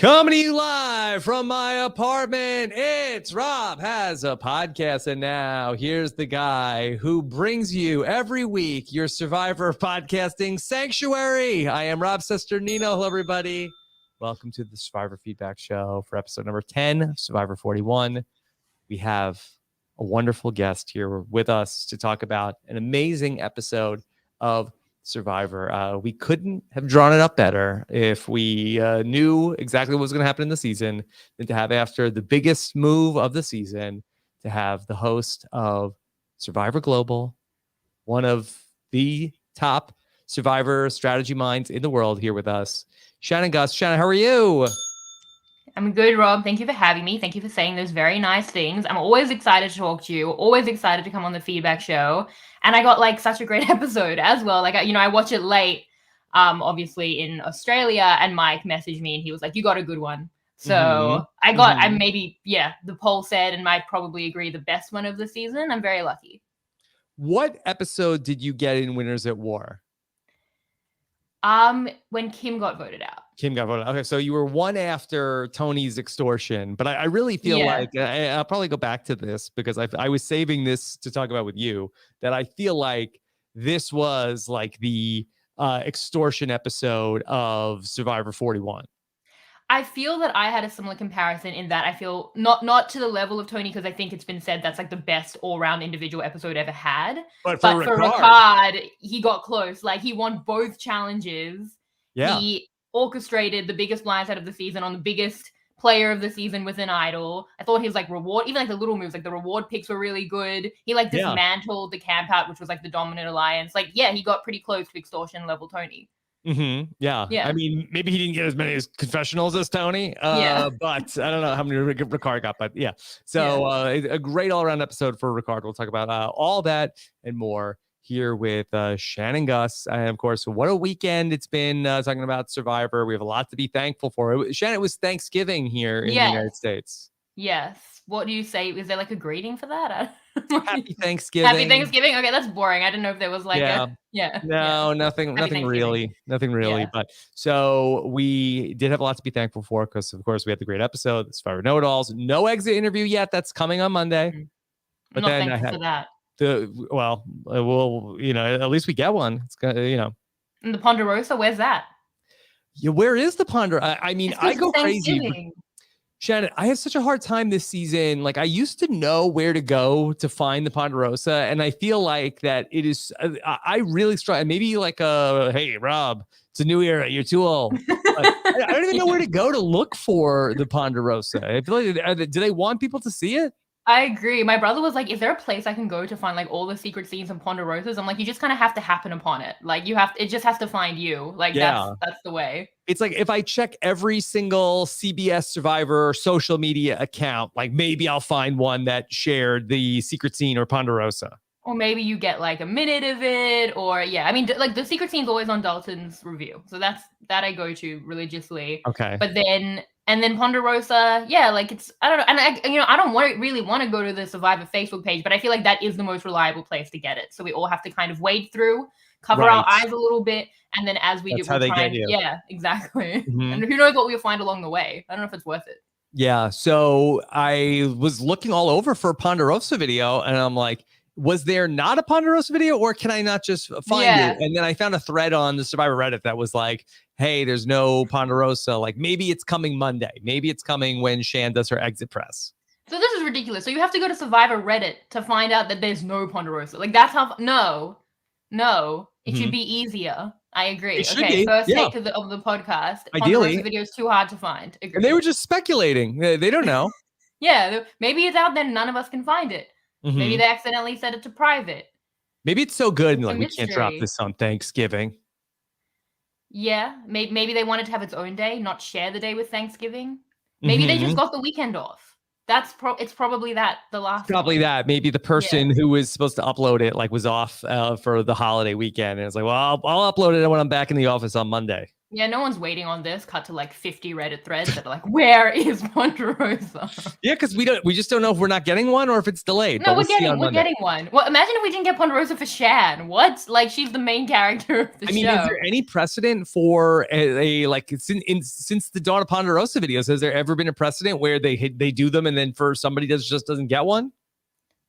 Coming to you live from my apartment, it's Rob Has a Podcast. And now here's the guy who brings you every week your Survivor podcasting sanctuary. I am Rob Cesternino. Hello, everybody. Welcome to the Survivor Feedback Show for episode number 10 of Survivor 41. We have a wonderful guest here with us to talk about an amazing episode of Survivor. We couldn't have drawn it up better if we knew exactly what was going to happen in the season than to have, after the biggest move of the season, to have the host of Survivor Global, one of the top Survivor strategy minds in the world, here with us, Shannon Guss. Shannon, how are you? I'm good, Rob. Thank you for having me. Thank you for saying those very nice things. I'm always excited to talk to you, always excited to come on the feedback show. And I got such a great episode as well. I watch it late, obviously in Australia, and Mike messaged me and he was like, you got a good one. So the poll said, and Mike probably agree, the best one of the season. I'm very lucky. What episode did you get in Winners at War? When Kim got voted out. Okay, so you were one after Tony's extortion, but I really feel like I'll probably go back to this because I was saving this to talk about with you, that I feel like this was like the extortion episode of Survivor 41. I feel that I had a similar comparison in that I feel not to the level of Tony, because I think it's been said that's like the best all-round individual episode ever had. But for Ricard, he got close. Like, he won both challenges. Yeah. He orchestrated the biggest blindside of the season on the biggest player of the season within Idol. I thought his reward, even the little moves, the reward picks were really good. He dismantled the camp out, which was the dominant alliance. He got pretty close to extortion level Tony. Mm-hmm. Yeah. I mean, maybe he didn't get as many confessionals as Tony, but I don't know how many Ricard got, but So a great all-around episode for Ricard. We'll talk about all that and more here with Shannon Guss. And of course, what a weekend it's been talking about Survivor. We have a lot to be thankful for. Shannon, it was Thanksgiving here in the United States. Yes. What do you say? Is there a greeting for that? Happy Thanksgiving. Happy Thanksgiving. Okay, that's boring. I didn't know if there was nothing really. Yeah. But so we did have a lot to be thankful for because, of course, we had the great episode, the Survivor Know-It-Alls. No exit interview yet. That's coming on Monday. Mm-hmm. But then thankful for that. At least we get one. It's gonna, And the Ponderosa, where's that? Yeah, where is the Ponderosa? I mean, I go crazy. Shannon, I have such a hard time this season. I used to know where to go to find the Ponderosa, and I feel like that it is. I really struggle. Maybe hey, Rob, it's a new era. You're too old. I don't even know where to go to look for the Ponderosa. I feel like, do they want people to see it? I agree. My brother was like, is there a place I can go to find all the secret scenes and Ponderosas? I'm like, you just kind of have to happen upon it. It just has to find you. That's the way. It's like if I check every single CBS Survivor social media account, maybe I'll find one that shared the secret scene or Ponderosa. Or maybe you get a minute of it, or I mean, the secret scene's always on Dalton's review, so that I go to religiously. Okay. But then Ponderosa, it's, I don't know, and I don't really want to go to the Survivor Facebook page, but I feel like that is the most reliable place to get it. So we all have to kind of wade through, cover our eyes a little bit, and then as we That's how they get you. Yeah, exactly. Mm-hmm. And who knows what we'll find along the way? I don't know if it's worth it. Yeah. So I was looking all over for a Ponderosa video, and I'm like, was there not a Ponderosa video, or can I not just find it? And then I found a thread on the Survivor Reddit that was like, hey, there's no Ponderosa. Maybe it's coming Monday. Maybe it's coming when Shan does her exit press. So this is ridiculous. So you have to go to Survivor Reddit to find out that there's no Ponderosa. That's how, no, it should be easier. I agree. Okay, first take of the podcast. Ideally. Ponderosa video is too hard to find. Agree. And they were just speculating. They don't know. Maybe it's out there and none of us can find it. Mm-hmm. Maybe they accidentally set it to private. Maybe it's so good and we can't drop this on Thanksgiving. Yeah, maybe they wanted to have its own day, not share the day with Thanksgiving. Maybe they just got the weekend off. It's probably that the last. Probably one. That maybe the person who was supposed to upload it was off for the holiday weekend, and it's like, well, I'll upload it when I'm back in the office on Monday. Yeah, no one's waiting on this. Cut to like 50 Reddit threads that are like, where is Ponderosa? Yeah, because we just don't know if we're not getting one or if it's delayed. No, but we're getting one. Well, imagine if we didn't get Ponderosa for Shan. What? Like, she's the main character of the show. I mean, is there any precedent for like since the dawn of Ponderosa videos? Has there ever been a precedent where they do them and then for somebody just doesn't get one?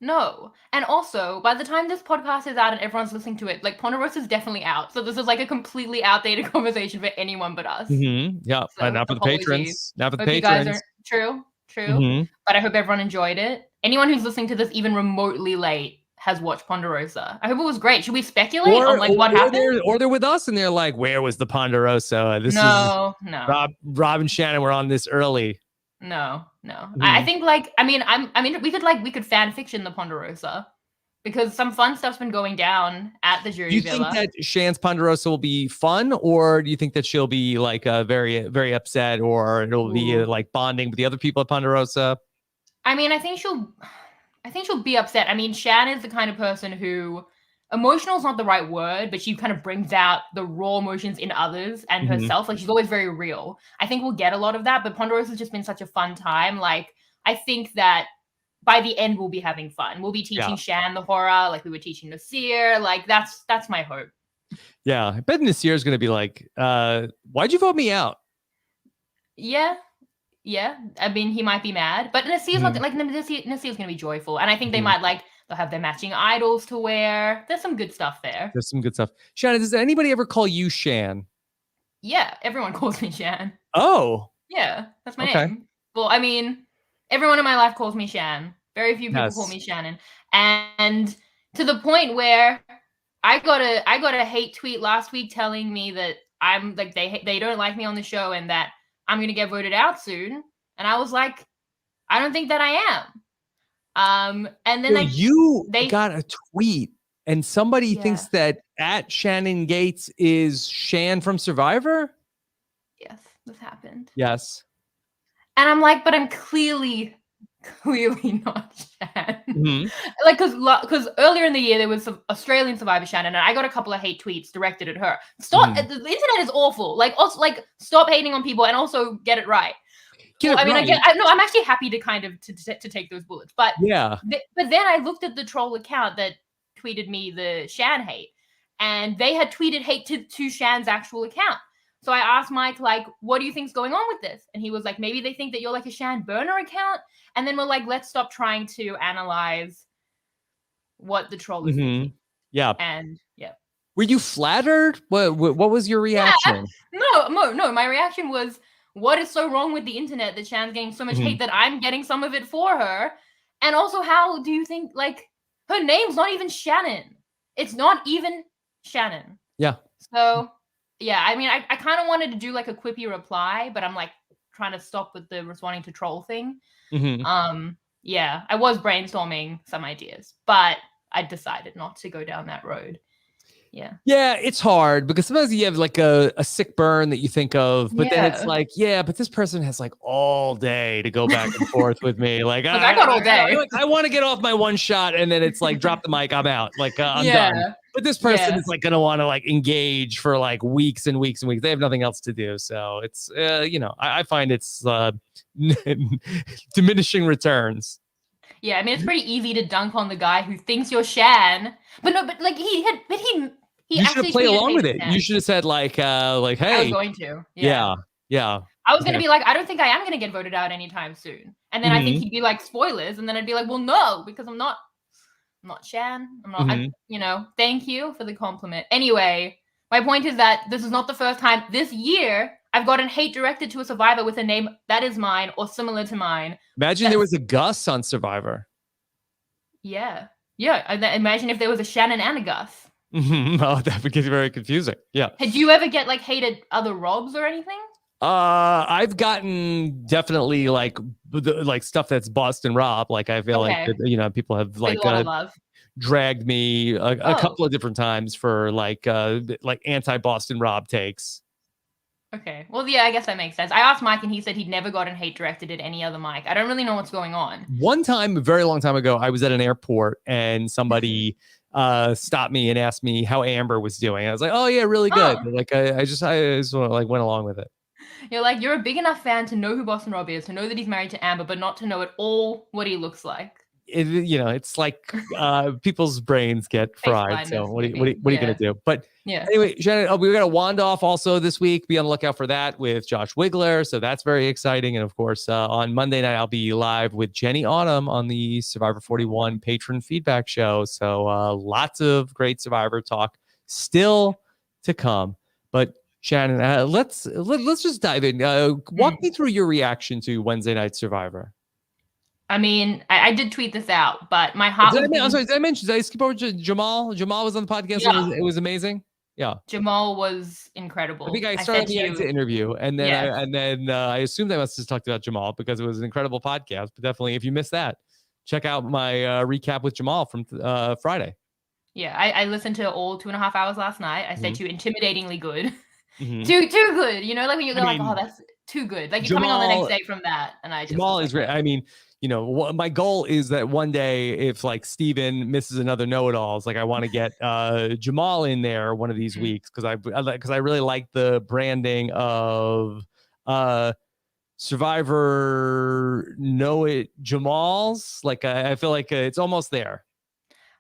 No. And also, by the time this podcast is out and everyone's listening to it, like Ponderosa is definitely out. So this is like a completely outdated conversation for anyone but us. Yeah, So, not for the patrons. Not for the hope you guys patrons. True. But I hope everyone enjoyed it. Anyone who's listening to this even remotely late has watched Ponderosa. I hope it was great. Should we speculate on like what happened? Or they're with us and they're like, where was the Ponderosa? No. Rob and Shannon were on this early. No. I think like we could fan fiction the Ponderosa because some fun stuff's been going down at the jury Do you villa. think that Shan's Ponderosa will be fun, or do you think that she'll be like very, very upset, or it'll be like bonding with the other people at Ponderosa? I mean, I think she'll be upset. I mean, Shan is the kind of person who emotional is not the right word, but she kind of brings out the raw emotions in others and herself. Like she's always very real. I think we'll get a lot of that, but Ponderosa's just been such a fun time. Like I think that by the end we'll be having fun. We'll be teaching Shan the horror like we were teaching Nasir. Like that's my hope. Yeah, I bet Nasir is going to be like, why'd you vote me out? Yeah. I mean, he might be mad, but Nasir's not like Nasir's going to be joyful, and I think they might like. They'll have their matching idols to wear. There's some good stuff there. Shannon, does anybody ever call you Shan? Yeah, everyone calls me Shan. Oh. Yeah, that's my name. Well, I mean, everyone in my life calls me Shan. Very few people call me Shannon. And to the point where I got a hate tweet last week telling me that I'm like they don't like me on the show and that I'm going to get voted out soon. And I was like, I don't think that I am. And then they got a tweet and somebody thinks that at Shannon Gates is Shan from Survivor. Yes, this happened. Yes. And I'm like, but I'm clearly not Shan. Like, because earlier in the year there was some Australian Survivor Shannon, and I got a couple of hate tweets directed at her. Stop! The internet is awful. Like, also, like, stop hating on people and also get it right. I'm actually happy to kind of to take those bullets, but but then I looked at the troll account that tweeted me the Shan hate, and they had tweeted hate to Shan's actual account. So I asked Mike, like, what do you think's going on with this? And he was like, maybe they think that you're like a Shan burner account. And then we're like, let's stop trying to analyze what the troll is thinking. Yeah. And were you flattered? What was your reaction? No. My reaction was, what is so wrong with the internet that Shan's getting so much hate that I'm getting some of it for her? And also, how do you think, like, her name's not even Shannon? It's not even Shannon. Yeah. So, yeah, I mean, I kind of wanted to do, like, a quippy reply, but I'm, like, trying to stop with the responding to troll thing. Yeah, I was brainstorming some ideas, but I decided not to go down that road. Yeah, it's hard because sometimes you have like a sick burn that you think of, but then it's like, but this person has like all day to go back and forth with me. Like, I got all day. I want to get off my one shot, and then it's like, drop the mic, I'm out. Like, I'm done. But this person is like going to want to like engage for like weeks and weeks and weeks. They have nothing else to do. So it's, I find it's diminishing returns. Yeah, I mean, it's pretty easy to dunk on the guy who thinks you're Shan, but he you should have played along with it. You should have said like, hey. I was going to. Yeah. I was going to be like, I don't think I am going to get voted out anytime soon. And then I think he'd be like, spoilers. And then I'd be like, well, no, because I'm not Shan. I'm not, thank you for the compliment. Anyway, my point is that this is not the first time this year I've gotten hate directed to a Survivor with a name that is mine or similar to mine. Imagine there was a Gus on Survivor. Yeah. Imagine if there was a Shannon and a Gus. Oh, that would get very confusing. Yeah. Did you ever get like hated other Robs or anything? I've gotten definitely like stuff that's Boston Rob. Like I feel like people have like dragged me a couple of different times for like anti-Boston Rob takes. Okay. Well, yeah, I guess that makes sense. I asked Mike and he said he'd never gotten hate directed at any other mic. I don't really know what's going on. One time, a very long time ago, I was at an airport and somebody stopped me and asked me how Amber was doing. I was like, oh yeah, really good. Oh. Like I just like went along with it. You're like, you're a big enough fan to know who Boston Rob is, to know that he's married to Amber, but not to know at all what he looks like. It's like people's brains get fried. So what are you gonna do? But anyway, Shannon, we got a wand off also this week. Be on the lookout for that with Josh Wigler. So that's very exciting. And of course, on Monday night, I'll be live with Jenny Autumn on the Survivor 41 patron feedback show. So lots of great Survivor talk still to come. But Shannon, let's just dive in. Walk me through your reaction to Wednesday Night Survivor. I mean, I did tweet this out, but my heart did I skip over Jamal? Jamal was on the podcast. Yeah. It was amazing. Yeah. Jamal was incredible. I think I started the exit interview, and then I assumed I must have talked about Jamal because it was an incredible podcast. But definitely, if you missed that, check out my recap with Jamal from Friday. Yeah, I listened to all 2.5 hours last night. I said to you, intimidatingly good. Too good. You know, like when you're like, oh, that's too good. Like you're coming on the next day from that, and I just Jamal is great. I mean, my goal is that one day, if like Steven misses another know-it-all, it's like I want to get Jamal in there one of these weeks because I really like the branding of Survivor Know It Jamals. Like I feel like it's almost there.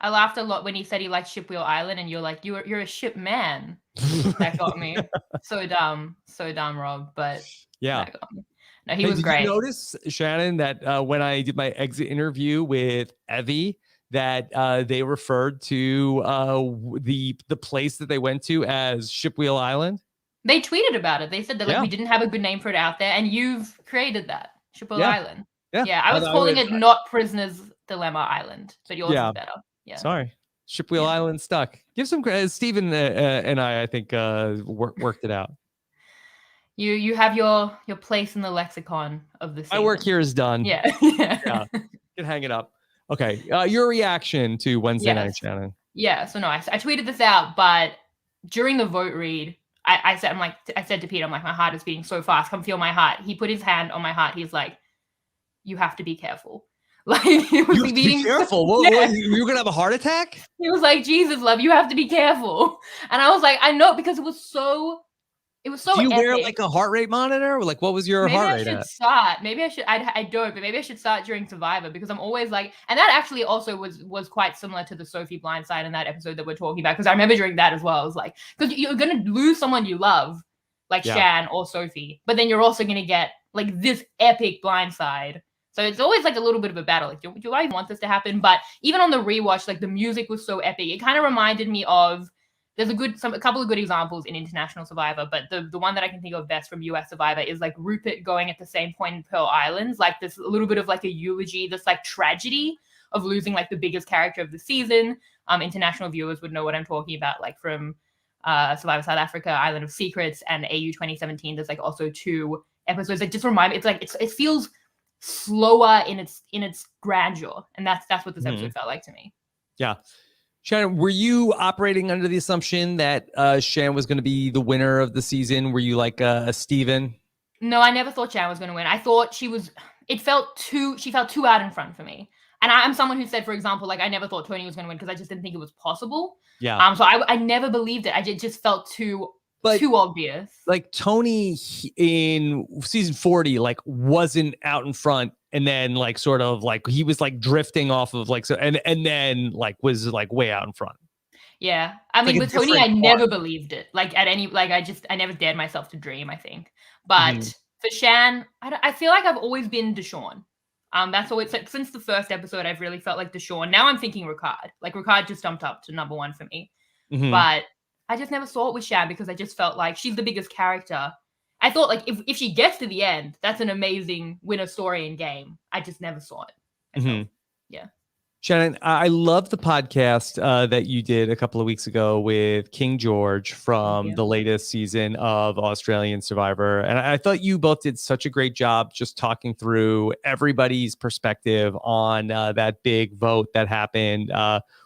I laughed a lot when he said he liked Shipwheel Island, and you're like, you're a ship man. That got me. So dumb, Rob. But yeah. No, he was great. Did you notice, Shannon, that when I did my exit interview with Evie, that they referred to the place that they went to as Shipwheel Island? They tweeted about it. They said that we didn't have a good name for it out there, and you've created that, Shipwheel Island. Yeah, I was calling it not Prisoner's Dilemma Island, but yours is better. Yeah. Sorry. Shipwheel Island stuck. Give some credit. Steven and I think, worked it out. You have your place in the lexicon of the season. My work here is done. Yeah. Can hang it up. Okay. Your reaction to Wednesday night, Shannon. Yeah. So no, I tweeted this out, but during the vote read, I said to Peter, I'm like, my heart is beating so fast. Come feel my heart. He put his hand on my heart. He's like, you have to be careful. Like it was beating. Be careful. What, you're gonna have a heart attack? He was like, Jesus, love, you have to be careful. And I was like, I know, because it was so. Do you wear like a heart rate monitor? Like, what was your heart rate at? Maybe I should. I don't, but maybe I should start during Survivor, because I'm always like, and that actually also was quite similar to the Sophie Blindside in that episode that we're talking about. Because I remember during that as well, I was like, because you're gonna lose someone you love, like Shan or Sophie, but then you're also gonna get like this epic blindside. So it's always like a little bit of a battle. Like, do I want this to happen? But even on the rewatch, like the music was so epic. It kind of reminded me of. There's a couple of good examples in International Survivor, but the one that I can think of best from US Survivor is like Rupert going at the same point in Pearl Islands, like this a little bit of like a eulogy, this like tragedy of losing like the biggest character of the season. International viewers would know what I'm talking about, like from Survivor South Africa, Island of Secrets, and AU 2017. There's like also 2 episodes that just remind me. It's like it feels slower in its grandeur, and that's what this episode felt like to me. Yeah. Shannon, were you operating under the assumption that Shan was going to be the winner of the season? Were you like a Steven? No, I never thought Shan was going to win. I thought she felt too out in front for me. And I'm someone who said, for example, like I never thought Tony was going to win because I just didn't think it was possible. Yeah. So I never believed it. It just felt too obvious. Like Tony in season 40, like wasn't out in front. And then like sort of like he was like drifting off of like, so and then like was like way out in front. Yeah. I mean, with Tony, I never believed it. Like at any, like I never dared myself to dream, I think. But for Shan, I feel like I've always been Deshawn. That's always like since the first episode, I've really felt like Deshawn. Now I'm thinking Ricard. Like Ricard just jumped up to number 1 for me. But I just never saw it with Shan because I just felt like she's the biggest character. I thought like if she gets to the end, that's an amazing winner story in game. I just never saw it. Yeah. Shannon, I love the podcast that you did a couple of weeks ago with King George from the latest season of Australian Survivor. And I thought you both did such a great job just talking through everybody's perspective on that big vote that happened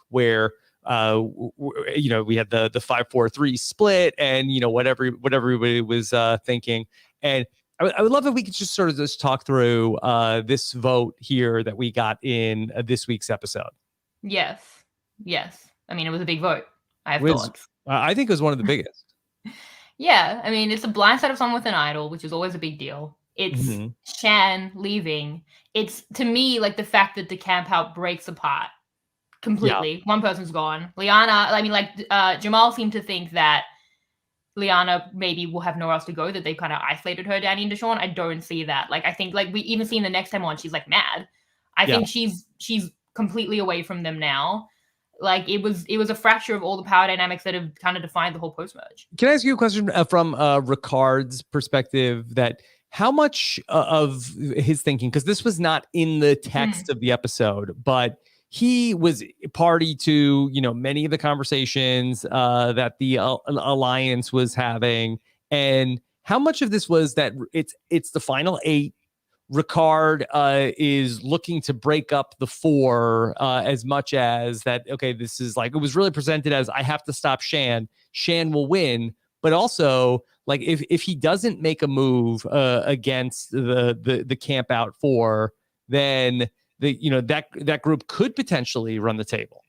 where we had the 5-4-3 split and what everybody was thinking. And I would love if we could just sort of just talk through this vote here that we got in this week's episode. Yes. I mean, it was a big vote. I have Was, thoughts. I think it was one of the biggest. Yeah, I mean, it's a blindside of someone with an idol, which is always a big deal. It's Mm-hmm. Shan leaving. It's, to me, like the fact that the camp out breaks apart Yeah. completely. One person's gone. Liana, I mean, like Jamal seemed to think that Liana maybe will have nowhere else to go, that they kind of isolated her, Danny and Deshawn. I don't see that. Like, I think, like, we even seen the next time on, she's like mad. I think she's completely away from them now. Like, it was a fracture of all the power dynamics that have kind of defined the whole post-merge. Can I ask you a question from Ricard's perspective? That how much of his thinking, because this was not in the text of the episode, but he was party to, you know, many of the conversations that the alliance was having, and how much of this was that it's the final 8. Ricard is looking to break up the 4 as much as that. Okay, this is like, it was really presented as, I have to stop Shan. Shan will win, but also like if he doesn't make a move against the camp out 4, then that group could potentially run the table.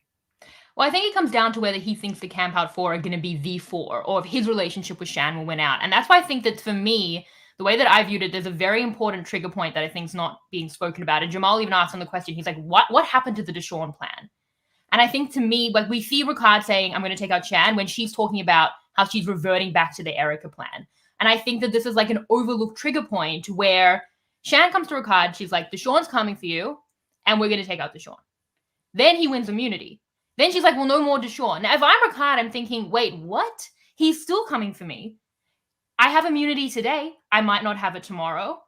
Well, I think it comes down to whether he thinks the camp out 4 are going to be the 4, or if his relationship with Shan will win out. And that's why I think that, for me, the way that I viewed it, there's a very important trigger point that I think is not being spoken about. And Jamal even asked on the question, he's like, what happened to the Deshawn plan? And I think, to me, like, we see Ricard saying, I'm going to take out Shan, when she's talking about how she's reverting back to the Erica plan. And I think that this is like an overlooked trigger point where Shan comes to Ricard, she's like, Deshawn's coming for you, and we're going to take out Deshawn. Then he wins immunity. Then she's like, well, no more Deshawn. Now, if I'm Ricard, I'm thinking, wait, what? He's still coming for me. I have immunity today. I might not have it tomorrow.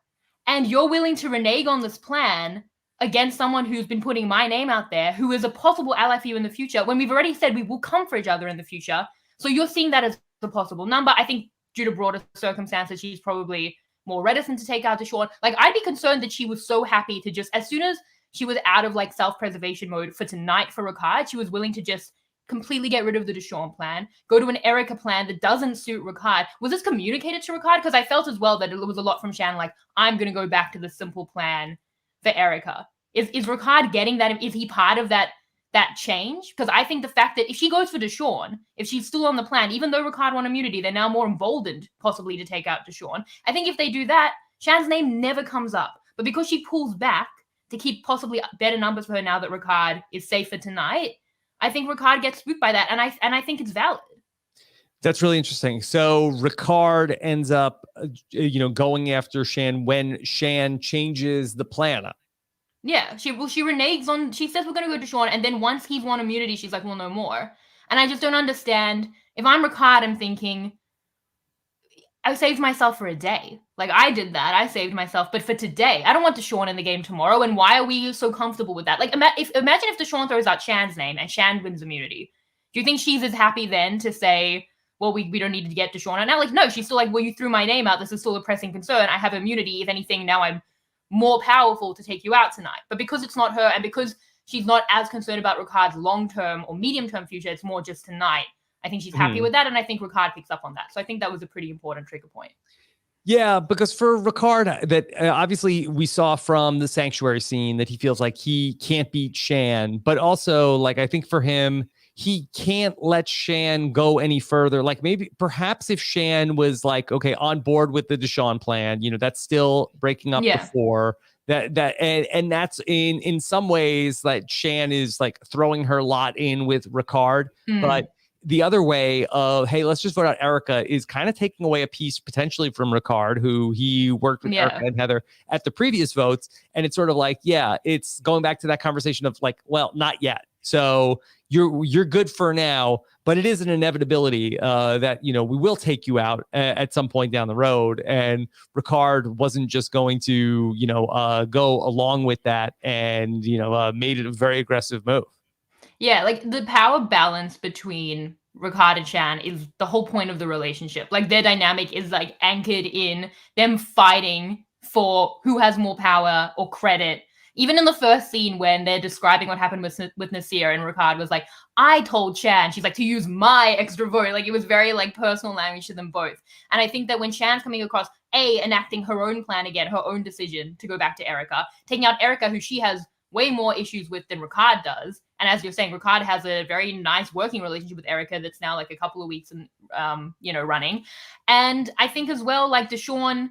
And you're willing to renege on this plan against someone who's been putting my name out there, who is a possible ally for you in the future, when we've already said we will come for each other in the future. So you're seeing that as a possible number. I think due to broader circumstances, she's probably more reticent to take out Deshawn. Like, I'd be concerned that she was so happy to just, as soon as she was out of like self-preservation mode for tonight for Ricard, she was willing to just completely get rid of the Deshawn plan, go to an Erica plan that doesn't suit Ricard. Was this communicated to Ricard? Because I felt as well that it was a lot from Shan, like, I'm going to go back to the simple plan for Erica. Is Ricard getting that? Is he part of that change? Because I think the fact that if she goes for Deshawn, if she's still on the plan, even though Ricard won immunity, they're now more emboldened possibly to take out Deshawn. I think if they do that, Shan's name never comes up. But because she pulls back to keep possibly better numbers for her now that Ricard is safer tonight, I think Ricard gets spooked by that, and I think it's valid. That's really interesting. So Ricard ends up, going after Shan when Shan changes the plan up. Yeah, she reneges on. She says we're going to go to Deshawn, and then once he's won immunity, she's like, well, no more. And I just don't understand. If I'm Ricard, I'm thinking, I saved myself for a day. Like, I did that. I saved myself. But for today, I don't want Deshawn in the game tomorrow. And why are we so comfortable with that? Like, imagine if Deshawn throws out Shan's name and Shan wins immunity. Do you think she's as happy then to say, well, we don't need to get Deshawn out now? Like, no, she's still like, well, you threw my name out. This is still a pressing concern. I have immunity. If anything, now I'm more powerful to take you out tonight. But because it's not her, and because she's not as concerned about Ricard's long-term or medium-term future, it's more just tonight. I think she's happy with that, and I think Ricard picks up on that. So I think that was a pretty important trigger point. Yeah, because for Ricard, that obviously we saw from the sanctuary scene that he feels like he can't beat Shan, but also, like, I think for him, he can't let Shan go any further. Like, perhaps if Shan was like, okay, on board with the Deshawn plan, that's still breaking up the 4. And that's in some ways that Shan is like throwing her lot in with Ricard, but the other way of, hey, let's just vote out Erica, is kind of taking away a piece potentially from Ricard, who he worked with Erica and Heather at the previous votes. And it's sort of like, it's going back to that conversation of like, well, not yet. So you're good for now, but it is an inevitability that, we will take you out at some point down the road. And Ricard wasn't just going to, go along with that and, made it a very aggressive move. Yeah, like the power balance between Ricard and Shan is the whole point of the relationship. Like, their dynamic is like anchored in them fighting for who has more power or credit. Even in the first scene when they're describing what happened with Nasir, and Ricard was like, I told Shan, she's like, to use my extra vote. Like, it was very like personal language to them both. And I think that when Shan's coming across, enacting her own plan again, her own decision to go back to Erica, taking out Erica, who she has way more issues with than Ricard does, And as you're saying, Ricard has a very nice working relationship with Erica that's now like a couple of weeks and running. And I think as well, like Deshawn,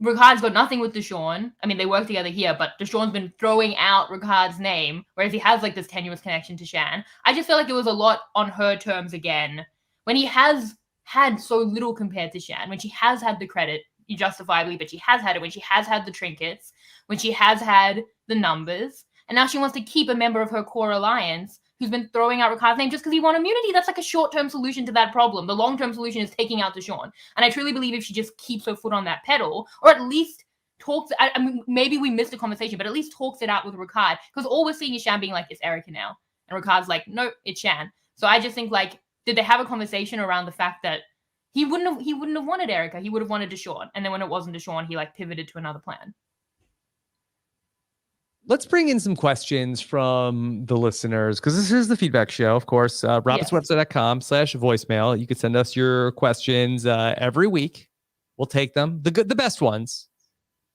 Ricard's got nothing with Deshawn. I mean, they work together here, but Deshawn's been throwing out Ricard's name, whereas he has like this tenuous connection to Shan. I just feel like it was a lot on her terms again, when he has had so little compared to Shan, when she has had the credit, justifiably, but she has had it, when she has had the trinkets, when she has had the numbers, and now she wants to keep a member of her core alliance who's been throwing out Ricard's name just because he won immunity. That's like a short-term solution to that problem. The long-term solution is taking out Deshawn. And I truly believe if she just keeps her foot on that pedal, or at least talks, I mean, maybe we missed a conversation, but at least talks it out with Ricard, because all we're seeing is Shan being like, it's Erica now. And Ricard's like, no, it's Shan. So I just think, like, did they have a conversation around the fact that he wouldn't have wanted Erica, he would have wanted Deshawn. And then when it wasn't Deshawn, he like pivoted to another plan. Let's bring in some questions from the listeners, because this is the feedback show, of course. RHAPiswebsite.com/voicemail. You can send us your questions every week. We'll take them, the best ones.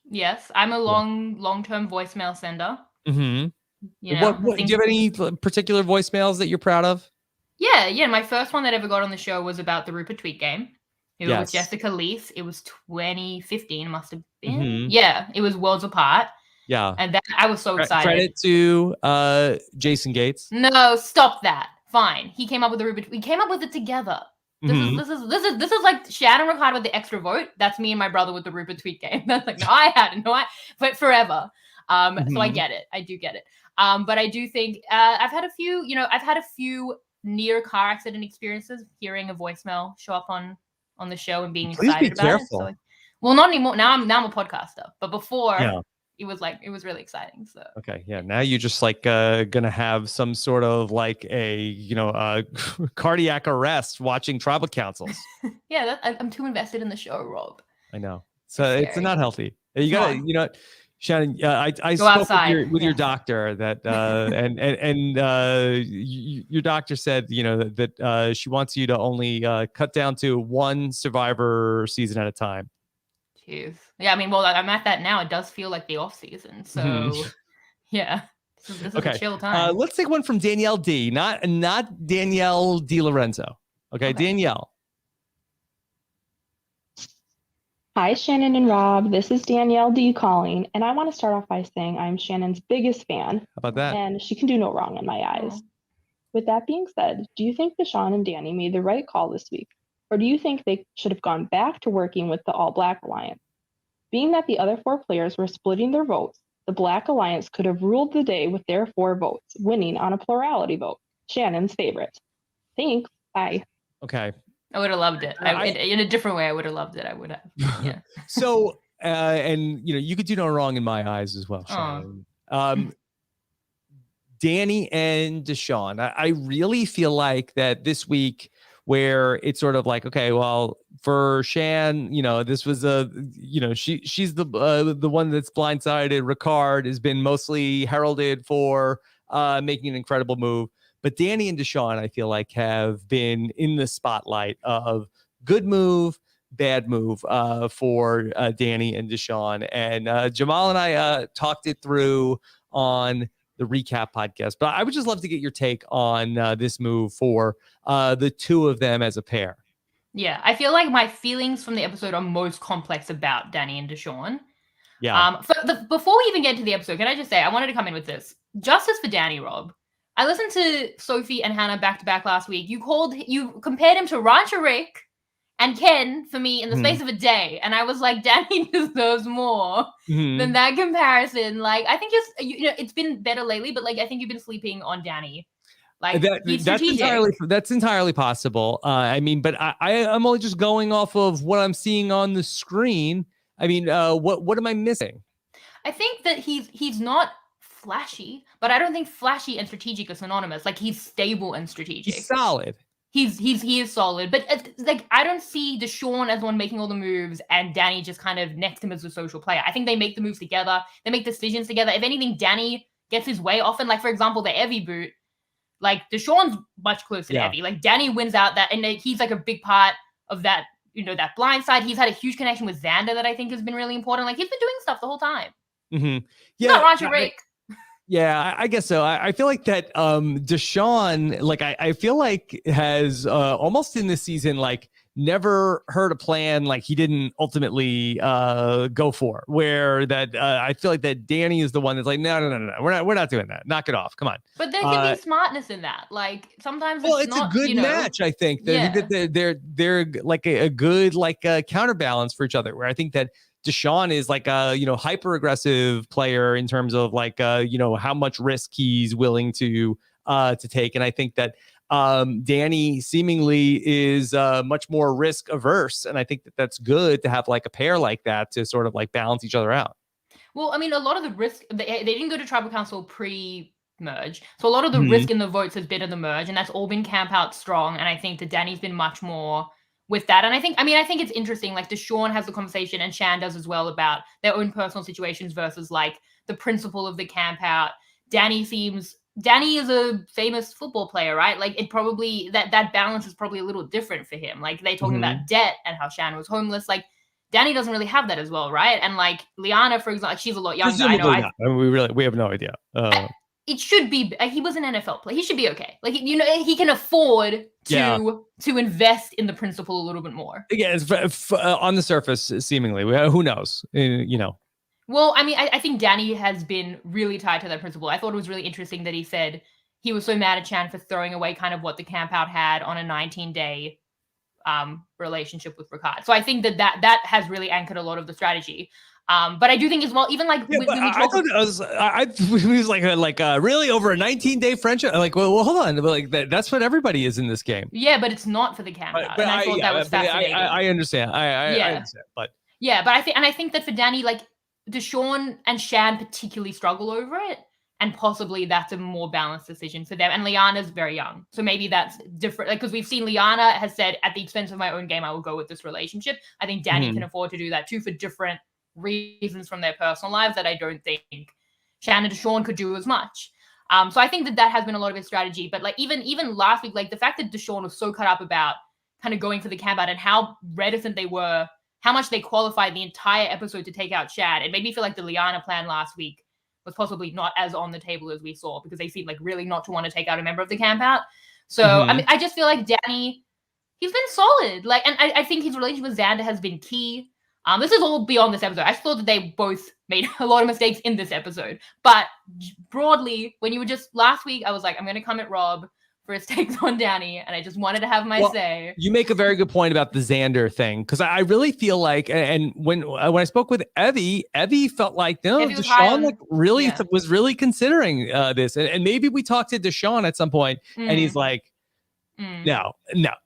Yes, I'm a long-term voicemail sender. Mm-hmm. Do you have any particular voicemails that you're proud of? Yeah. My first one that ever got on the show was about the Rupert tweet game. It was with Jessica Leese. It was 2015, must have been. Mm-hmm. Yeah, it was worlds apart. Yeah. And that, I was so excited. Credit to Jason Gates. No, stop that. Fine. He came up with the Rupert. We came up with it together. This is like Shannon Ricard with the extra vote. That's me and my brother with the Rupert tweet game. That's like, but forever. So I get it. I do get it. But I do think I've had a few near car accident experiences, hearing a voicemail show up on the show and being excited about it. So, well, not anymore. Now I'm a podcaster, but before it was really exciting. So okay, yeah. Now you're just like gonna have some sort of like a cardiac arrest watching tribal councils. Yeah, I'm too invested in the show, Rob. I know. So it's not healthy. You gotta, Shannon, I spoke with your doctor that your doctor said that she wants you to only cut down to one Survivor season at a time. Jeez. Yeah, I mean, well, I'm at that now. It does feel like the off season. So yeah, this is a chill time. Let's take one from Danielle D, not Danielle DiLorenzo. Okay, Danielle. Hi, Shannon and Rob. This is Danielle D calling, and I want to start off by saying I'm Shannon's biggest fan. How about that? And she can do no wrong in my eyes. Oh. With that being said, do you think Deshawn and Danny made the right call this week? Or do you think they should have gone back to working with the All Black Alliance? Being that the other 4 players were splitting their votes, the Black Alliance could have ruled the day with their 4 votes, winning on a plurality vote. Shannon's favorite. Thanks. Bye. Okay. I would have loved it. In a different way, I would have loved it. I would have. Yeah. So, and you could do no wrong in my eyes as well, Shannon. Danny and Deshawn. I really feel like that this week, where it's sort of like, okay, well, for Shan, this was she's the one that's blindsided. Ricard has been mostly heralded for making an incredible move. But Danny and Deshawn, I feel like, have been in the spotlight of good move, bad move for Danny and Deshawn. And Jamal and I talked it through on the recap podcast. But I would just love to get your take on this move for the two of them as a pair. Yeah, I feel like my feelings from the episode are most complex about Danny and Deshawn. Yeah. Before we even get to the episode, can I just say, I wanted to come in with this. Justice for Danny, Rob. I listened to Sophie and Hannah back to back last week. You compared him to Rancher Rick and Ken for me in the space of a day. And I was like, Danny deserves more than that comparison. Like, I think it's been better lately, but like, I think you've been sleeping on Danny. Like, that's entirely possible. I mean, but I'm only just going off of what I'm seeing on the screen. I mean, what am I missing? I think that he's not flashy, but I don't think flashy and strategic are synonymous. Like, he's stable and strategic. He's solid. He is solid, but like, I don't see Deshawn as the one making all the moves and Danny just kind of next to him as a social player. I think they make the moves together. They make decisions together. If anything, Danny gets his way often. Like, for example, the Evie boot. Like, Deshawn's much closer to Evie. Like, Danny wins out that, and he's like a big part of that. That blind side. He's had a huge connection with Xander that I think has been really important. Like, he's been doing stuff the whole time. Mm-hmm. Yeah, not Rancher Rick. Yeah, I guess so. I feel like that Deshaun, like I feel like has almost in this season, like never heard a plan like he didn't ultimately go for. Where that I feel like that Danny is the one that's like, no, we're not doing that. Knock it off. Come on. But there can be smartness in that. Like sometimes it's not, a good match. I think they're like a good like counterbalance for each other. Where I think that Deshaun is like a hyper aggressive player in terms of like how much risk he's willing to take, and I think that Danny seemingly is much more risk averse, and I think that that's good to have like a pair like that to sort of like balance each other out. Well, I mean, a lot of the risk they didn't go to tribal council pre-merge, so a lot of the risk in the votes has been in the merge, and that's all been camp out strong. And I think that Danny's been much more with that. And I think it's interesting, like Deshaun has the conversation and Shan does as well about their own personal situations versus like the principle of the camp out. Danny is a famous football player, right? Like it probably, that balance is probably a little different for him. Like they talking about debt and how Shan was homeless. Like Danny doesn't really have that as well, right? And like Liana, for example, like, she's a lot younger. I know. We have no idea. It should be. He was an NFL player. He should be okay. Like he can afford to invest in the principle a little bit more. Yeah, it's on the surface, seemingly. Who knows? Well, I mean, I think Danny has been really tied to that principle. I thought it was really interesting that he said he was so mad at Shan for throwing away kind of what the camp out had on a 19-day relationship with Ricard. So I think that has really anchored a lot of the strategy. But I do think as well, even like when we talk, he was like really over a 19-day friendship. Like, well, hold on, like that's what everybody is in this game. Yeah, but it's not for the camp out, and I thought that was fascinating. I understand. I understand, but I think that for Danny, like Deshaun and Shan particularly struggle over it, and possibly that's a more balanced decision for them. And Liana's very young, so maybe that's different. Like because we've seen Liana has said, at the expense of my own game, I will go with this relationship. I think Danny can afford to do that too for different reasons from their personal lives that I don't think Shannon and Deshaun could do as much. So I think that has been a lot of his strategy. But like even last week, like the fact that Deshaun was so cut up about kind of going for the camp out and how reticent they were, how much they qualified the entire episode to take out Shad, it made me feel like the Liana plan last week was possibly not as on the table as we saw, because they seemed like really not to want to take out a member of the camp out. So I mean, I just feel like Danny, he's been solid. Like, and I think his relationship with Xander has been key. This is all beyond this episode. I thought that they both made a lot of mistakes in this episode. But broadly, when you were just last week, I was like, I'm going to come at Rob for his takes on Danny, and I just wanted to have my say. You make a very good point about the Xander thing, because I really feel like, and when I spoke with Evie felt like, no, Deshaun like really was really considering this, and maybe we talked to Deshaun at some point, and he's like, no,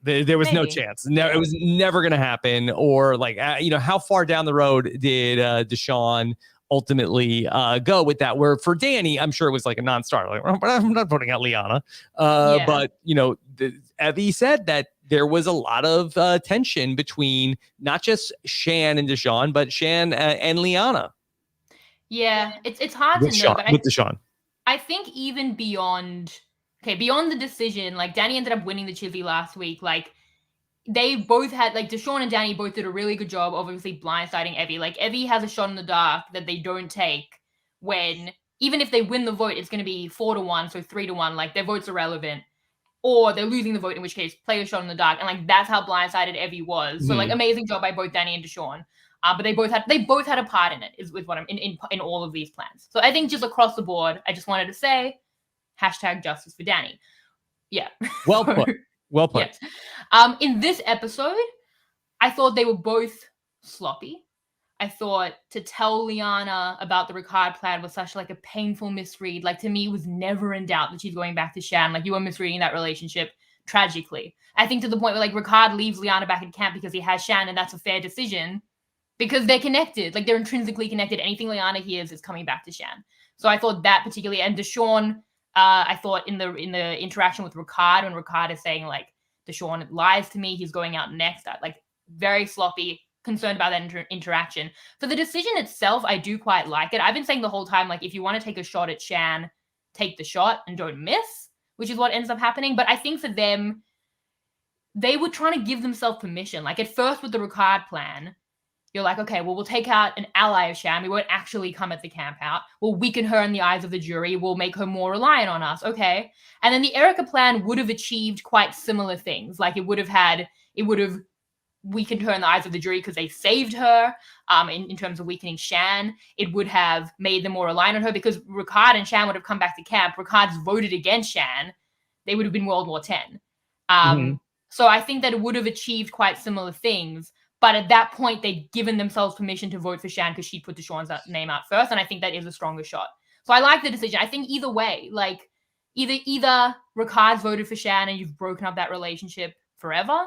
there was no chance. No, it was never going to happen. Or like, how far down the road did Deshaun ultimately go with that? Where for Danny, I'm sure it was like a non-starter. Like, I'm not voting out Liana. But Evie said that there was a lot of tension between not just Shan and Deshaun, but Shan and Liana. Yeah, it's hard with to know. With Deshaun, I think even beyond the decision, like Danny ended up winning the Chizzy last week. Like they both had, like Deshaun and Danny both did a really good job of obviously blindsiding Evie. Like Evie has a shot in the dark that they don't take when, even if they win the vote, it's going to be 4-1, so 3-1. Like their vote's irrelevant, or they're losing the vote, in which case play a shot in the dark. And like that's how blindsided Evie was. So like amazing job by both Danny and Deshaun. But they both had a part in it, is what I'm in all of these plans. So I think just across the board, I just wanted to say, #justice for Danny. Yeah. Well put. Well put. Yes. In this episode, I thought they were both sloppy. I thought to tell Liana about the Ricard plan was such like a painful misread. Like to me, it was never in doubt that she's going back to Shan. Like you were misreading that relationship tragically. I think to the point where like Ricard leaves Liana back in camp because he has Shan, and that's a fair decision because they're connected. Like they're intrinsically connected. Anything Liana hears is coming back to Shan. So I thought that particularly, and Deshaun, I thought in the interaction with Ricard, when Ricard is saying like Deshaun lies to me, he's going out next, like very sloppy, concerned about that interaction. For the decision itself, I do quite like it. I've been saying the whole time, like if you want to take a shot at Shan, take the shot and don't miss, which is what ends up happening. But I think for them, they were trying to give themselves permission. Like at first with the Ricard plan, You're like, okay, well, we'll take out an ally of Shan. We won't actually come at the camp out. We'll weaken her in the eyes of the jury. We'll make her more reliant on us. Okay. And then the Erica plan would have achieved quite similar things. Like it would have weakened her in the eyes of the jury because they saved her in terms of weakening Shan. It would have made them more reliant on her because Ricard and Shan would have come back to camp. Ricard's voted against Shan. They would have been World War X. So I think that it would have achieved quite similar things. But at that point, they'd given themselves permission to vote for Shan because she put the Sean's name out first. And I think that is a stronger shot. So I like the decision. I think either way, like either Ricard's voted for Shan and you've broken up that relationship forever,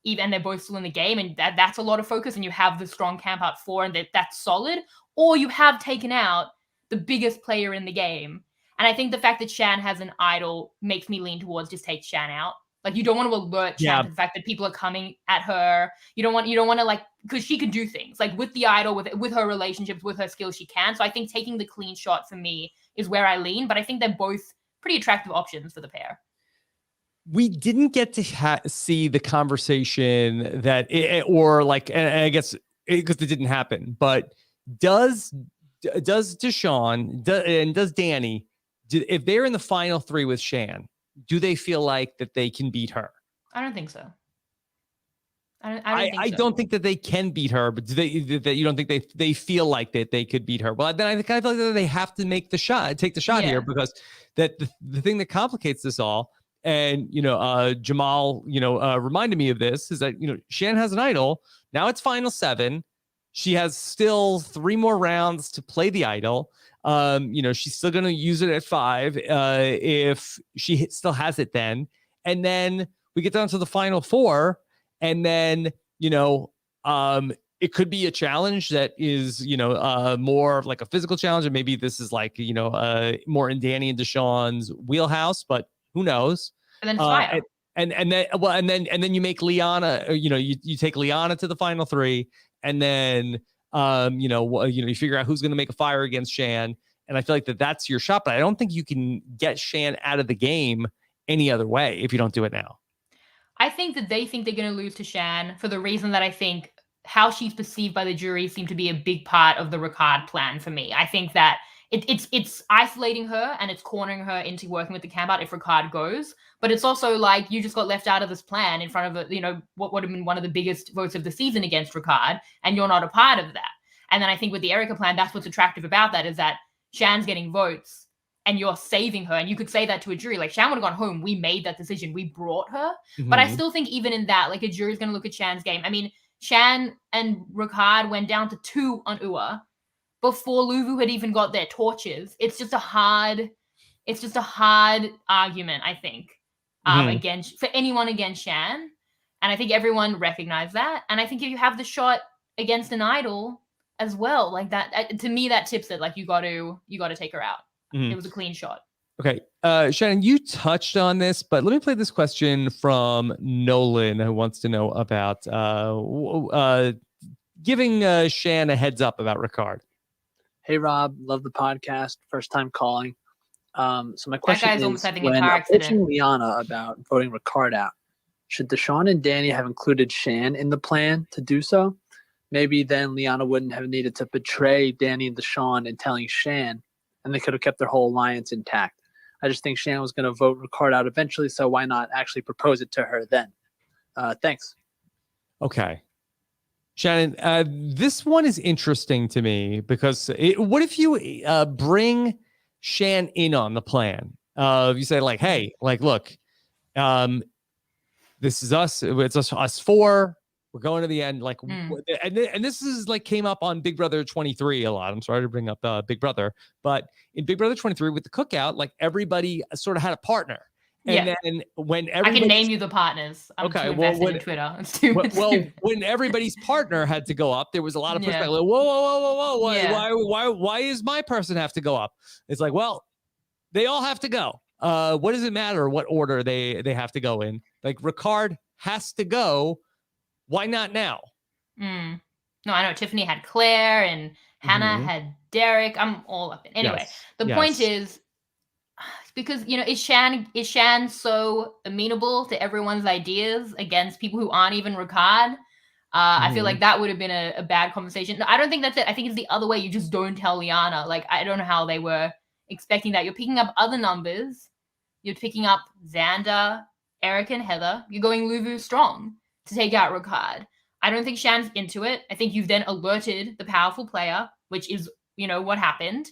and they're both still in the game, and that's a lot of focus, and you have the strong camp out 4, and that's solid, or you have taken out the biggest player in the game. And I think the fact that Shan has an idol makes me lean towards just take Shan out. Like you don't want to alert Shan to the fact that people are coming at her. You don't want to like, because she can do things like with the idol, with her relationships, with her skills, she can. So I think taking the clean shot for me is where I lean. But I think they're both pretty attractive options for the pair. We didn't get to see the conversation that, or like, and I guess because it didn't happen. But does Deshawn and does Danny, if they're in the final 3 with Shan, do they feel like that they can beat her? I don't think so. I don't think that they can beat her, but you don't think they feel like that they could beat her? Well, then I feel like that they have to take the shot here, because that the thing that complicates this all, and Jamal reminded me of this, is that Shan has an idol. Now it's final 7. She has still 3 more rounds to play the idol. She's still going to use it at 5 if she still has it then. And then we get down to the final 4. And then, it could be a challenge that is, more of like a physical challenge. And maybe this is like, more in Danny and Deshawn's wheelhouse, but who knows? And then Fire. And then you make Liana, you take Liana to the final 3. And then, you figure out who's going to make a fire against Shan. And I feel like that's your shot, but I don't think you can get Shan out of the game any other way if you don't do it now. I think that they think they're going to lose to Shan for the reason that I think how she's perceived by the jury seemed to be a big part of the Ricard plan for me. I think that it's isolating her and it's cornering her into working with the camp out if Ricard goes. But it's also like you just got left out of this plan in front of what would have been one of the biggest votes of the season against Ricard, and you're not a part of that. And then I think with the Erica plan, that's what's attractive about that, is that Shan's getting votes and you're saving her. And you could say that to a jury, like Shan would have gone home. We made that decision. We brought her. Mm-hmm. But I still think even in that, like a jury's going to look at Shan's game. I mean, Shan and Ricard went down to 2 on Ua before Luvu had even got their torches. It's just a hard argument, I think, against for anyone against Shan. And I think everyone recognized that. And I think if you have the shot against an idol as well, like that, to me, that tips it. Like you got to take her out. Mm-hmm. It was a clean shot. Okay. Shannon, you touched on this, but let me play this question from Nolan, who wants to know about giving Shan a heads up about Ricard. Hey, Rob. Love the podcast. First time calling. So my question is, when approaching Liana about voting Ricard out, should Deshawn and Danny have included Shan in the plan to do so? Maybe then Liana wouldn't have needed to betray Danny and Deshawn in telling Shan, and they could have kept their whole alliance intact. I just think Shan was going to vote Ricard out eventually, so why not actually propose it to her then? Thanks. Okay. Shannon, this one is interesting to me because what if you bring Shan in on the plan? You say like, hey, like, look, this is us. It's us 4. We're going to the end. Like, and this is like came up on Big Brother 23 a lot. I'm sorry to bring up Big Brother, but in Big Brother 23 with the cookout, like everybody sort of had a partner. And then when I can name you the partners. I'm too invested in Twitter. It's too when everybody's partner had to go up, there was a lot of pushback. Like, whoa! Why is my person have to go up? It's like, well, they all have to go. What does it matter what order they have to go in? Like Ricard has to go. Why not now? No, I know Tiffany had Claire and Hannah had Derek. I'm all up in. Anyway, the point is, because is Shan so amenable to everyone's ideas against people who aren't even Ricard? I feel like that would have been a bad conversation. No, I don't think that's it. I think it's the other way. You just don't tell Liana. Like, I don't know how they were expecting that. You're picking up other numbers. You're picking up Xander, Eric, and Heather. You're going Luvu strong to take out Ricard. I don't think Shan's into it. I think you've then alerted the powerful player, which is, what happened.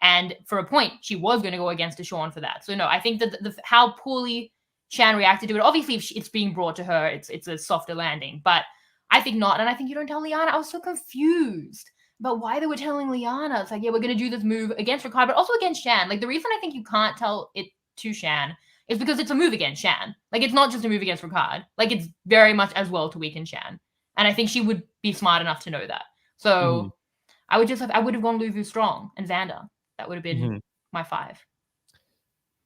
And for a point, she was going to go against Deshawn for that. So no, I think that how poorly Shan reacted to it, obviously if it's being brought to her, it's a softer landing. But I think not. And I think you don't tell Liana. I was so confused about why they were telling Liana. It's like, yeah, we're going to do this move against Ricard, but also against Shan. Like, the reason I think you can't tell it to Shan is because it's a move against Shan. Like, it's not just a move against Ricard. Like, it's very much as well to weaken Shan. And I think she would be smart enough to know that. So I would have gone Luvu strong and Xander. That would have been my 5.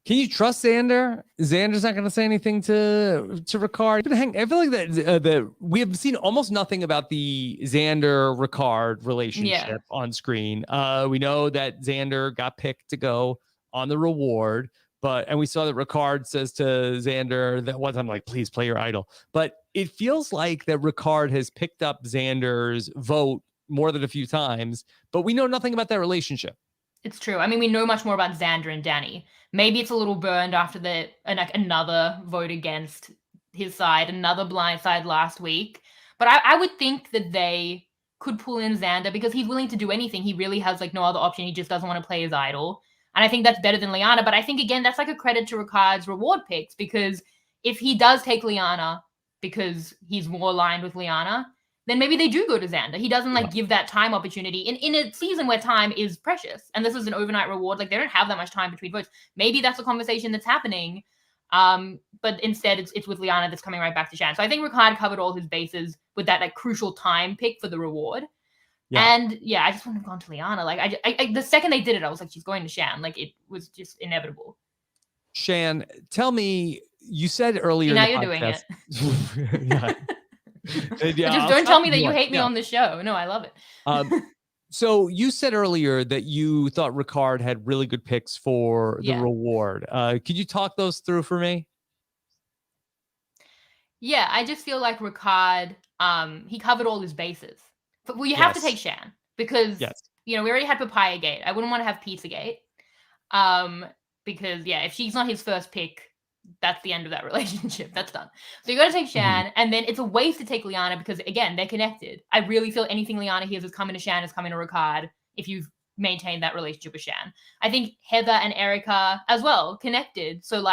Can you trust Xander? Xander's not going to say anything to Ricard. I feel like that we have seen almost nothing about the Xander-Ricard relationship on screen. We know that Xander got picked to go on the reward, and we saw that Ricard says to Xander that one time, like, please play your idol. But it feels like that Ricard has picked up Xander's vote more than a few times, but we know nothing about that relationship. It's true. I mean, we know much more about Xander and Danny. Maybe it's a little burned after another vote against his side, another blind side last week. But I would think that they could pull in Xander because he's willing to do anything. He really has no other option. He just doesn't want to play his idol. And I think that's better than Liana. But I think, again, that's a credit to Ricard's reward picks, because if he does take Liana because he's more aligned with Liana, then maybe they do go to Xander. He doesn't give that time opportunity in a season where time is precious. And this is an overnight reward. They don't have that much time between votes. Maybe that's a conversation that's happening. But instead it's with Liana that's coming right back to Shan. So I think Ricard covered all his bases with that crucial time pick for the reward. Yeah. And yeah, I just wouldn't have gone to Liana. I the second they did it, I was like, she's going to Shan. It was just inevitable. Shan, tell me, you said earlier. Now you're doing it. Yeah. Just don't tell me that you hate me on the show. No, I love it. So you said earlier that you thought Ricard had really good picks for the reward. Could you talk those through for me? Yeah, I just feel like Ricard, he covered all his bases. But you have to take Shan because we already had Papaya Gate. I wouldn't want to have Pizza Gate. Because if she's not his first pick, that's the end of that relationship. That's done. So you got to take Shan, and then it's a waste to take Liana because, again, they're connected. I really feel anything Liana hears is coming to Shan is coming to Ricard if you've maintained that relationship with Shan. I think Heather and Erica as well, connected. So,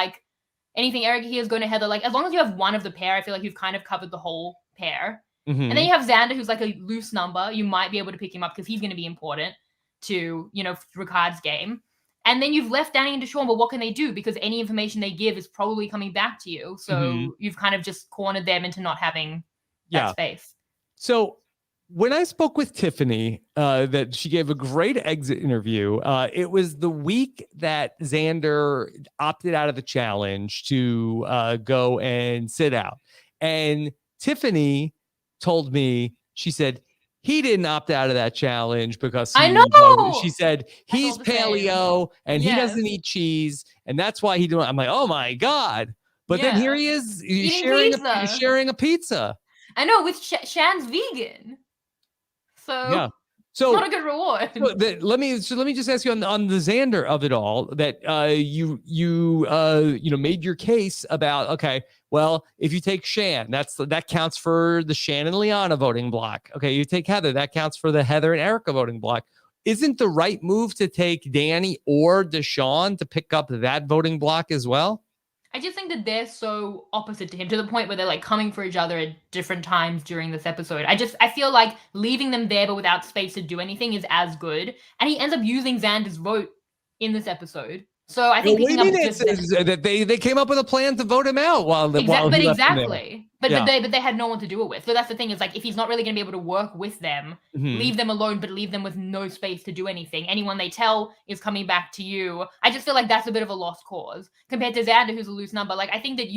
anything Erica hears going to Heather. As long as you have one of the pair, I feel like you've kind of covered the whole pair. And then you have Xander, who's a loose number. You might be able to pick him up because he's going to be important to, Ricard's game. And then you've left Danny and Deshawn, but what can they do? Because any information they give is probably coming back to you. So you've kind of just cornered them into not having that space. So when I spoke with Tiffany, that she gave a great exit interview, it was the week that Xander opted out of the challenge to go and sit out. And Tiffany told me, she said, he didn't opt out of that challenge because I know. She said he's paleo and he doesn't eat cheese, and that's why he didn't. I'm like, oh my God! But then here he is, he's sharing a pizza. I know, with Shan's vegan. So So it's not a good reward. Let me just ask you on the Xander of it all, that you made your case about, okay, well, if you take Shan, that counts for the Shan and Liana voting block. Okay, you take Heather, that counts for the Heather and Erica voting block. Isn't the right move to take Danny or Deshawn to pick up that voting block as well? I just think that they're so opposite to him, to the point where they're like coming for each other at different times during this episode. I feel like leaving them there but without space to do anything is as good. And he ends up using Xander's vote in this episode. So I think that they came up with a plan to vote him out But they had no one to do it with. So that's the thing, is like, if he's not really going to be able to work with them, leave them alone, but leave them with no space to do anything. Anyone they tell is coming back to you. I just feel like that's a bit of a lost cause compared to Xander, who's a loose number. Like, I think that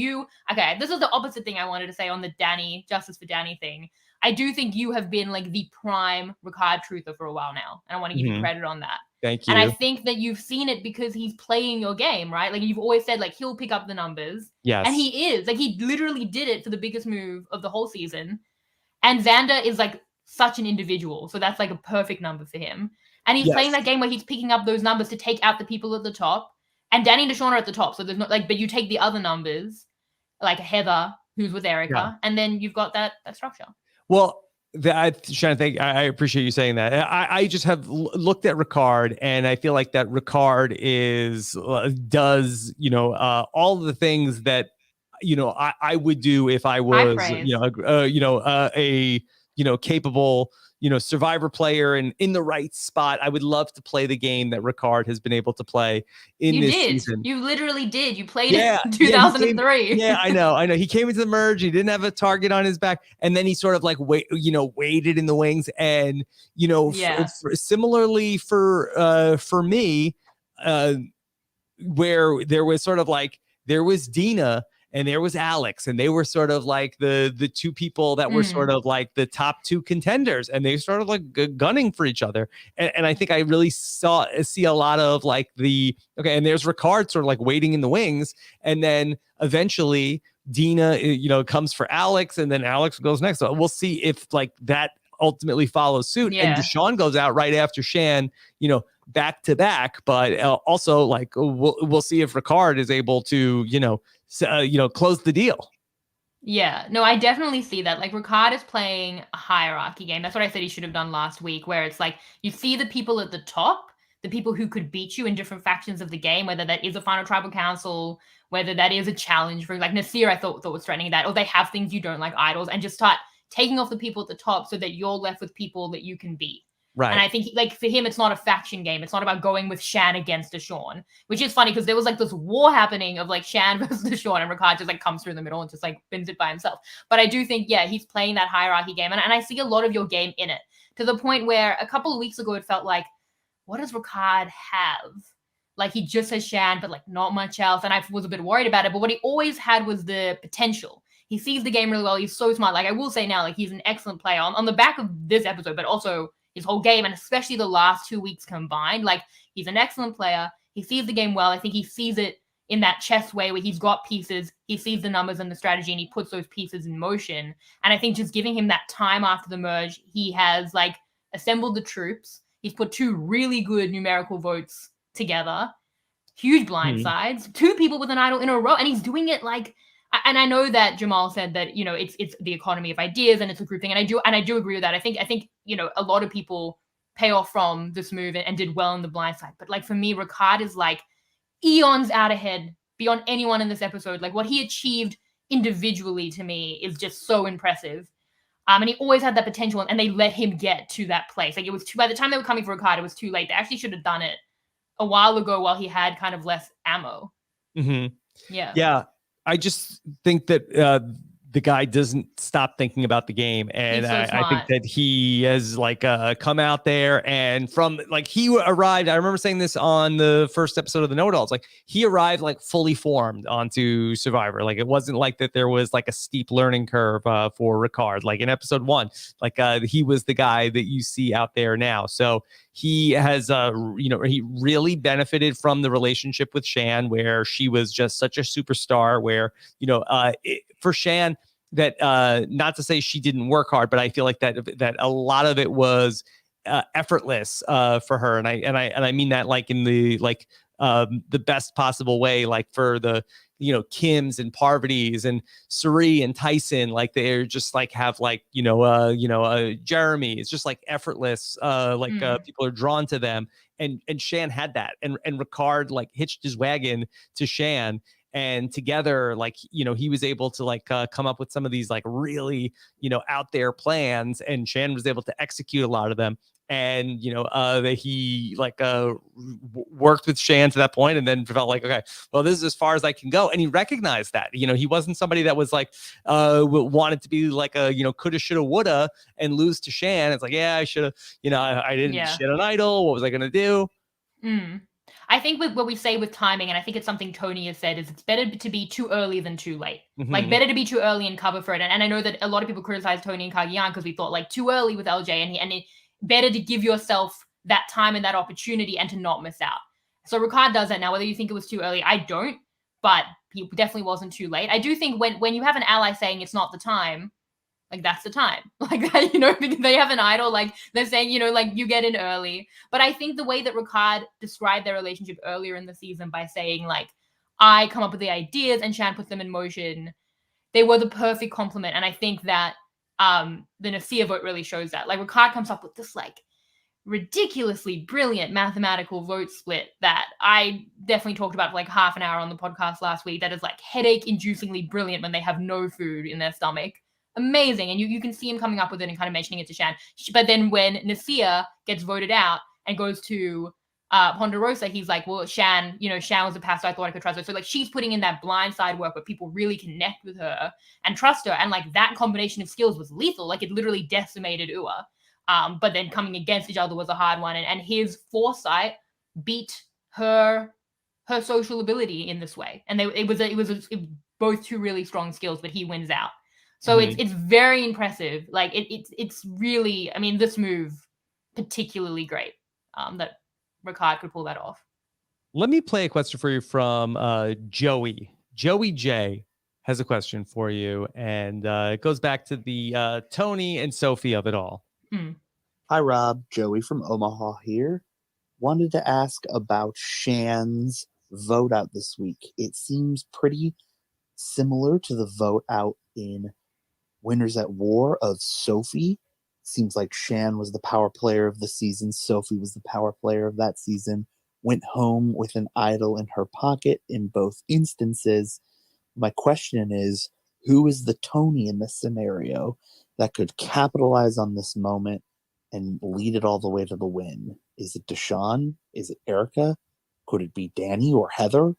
this is the opposite thing I wanted to say on the Danny, Justice for Danny thing. I do think you have been like the prime Ricard truther for a while now. And I want to give you credit on that. Thank you. And I think that you've seen it because he's playing your game, right? Like, you've always said, like, he'll pick up the numbers. Yes. And he is. Like, he literally did it for the biggest move of the whole season. And Xander is like such an individual. So that's like a perfect number for him. And he's playing that game where he's picking up those numbers to take out the people at the top. And Danny and Deshawn are at the top. So there's not like, but you take the other numbers, like Heather, who's with Erica, and then you've got that structure. Well, Shannon, I appreciate you saying that. I just have looked at Ricard, and I feel like that Ricard does all the things that I would do if I was a capable survivor player and in the right spot. I would love to play the game that Ricard has been able to play in this season. You literally did. You played it in 2003. I know. He came into the merge. He didn't have a target on his back, and then he sort of like waited in the wings. And similarly for me, where there was sort of like there was Dina and there was Alex, and they were sort of like the two people that were sort of like the top two contenders, and they started like gunning for each other. And I think I really see a lot of like and there's Ricard sort of like waiting in the wings, and then eventually Dina, comes for Alex, and then Alex goes next. So we'll see if like that ultimately follows suit. And Deshawn goes out right after Shan, back to back. But also like we'll see if Ricard is able to close the deal. Yeah, no, I definitely see that. Like Ricard is playing a hierarchy game. That's what I said he should have done last week, where it's like you see the people at the top, the people who could beat you in different factions of the game, whether that is a final tribal council, whether that is a challenge for like Nasir, I thought was threatening that, or they have things you don't like, idols, and just start taking off the people at the top so that you're left with people that you can beat. Right. And I think like for him, it's not a faction game. It's not about going with Shan against Deshawn, which is funny because there was like this war happening of like Shan versus Deshawn, and Ricard just like comes through the middle and just like wins it by himself. But I do think, he's playing that hierarchy game. And I see a lot of your game in it, to the point where a couple of weeks ago, it felt like, what does Ricard have? Like he just has Shan, but like not much else. And I was a bit worried about it. But what he always had was the potential. He sees the game really well. He's so smart. Like I will say now, like he's an excellent player on the back of this episode, but also his whole game, and especially the last 2 weeks combined. Like he's an excellent player. He sees the game well. I think he sees it in that chess way where he's got pieces. He sees the numbers and the strategy, and he puts those pieces in motion. And I think just giving him that time after the merge, he has like assembled the troops. He's put 2 really good numerical votes together. Huge blind sides. 2 people with an idol in a row, and he's doing it like. And I know that Jamal said that it's the economy of ideas and it's a group thing, and I do agree with that. I think a lot of people pay off from this move and did well in the blind side. But like for me, Ricard is like eons out ahead beyond anyone in this episode. Like what he achieved individually to me is just so impressive. And he always had that potential, and they let him get to that place. Like it was by the time they were coming for Ricard, it was too late. They actually should have done it a while ago while he had kind of less ammo. Mm-hmm. Yeah. I just think that the guy doesn't stop thinking about the game, and I think that he has like come out there, and from like he arrived. I remember saying this on the first episode of the Know-It-Alls. Like he arrived like fully formed onto Survivor. Like it wasn't like that there was like a steep learning curve for Ricard. Like in episode 1, like he was the guy that you see out there now. So he has he really benefited from the relationship with Shan, where she was just such a superstar, where for Shan, that not to say she didn't work hard, but I feel like that a lot of it was effortless for her, and I mean that like in the like the best possible way. Like for the Kims and Parvati's and Suri and Tyson, like they're just like have like Jeremy. It's just like effortless. People are drawn to them, and Shan had that, and Ricard like hitched his wagon to Shan. And together, like, he was able to like come up with some of these like really, out there plans, and Shan was able to execute a lot of them. And, that he like worked with Shan to that point, and then felt like, okay, well, this is as far as I can go. And he recognized that, he wasn't somebody that was like wanted to be like a, coulda, shoulda, woulda and lose to Shan. It's like, yeah, I should have, I didn't shit an idol. What was I going to do? I think with what we say with timing, and I think it's something Tony has said, is it's better to be too early than too late. Mm-hmm. Like better to be too early and cover for it. And I know that a lot of people criticize Tony and Kagiyan because we thought like too early with LJ, and it better to give yourself that time and that opportunity and to not miss out. So Ricard does that now. Whether you think it was too early, I don't, but he definitely wasn't too late. I do think when you have an ally saying it's not the time, Like, that's the time. Like, that, you know, because they have an idol. Like, they're saying, you know, like, you get in early. But I think the way that Ricard described their relationship earlier in the season by saying, like, I come up with the ideas and Shan puts them in motion, they were the perfect complement. And I think that the Nasia vote really shows that. Like, Ricard comes up with this, like, ridiculously brilliant mathematical vote split that I definitely talked about for like half an hour on the podcast last week. That is like headache-inducingly brilliant when they have no food in their stomach. Amazing. And you can see him coming up with it and kind of mentioning it to Shan. But then when Nasia gets voted out and goes to Ponderosa, he's like, well, Shan was a pastor, I thought I could trust her. So like she's putting in that blindside work where people really connect with her and trust her. And like that combination of skills was lethal. Like it literally decimated Ua. But then coming against each other was a hard one. And his foresight beat her social ability in this way. And it was both two really strong skills, but he wins out. So it's very impressive. Like it's really, I mean, this move particularly great that Ricard could pull that off. Let me play a question for you from Joey. Joey J has a question for you, and it goes back to the Tony and Sophie of it all. Hi, Rob. Joey from Omaha here. Wanted to ask about Shan's vote out this week. It seems pretty similar to the vote out in Winners at War of Sophie. Seems like Shan was the power player of the season. Sophie was the power player of that season. Went home with an idol in her pocket in both instances. My question is, who is the Tony in this scenario that could capitalize on this moment and lead it all the way to the win? Is it Deshawn? Is it Erica? Could it be Danny or Heather?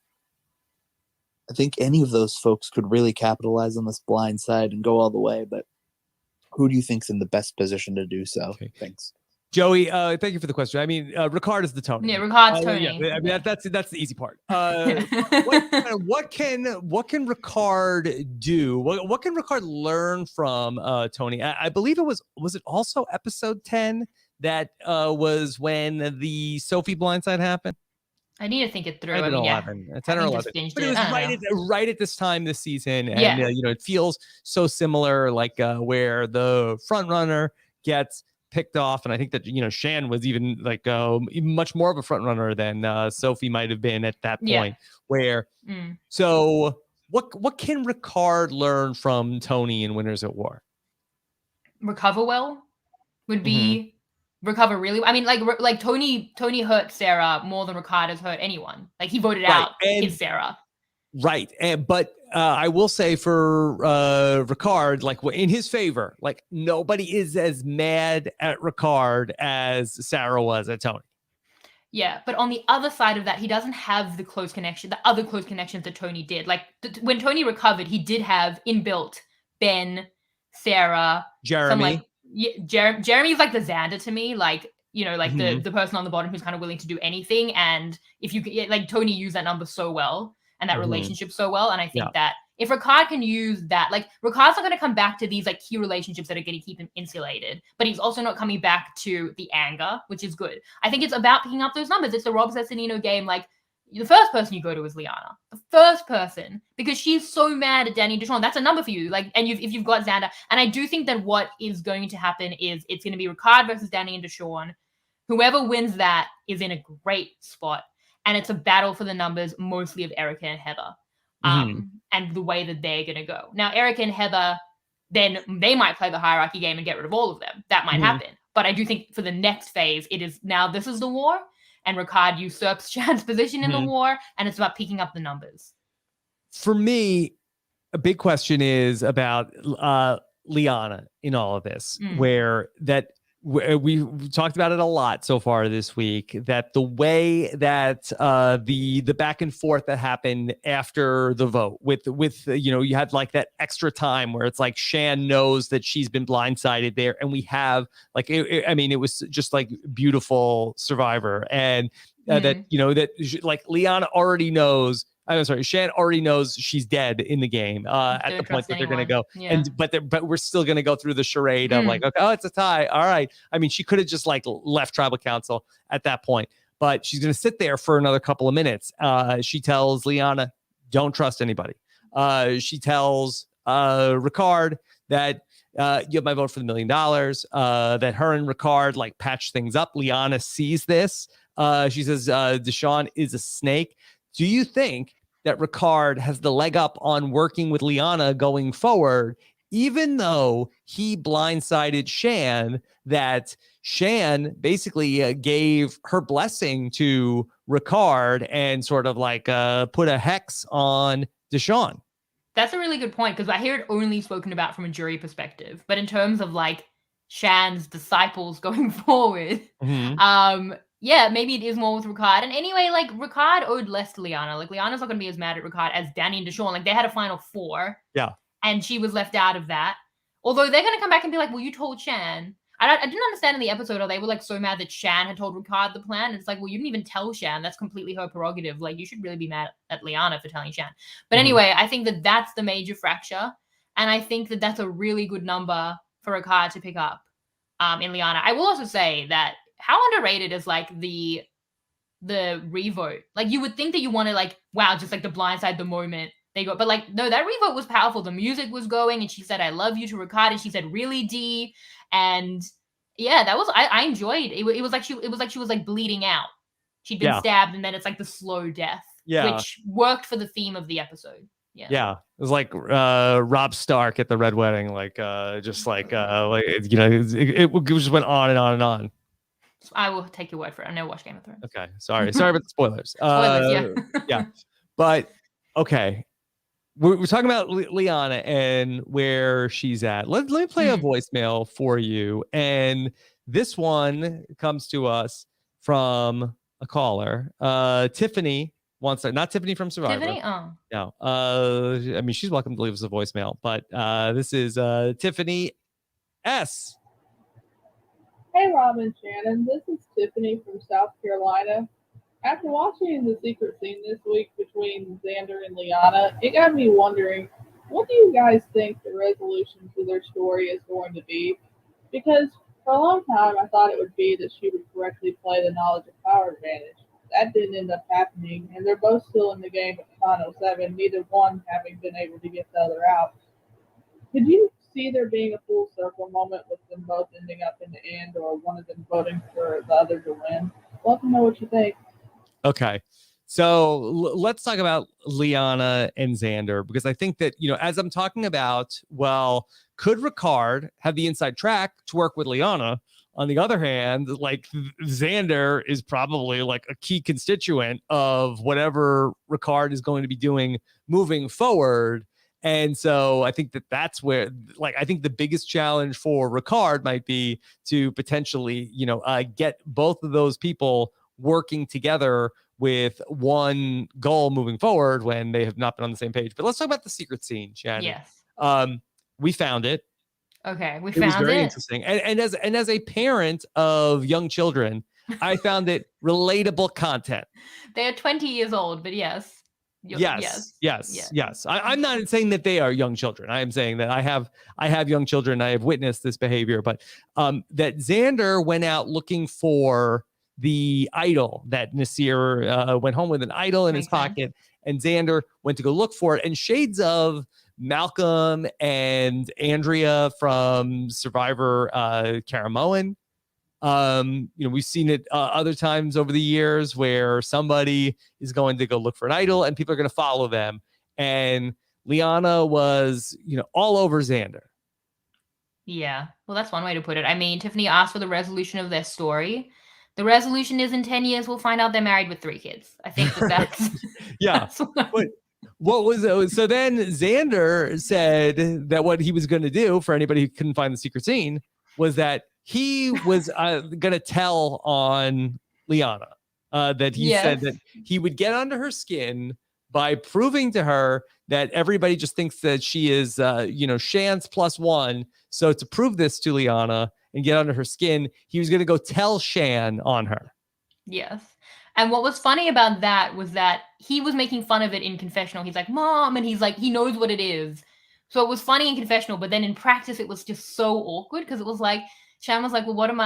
I think any of those folks could really capitalize on this blind side and go all the way, but who do you think's in the best position to do so? Okay. Thanks. Joey, thank you for the question. I mean, Ricard is the Tony. Yeah, Ricard's Tony. Yeah, I mean, that's the easy part. What can Ricard do? What can Ricard learn from Tony? I believe it was it also episode 10 that was when the Sophie blindside happened? I need to think it through. 10 or 11. 10 or 11. But it was right at this time this season. And, you know, it feels so similar, like where the front runner gets picked off. And I think that, you know, Shan was even like much more of a front runner than Sophie might have been at that point. Where, so what can Ricard learn from Tony in Winners at War? Recover well would be... recover really. I mean, like Tony hurt Sarah more than Ricard has hurt anyone. Like he voted out his Sarah. Right. But I will say for Ricard, like in his favor, like nobody is as mad at Ricard as Sarah was at Tony. Yeah, but on the other side of that, he doesn't have the other close connections that Tony did. Like when Tony recovered, he did have inbuilt Ben, Sarah, Jeremy. Jeremy's like the Xander to me, like, you know, like the person on the bottom who's kind of willing to do anything. And if you like, Tony used that number so well and that relationship so well. And I think that if Ricard can use that, like Ricard's not going to come back to these like key relationships that are going to keep him insulated, but he's also not coming back to the anger, which is good. I think it's about picking up those numbers. It's the Rob Cesternino game. Like the first person you go to is Liana. The first person, because she's so mad at Danny and Deshawn. That's a number for you. Like, and if you've got Xander, and I do think that what is going to happen is it's going to be Ricard versus Danny and Deshawn. Whoever wins that is in a great spot, and it's a battle for the numbers, mostly of Erica and Heather, and the way that they're going to go. Now, Erica and Heather, then they might play the hierarchy game and get rid of all of them. That might happen, but I do think for the next phase, it is now this is the war. And Ricard usurps Shan's position in the war, and it's about picking up the numbers. For me, a big question is about Liana in all of this, where that we talked about it a lot so far this week, that the way that the back and forth that happened after the vote with you know, you had like that extra time where it's like Shan knows that she's been blindsided there, and we have like I mean, it was just like beautiful Survivor, and that, you know, that like Liana already knows. I'm sorry, Shan already knows she's dead in the game at the point that they're going to go. But we're still going to go through the charade of like, okay, oh, it's a tie. All right. I mean, she could have just like left tribal council at that point, but she's going to sit there for another couple of minutes. She tells Liana, don't trust anybody. She tells Ricard that you have my vote for the $1 million. That her and Ricard like patch things up. Liana sees this. She says Deshawn is a snake. Do you think that Ricard has the leg up on working with Liana going forward, even though he blindsided Shan, that Shan basically gave her blessing to Ricard and sort of like put a hex on Deshawn? That's a really good point, because I hear it only spoken about from a jury perspective. But in terms of like Shan's disciples going forward, yeah, maybe it is more with Ricard. And anyway, like Ricard owed less to Liana. Like Liana's not going to be as mad at Ricard as Danny and Deshawn. Like they had a final 4. Yeah. And she was left out of that. Although they're going to come back and be like, well, you told Shan. I didn't understand in the episode how they were like so mad that Shan had told Ricard the plan. And it's like, well, you didn't even tell Shan. That's completely her prerogative. Like you should really be mad at Liana for telling Shan. But anyway, I think that that's the major fracture. And I think that that's a really good number for Ricard to pick up in Liana. I will also say that how underrated is like the revote. Like you would think that you want to like, wow, just like the blindside the moment they go, but like no, that revote was powerful. The music was going, and she said, "I love you" to Ricard, and she said, "Really, D?" And yeah, that was I enjoyed it. It was like she was like bleeding out. She'd been stabbed, and then it's like the slow death, which worked for the theme of the episode. Yeah, it was like Rob Stark at the Red Wedding, like just like you know, it just went on and on and on. I will take your word for it. I never watched Game of Thrones. Okay, sorry about the spoilers. Yeah, but okay. We're talking about Liana and where she's at. Let me play a voicemail for you. And this one comes to us from a caller. Tiffany wants to, not Tiffany from Survivor. Tiffany? Oh. No. I mean, she's welcome to leave us a voicemail, but this is Tiffany S. Hey, Rob and Shannon. This is Tiffany from South Carolina. After watching the secret scene this week between Xander and Liana, it got me wondering, what do you guys think the resolution to their story is going to be? Because for a long time, I thought it would be that she would correctly play the knowledge of power advantage. That didn't end up happening, and they're both still in the game at the final 7, neither one having been able to get the other out. Could you see there being a full circle moment with them both ending up in the end, or one of them voting for the other to win? Let me know what you think. Okay. So let's talk about Liana and Xander, because I think that, you know, as I'm talking about, well, could Ricard have the inside track to work with Liana? On the other hand, like Xander is probably like a key constituent of whatever Ricard is going to be doing moving forward. And so I think that that's where, like, I think the biggest challenge for Ricard might be to potentially, you know, get both of those people working together with one goal moving forward when they have not been on the same page. But let's talk about the secret scene, Shannon. Yes. We found it. Okay, it was very interesting. And as a parent of young children, I found it relatable content. They are 20 years old, but yes. Yes. I'm not saying that they are young children. I am saying that I have young children. I have witnessed this behavior, but that Xander went out looking for the idol, that Nasir went home with an idol in his pocket, and Xander went to go look for it. And shades of Malcolm and Andrea from Survivor Caramoan. You know, we've seen it other times over the years where somebody is going to go look for an idol and people are going to follow them. And Liana was, you know, all over Xander. Yeah, well, that's one way to put it. I mean, Tiffany asked for the resolution of their story. The resolution is in 10 years, we'll find out they're married with 3 kids. I think that's... yeah. But what was it? So then Xander said that what he was going to do, for anybody who couldn't find the secret scene, was that he was going to tell on Liana. That he said that he would get under her skin by proving to her that everybody just thinks that she is, you know, Shan's +1. So to prove this to Liana and get under her skin, he was going to go tell Shan on her. Yes. And what was funny about that was that he was making fun of it in confessional. He's like, Mom, and he's like, he knows what it is. So it was funny in confessional, but then in practice, it was just so awkward because it was like, Shan was like, well, I'm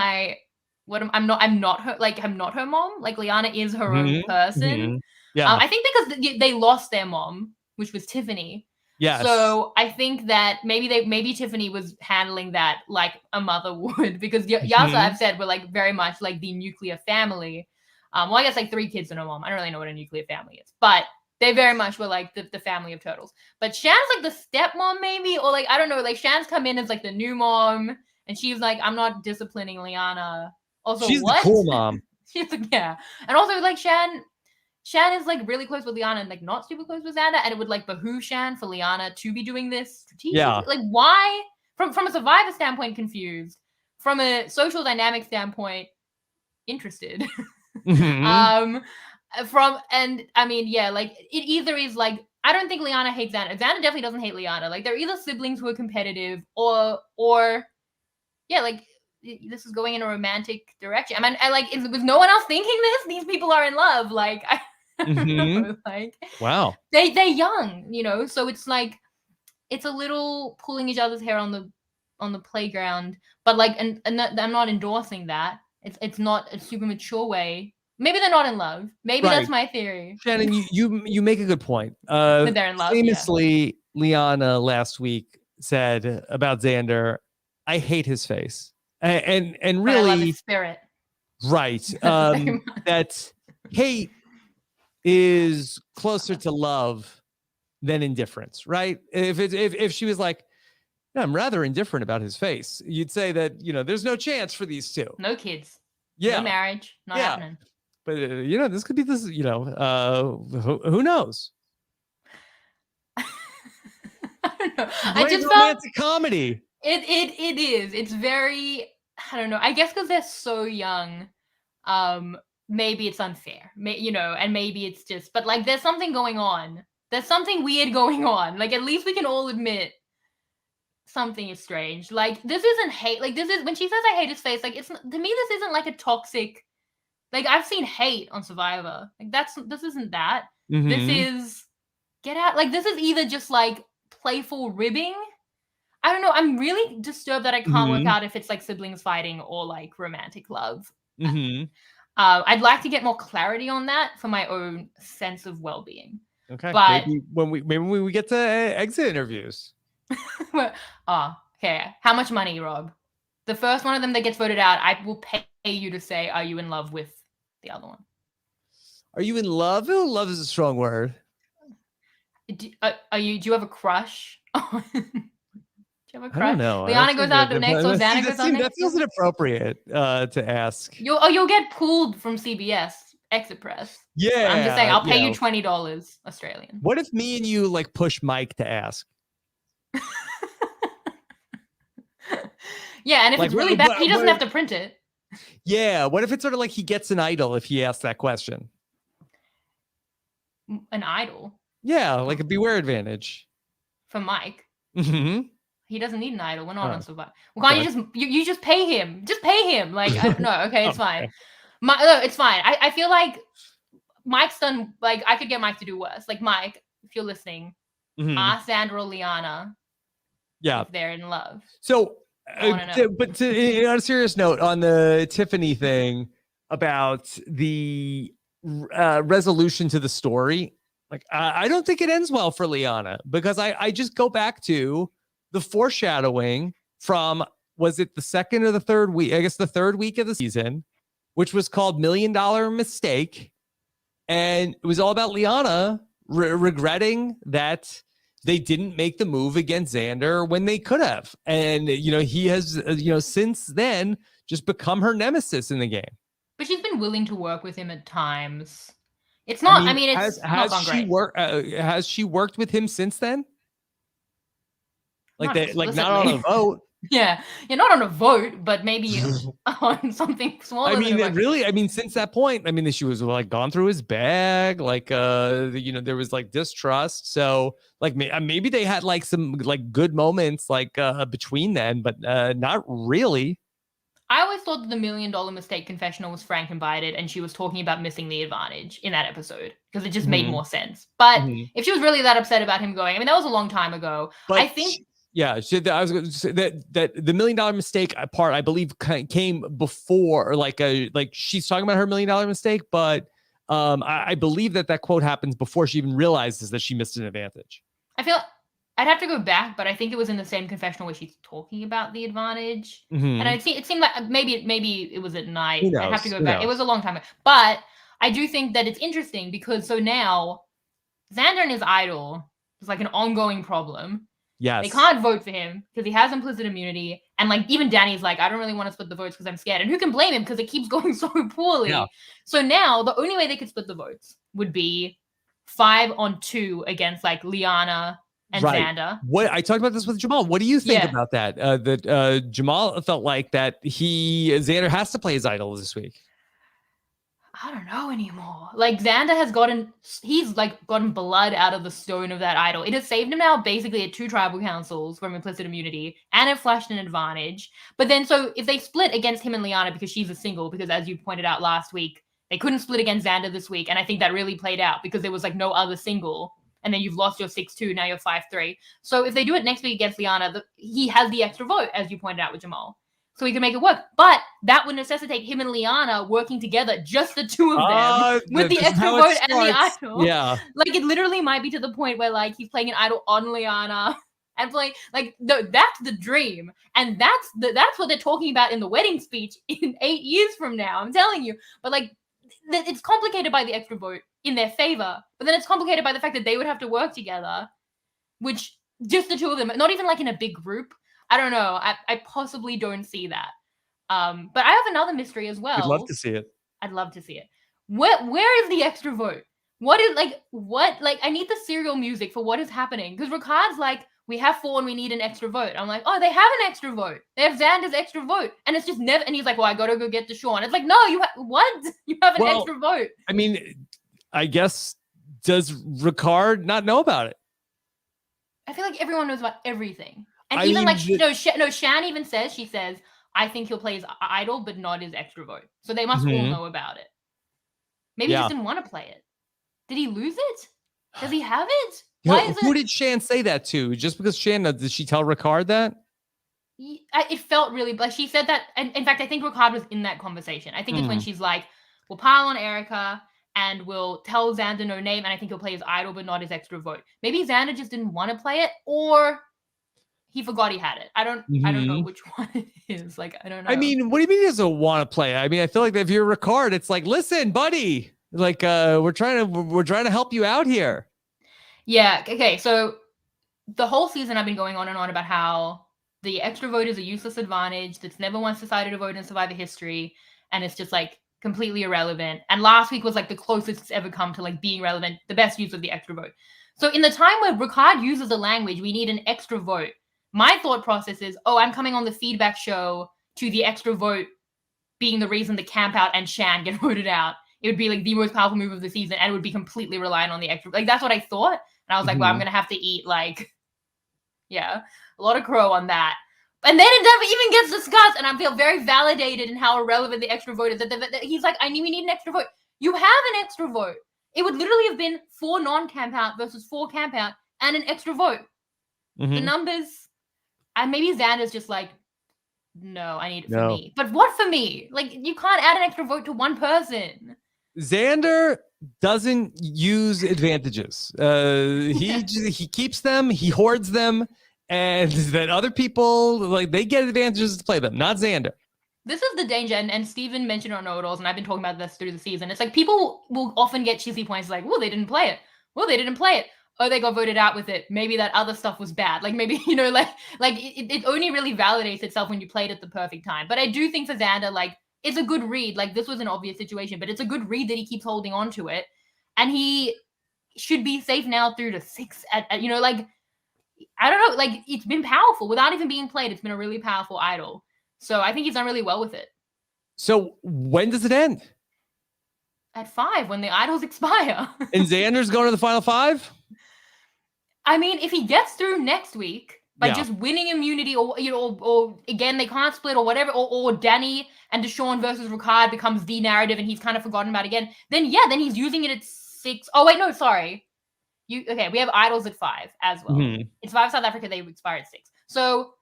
not her mom. Like Liana is her own person. Yeah. I think because they lost their mom, which was Tiffany. Yes. So I think that maybe Tiffany was handling that like a mother would, because Yasa, I've said, were like very much like the nuclear family. Well, I guess like 3 kids and a mom. I don't really know what a nuclear family is, but they very much were like the family of turtles. But Shan's like the stepmom maybe, or like, I don't know, like Shan's come in as like the new mom, and she's like, I'm not disciplining Liana. Also, she's what? the cool mom. She's like, yeah. And also like Shan is like really close with Liana and like not super close with Xander, and it would like behoove Shan for Liana to be doing this strategically. Yeah. Like, why? From a survivor standpoint, confused. From a social dynamic standpoint, interested. Mm-hmm. Like it either is like, I don't think Liana hates Xander. Xander definitely doesn't hate Liana. Like they're either siblings who are competitive or yeah, like this is going in a romantic direction. I mean, with no one else thinking this, these people are in love. Like, I don't know, like, wow, they're young, you know. So it's like, it's a little pulling each other's hair on the playground. But like, and I'm not endorsing that. It's not a super mature way. Maybe they're not in love. Maybe that's my theory. Shannon, you make a good point. That they're in love. Famously, Liana last week said about Xander, "I hate his face." And really, but I love his spirit. Right. That hate is closer to love than indifference, right? If she was like, no, I'm rather indifferent about his face, you'd say that, you know, there's no chance for these two. No kids. Yeah. No marriage. Not happening. But you know, this could be this. You know, who knows? I don't know. I just romantic comedy. It is. It's very, I don't know. I guess because they're so young, maybe it's unfair. You know, and maybe it's just. But like, there's something going on. There's something weird going on. Like, at least we can all admit something is strange. Like, this isn't hate. Like, this is when she says I hate his face. Like, it's, to me, this isn't like a toxic. Like, I've seen hate on Survivor. Like, this isn't that. Mm-hmm. This is get out. Like, this is either just like playful ribbing. I don't know. I'm really disturbed that I can't work out if it's like siblings fighting or like romantic love. I'd like to get more clarity on that for my own sense of well-being. Okay, but maybe when we get to exit interviews. Okay. How much money, Rob? The first one of them that gets voted out, I will pay you to say, "Are you in love with the other one?" Are you in love? Oh, love is a strong word. Do you have a crush? Do you have a crush? I don't know. Liana goes out next, or Xana goes out next. That feels inappropriate to ask. You'll get pulled from CBS Exit Press. Yeah, I'm just saying. I'll pay you $20 Australian. What if me and you like push Mike to ask? Yeah, and if like, it's really bad, he doesn't have to print it. Yeah. What if it's sort of like he gets an idol if he asks that question? An idol? Yeah, like a beware advantage. For Mike. Mm-hmm. He doesn't need an idol. We're not on Survivor. Well, can't you just pay him? Just pay him. Like, I don't know. Okay, it's fine. No, it's fine. I feel like Mike's done, like, I could get Mike to do worse. Like, Mike, if you're listening, ask Sandra or Liana if they're in love. So, on a serious note, on the Tiffany thing about the resolution to the story, like, I don't think it ends well for Liana, because I just go back to the foreshadowing from, was it the second or the third week? I guess the third week of the season, which was called $1 Million Mistake. And it was all about Liana regretting that they didn't make the move against Xander when they could have. And, you know, he has, since then just become her nemesis in the game. But she's been willing to work with him at times. It's not, it's not gone great. Has she worked with him since then? Like not on a vote. Yeah, not on a vote, but maybe on something smaller. Since that point, she was like gone through his bag, like there was like distrust. So like maybe they had like some like good moments like between then, but not really. I always thought that the $1 Million Mistake confessional was frank and bited, and she was talking about missing the advantage in that episode because it just made more sense. But if she was really that upset about him going, that was a long time ago. But I think. I was going to say that the $1 Million Mistake part, I believe, came before, like she's talking about her $1 Million Mistake, but I believe that quote happens before she even realizes that she missed an advantage. I feel I'd have to go back, but I think it was in the same confessional where she's talking about the advantage. Mm-hmm. And it seemed like maybe it was at night. Who knows? I'd have to go Who back. knows? It was a long time ago. But I do think that it's interesting because so now Xander and his idol is like an ongoing problem. Yes. They can't vote for him because he has implicit immunity. And like even Danny's like, I don't really want to split the votes because I'm scared. And who can blame him because it keeps going so poorly. Yeah. So now the only way they could split the votes would be 5-on-2 against like Liana and Xander. What I talked about this with Jamal. What do you think about that? That Jamal felt like that Xander has to play his idol this week. I don't know anymore. Like Xander has gotten blood out of the stone of that idol. It has saved him now basically at 2 tribal councils from implicit immunity, and it flashed an advantage. But then so if they split against him and Liana because she's a single, because as you pointed out last week, they couldn't split against Xander this week, and I think that really played out because there was like no other single, and then you've lost your 6-2, now you're 5-3. So if they do it next week against Liana, he has the extra vote, as you pointed out with Jamal. So he can make it work. But that would necessitate him and Liana working together, just the two of them, with the extra vote and the idol. Yeah. Like, it literally might be to the point where, like, he's playing an idol on Liana and playing, like, that's the dream. And that's what they're talking about in the wedding speech in 8 years from now. I'm telling you. But, like, it's complicated by the extra vote in their favor. But then it's complicated by the fact that they would have to work together, which just the two of them, not even, like, in a big group. I don't know. I possibly don't see that. But I have another mystery as well. I'd love to see it. I'd love to see it. Where is the extra vote? What? I need the serial music for what is happening. Because Ricard's like, we have 4 and we need an extra vote. I'm like, oh, they have an extra vote. They have Xander's extra vote. And it's just never, and he's like, well, I gotta go get Deshaun. It's like, no, what? You have an extra vote. I mean, I guess, does Ricard not know about it? I feel like everyone knows about everything. And Shan even says, she says, I think he'll play his idol, but not his extra vote. So they must all know about it. Maybe he just didn't want to play it. Did he lose it? Does he have it? Who did Shan say that to? Just because Shan, did she tell Ricard that? It felt really, like she said that. And in fact, I think Ricard was in that conversation. I think it's when she's like, we'll pile on Erica and we'll tell Xander no name. And I think he'll play his idol, but not his extra vote. Maybe Xander just didn't want to play it, or he forgot he had it. I don't know which one it is. Like, I don't know. I mean, what do you mean he doesn't want to play? I mean, I feel like if you're Ricard, it's like, listen, buddy, like, we're trying to help you out here. Yeah. Okay. So the whole season I've been going on and on about how the extra vote is a useless advantage that's never once decided to vote in Survivor history. And it's just like completely irrelevant. And last week was like the closest it's ever come to like being relevant, the best use of the extra vote. So in the time where Ricard uses the language, we need an extra vote. My thought process is, I'm coming on the feedback show to the extra vote being the reason the camp out and Shan get voted out. It would be like the most powerful move of the season, and it would be completely reliant on the extra. Like, that's what I thought. And I was like, well, I'm going to have to eat like, a lot of crow on that. And then it never even gets discussed. And I feel very validated in how irrelevant the extra vote is. That he's like, we need an extra vote. You have an extra vote. It would literally have been 4 non-camp out versus 4 camp out and an extra vote. The numbers. And maybe Xander's just like, no, I need it for me. But what for me? Like, you can't add an extra vote to one person. Xander doesn't use advantages. He keeps them, he hoards them, and then other people, like, they get advantages to play them, not Xander. This is the danger, and Steven mentioned on Know-It-Alls, and I've been talking about this through the season. It's like people will often get cheesy points like, well, they didn't play it. Well, they didn't play it. Oh, they got voted out with it. Maybe that other stuff was bad. Like, maybe, it only really validates itself when you played at the perfect time. But I do think for Xander, like, it's a good read. Like, this was an obvious situation, but it's a good read that he keeps holding on to it. And he should be safe now through to 6 at I don't know. Like, it's been powerful. Without even being played, it's been a really powerful idol. So I think he's done really well with it. So when does it end? At 5, when the idols expire. And Xander's going to the final 5? I mean, if he gets through next week by just winning immunity, or again they can't split or whatever, or Danny and Deshaun versus Ricard becomes the narrative and he's kind of forgotten about again, then he's using it at 6. Oh wait, no, sorry. We have idols at 5 as well. It's 5 South Africa, they expire at 6. So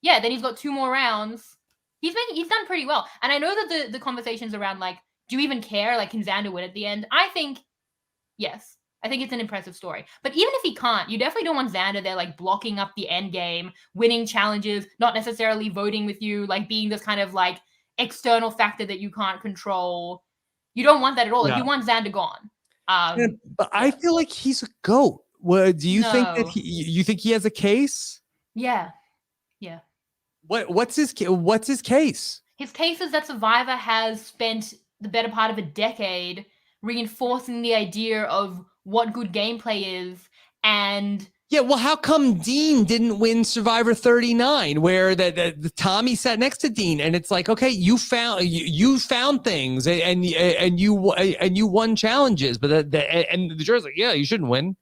then he's got 2 more rounds. He's done pretty well. And I know that the conversations around like, do you even care? Like, can Xander win at the end? I think yes. I think it's an impressive story. But even if he can't, you definitely don't want Xander there, like, blocking up the end game, winning challenges, not necessarily voting with you, like, being this kind of, like, external factor that you can't control. You don't want that at all. Like, you want Xander gone. But I feel like he's a GOAT. Well, do you think that you think he has a case? Yeah. What's his case? His case is that Survivor has spent the better part of a decade reinforcing the idea of what good gameplay is, and well, how come Dean didn't win Survivor 39, where the Tommy sat next to Dean, and it's like, okay, you found things, and you won challenges, but the jury's like, yeah, you shouldn't win.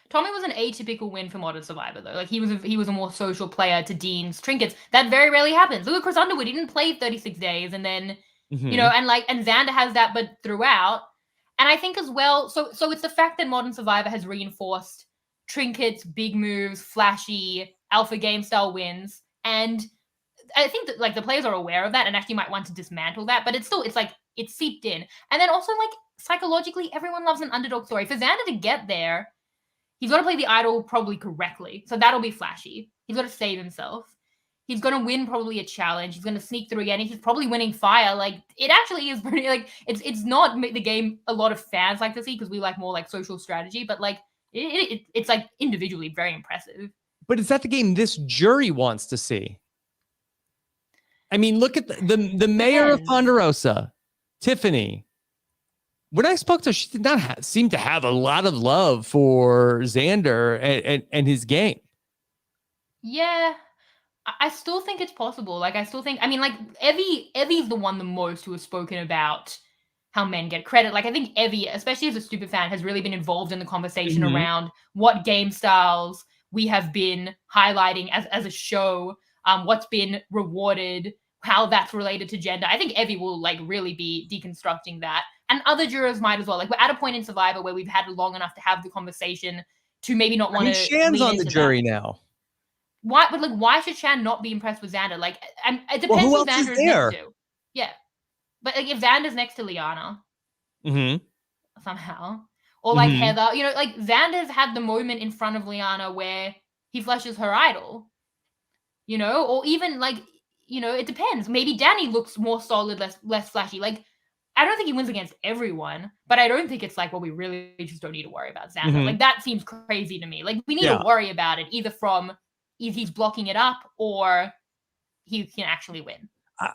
Tommy was an atypical win for Modern Survivor, though. Like, he was a more social player to Dean's trinkets. That very rarely happens. Look at Chris Underwood. He didn't play 36 days, and then you know, and Xander has that, but throughout. And I think as well, so it's the fact that Modern Survivor has reinforced trinkets, big moves, flashy, alpha game style wins. And I think that, like, the players are aware of that and actually might want to dismantle that, but it's seeped in. And then also, like, psychologically, everyone loves an underdog story. For Xander to get there, he's got to play the idol probably correctly. So that'll be flashy. He's got to save himself. He's going to win probably a challenge. He's going to sneak through again. He's probably winning fire. Like, it actually is pretty, like, it's not the game a lot of fans like to see, because we like more like social strategy, but like it's like individually very impressive. But is that the game this jury wants to see? I mean, look at the mayor of Ponderosa, Tiffany. When I spoke to her, she did not seem to have a lot of love for Xander and his game. Yeah. I still think it's possible. Like, I mean, like, Evie's the one the most who has spoken about how men get credit. Like, I think Evie, especially as a super fan, has really been involved in the conversation around what game styles we have been highlighting as a show, what's been rewarded, how that's related to gender. I think Evie will, like, really be deconstructing that. And other jurors might as well. Like, we're at a point in Survivor where we've had long enough to have the conversation to maybe not want to. Shan's on the jury now. Why? But, like, why should Shan not be impressed with Xander? Like, and it depends who Xander is next to. Yeah, but, like, if Xander's next to Liana, somehow, or like Heather, you know, like, Xander's had the moment in front of Liana where he flushes her idol, you know, or even, like, you know, it depends. Maybe Danny looks more solid, less flashy. Like, I don't think he wins against everyone, but I don't think it's like, well, we really just don't need to worry about Xander. Like, that seems crazy to me. Like, we need to worry about it either from if he's blocking it up or he can actually win.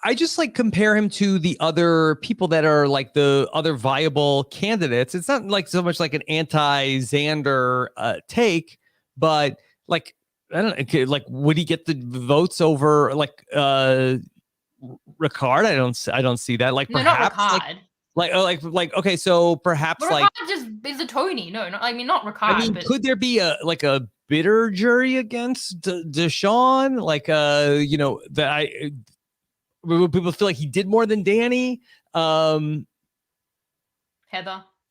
I just, like, compare him to the other people that are, like, the other viable candidates. It's not like so much like an anti-Xander take, but, like, I don't know, like, would he get the votes over, like, Ricard? I don't see that. Like, no, perhaps, not Ricard. Like, okay, so perhaps, but Ricard like, just is a Tony. No, I mean, not Ricard. I mean, but could there be a bitter jury against Deshaun? Like, you know, that people feel like he did more than Danny. Heather,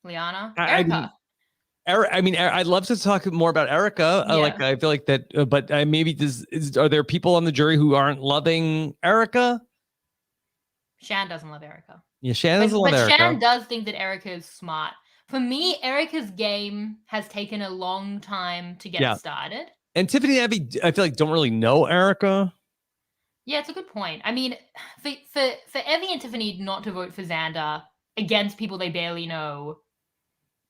Liana, Erica. I mean, I'd love to talk more about Erica. Like, I feel like that, but maybe are there people on the jury who aren't loving Erica? Shan doesn't love Erica. Yeah, Shan doesn't love Erica. But Shan does think that Erica is smart. For me, Erica's game has taken a long time to get started. And Tiffany and Evie, I feel like, don't really know Erica. Yeah, it's a good point. I mean, for Evie and Tiffany not to vote for Xander against people they barely know,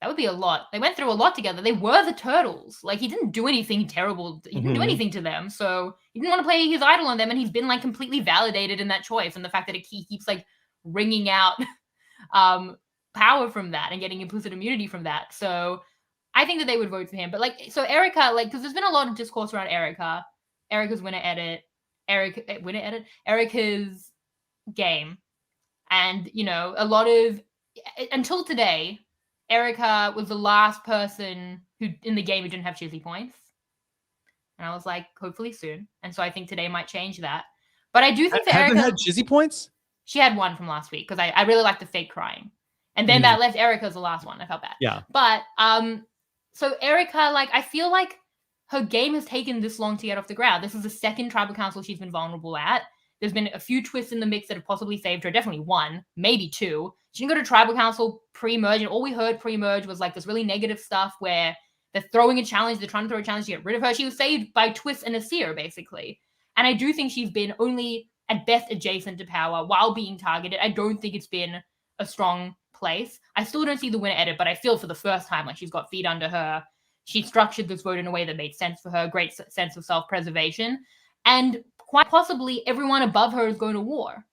that would be a lot. They went through a lot together. They were the Turtles. Like, he didn't do anything terrible. He didn't do anything to them. So he didn't want to play his idol on them. And he's been, like, completely validated in that choice. And the fact that he keeps, like, wringing out power from that and getting implicit immunity from that. So I think that they would vote for him. But, like, so Erica, like, because there's been a lot of discourse around Erica's winner edit, Erica's game. And, you know, a lot of, until today, Erica was the last person who in the game who didn't have cheesy points. And I was like, hopefully soon. And so I think today might change that. But I do think that Erica had cheesy points. She had one from last week because I really liked the fake crying. And then that left Erica as the last one. I felt bad. Yeah. But so Erica, like, I feel like her game has taken this long to get off the ground. This is the second tribal council she's been vulnerable at. There's been a few twists in the mix that have possibly saved her. Definitely one, maybe two. She didn't go to tribal council pre-merge, and all we heard pre-merge was like this really negative stuff where they're throwing a challenge, they're trying to throw a challenge to get rid of her. She was saved by Twist and Asir, basically. And I do think she's been only at best adjacent to power while being targeted. I don't think it's been a strong place. I still don't see the winner edit, but I feel for the first time like she's got feet under her. She structured this vote in a way that made sense for her, great sense of self-preservation. And quite possibly everyone above her is going to war.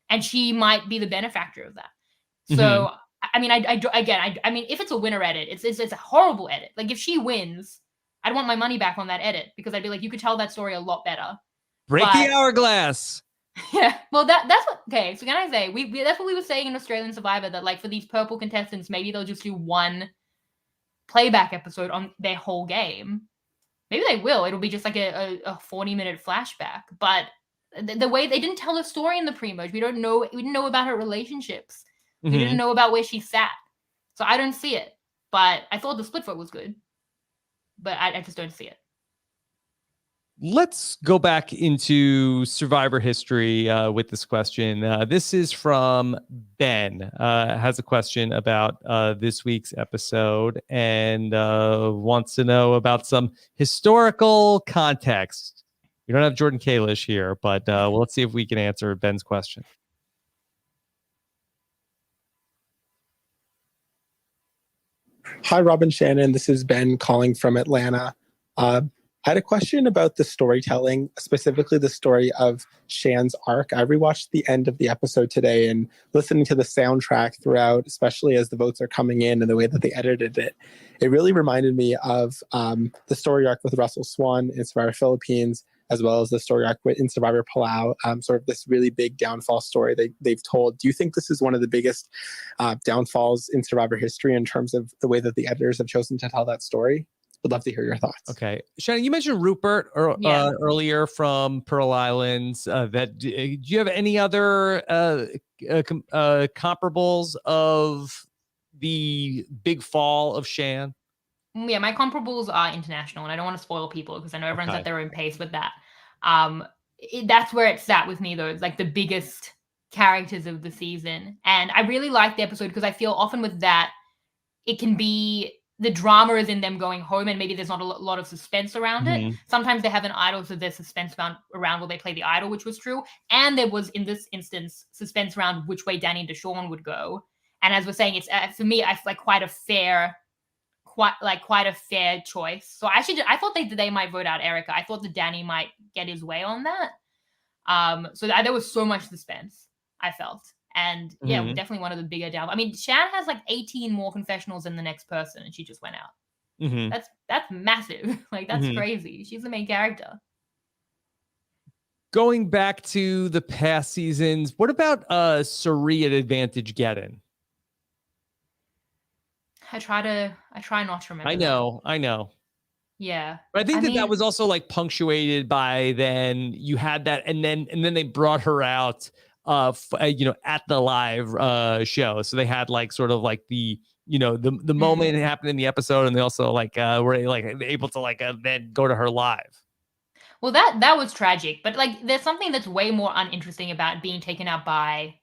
And she might be the benefactor of that. So, I mean, I mean, if it's a winner edit, it's a horrible edit. Like, if she wins, I'd want my money back on that edit because I'd be like, you could tell that story a lot better. Break the hourglass. Yeah, well, that's what. Okay, so can I say we that's what we were saying in Australian Survivor, that like for these purple contestants, maybe they'll just do one playback episode on their whole game. Maybe they will. It'll be just like a 40-minute flashback. But the way they didn't tell the story in the pre-merge, we didn't know about her relationships. We didn't know about where she sat. So I don't see it. But I thought the split vote was good. But I just don't see it. Let's go back into Survivor history with this question. This is from Ben. Has a question about this week's episode and wants to know about some historical context. We don't have Jordan Kalish here, but well, let's see if we can answer Ben's question. Hi, Rob and Shannon. This is Ben calling from Atlanta. I had a question about the storytelling, specifically the story of Shan's arc. I rewatched the end of the episode today and listening to the soundtrack throughout, especially as the votes are coming in and the way that they edited it. It really reminded me of the story arc with Russell Swan in Survivor Philippines, as well as the story arc in Survivor Palau, sort of this really big downfall story they've told. Do you think this is one of the biggest downfalls in Survivor history in terms of the way that the editors have chosen to tell that story? Would love to hear your thoughts. Okay, Shannon, you mentioned Rupert earlier from Pearl Islands. Do you have any other comparables of the big fall of Shan? Yeah, my comparables are international, and I don't want to spoil people because I know everyone's at their own pace with that. That's where it sat with me, though. It's like the biggest characters of the season, and I really like the episode because I feel often with that, it can be the drama is in them going home and maybe there's not a lot of suspense around it. Sometimes they have an idol, so there's suspense around while they play the idol, which was true. And there was, in this instance, suspense around which way Danny and Deshawn would go. And as we're saying, it's for me, I feel like quite a fair choice. So I thought they might vote out Erica. I thought that Danny might get his way on that. So there was so much suspense, I felt. And yeah, definitely one of the bigger down. I mean, Shan has like 18 more confessionals than the next person, and she just went out. That's massive. Like, that's crazy. She's the main character. Going back to the past seasons, what about Sari at Advantage Geddon? I try not to remember. I know. Yeah. But I think that was also like punctuated by then you had that, and then they brought her out at the live show. So they had like sort of like the moment it happened in the episode, and they also like were like able to then go to her live. Well, that was tragic, but like there's something that's way more uninteresting about being taken out by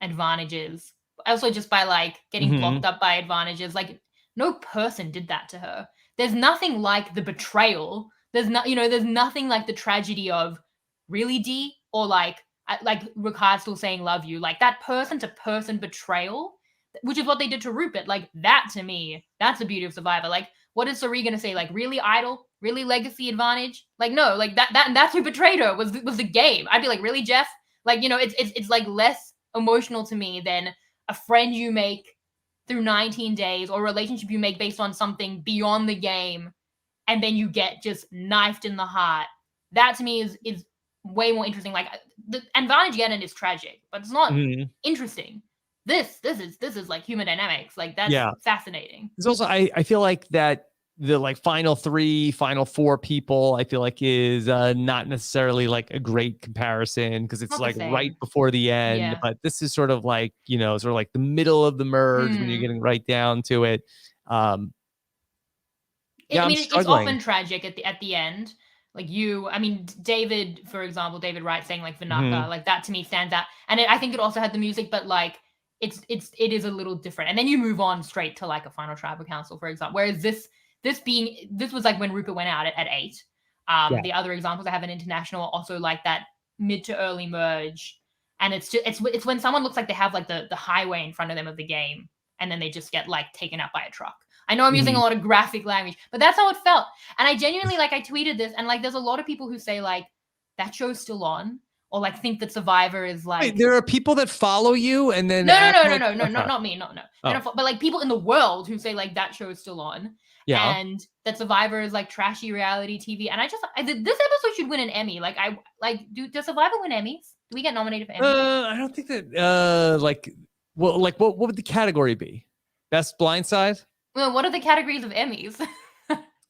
advantages. Also just by like getting blocked up by advantages. Like, no person did that to her. There's nothing like the betrayal. There's nothing like the tragedy of really D, or like Ricard still saying love you, like that person to person betrayal, which is what they did to Rupert. Like, that to me, that's the beauty of Survivor. Like, what is Sari gonna say? Like, really idol, really legacy advantage? Like, no, like that's who betrayed her was the game. I'd be like, really, Jeff? Like, it's like less emotional to me than a friend you make through 19 days or a relationship you make based on something beyond the game, and then you get just knifed in the heart. That to me is way more interesting. Like, the Advantage Geddon is tragic, but it's not interesting. This is like human dynamics. Like, that's fascinating. It's also I feel like that the like final four people I feel like is not necessarily like a great comparison because it's like right before the end, but this is sort of like sort of like the middle of the merge when you're getting right down to it. It's often tragic at the end, Like David, for example, David Wright saying like Vanaka, like that to me stands out. And I think it also had the music, but like it is a little different. And then you move on straight to like a final tribal council, for example. Whereas this was like when Rupert went out at 8. The other examples I have in international are also like that mid to early merge. And it's when someone looks like they have like the highway in front of them of the game, and then they just get like taken out by a truck. I know I'm using a lot of graphic language, but that's how it felt. And I genuinely, like, I tweeted this, and like there's a lot of people who say like that show's still on, or like think that Survivor is like. Wait, there are people that follow you, and then no, not me, not. Oh. But like people in the world who say like that show is still on. Yeah. And that Survivor is like trashy reality TV. And this episode should win an Emmy. Like does Survivor win Emmys? Do we get nominated for Emmys? I don't think that what would the category be? Best Blindside? Well, what are the categories of Emmys?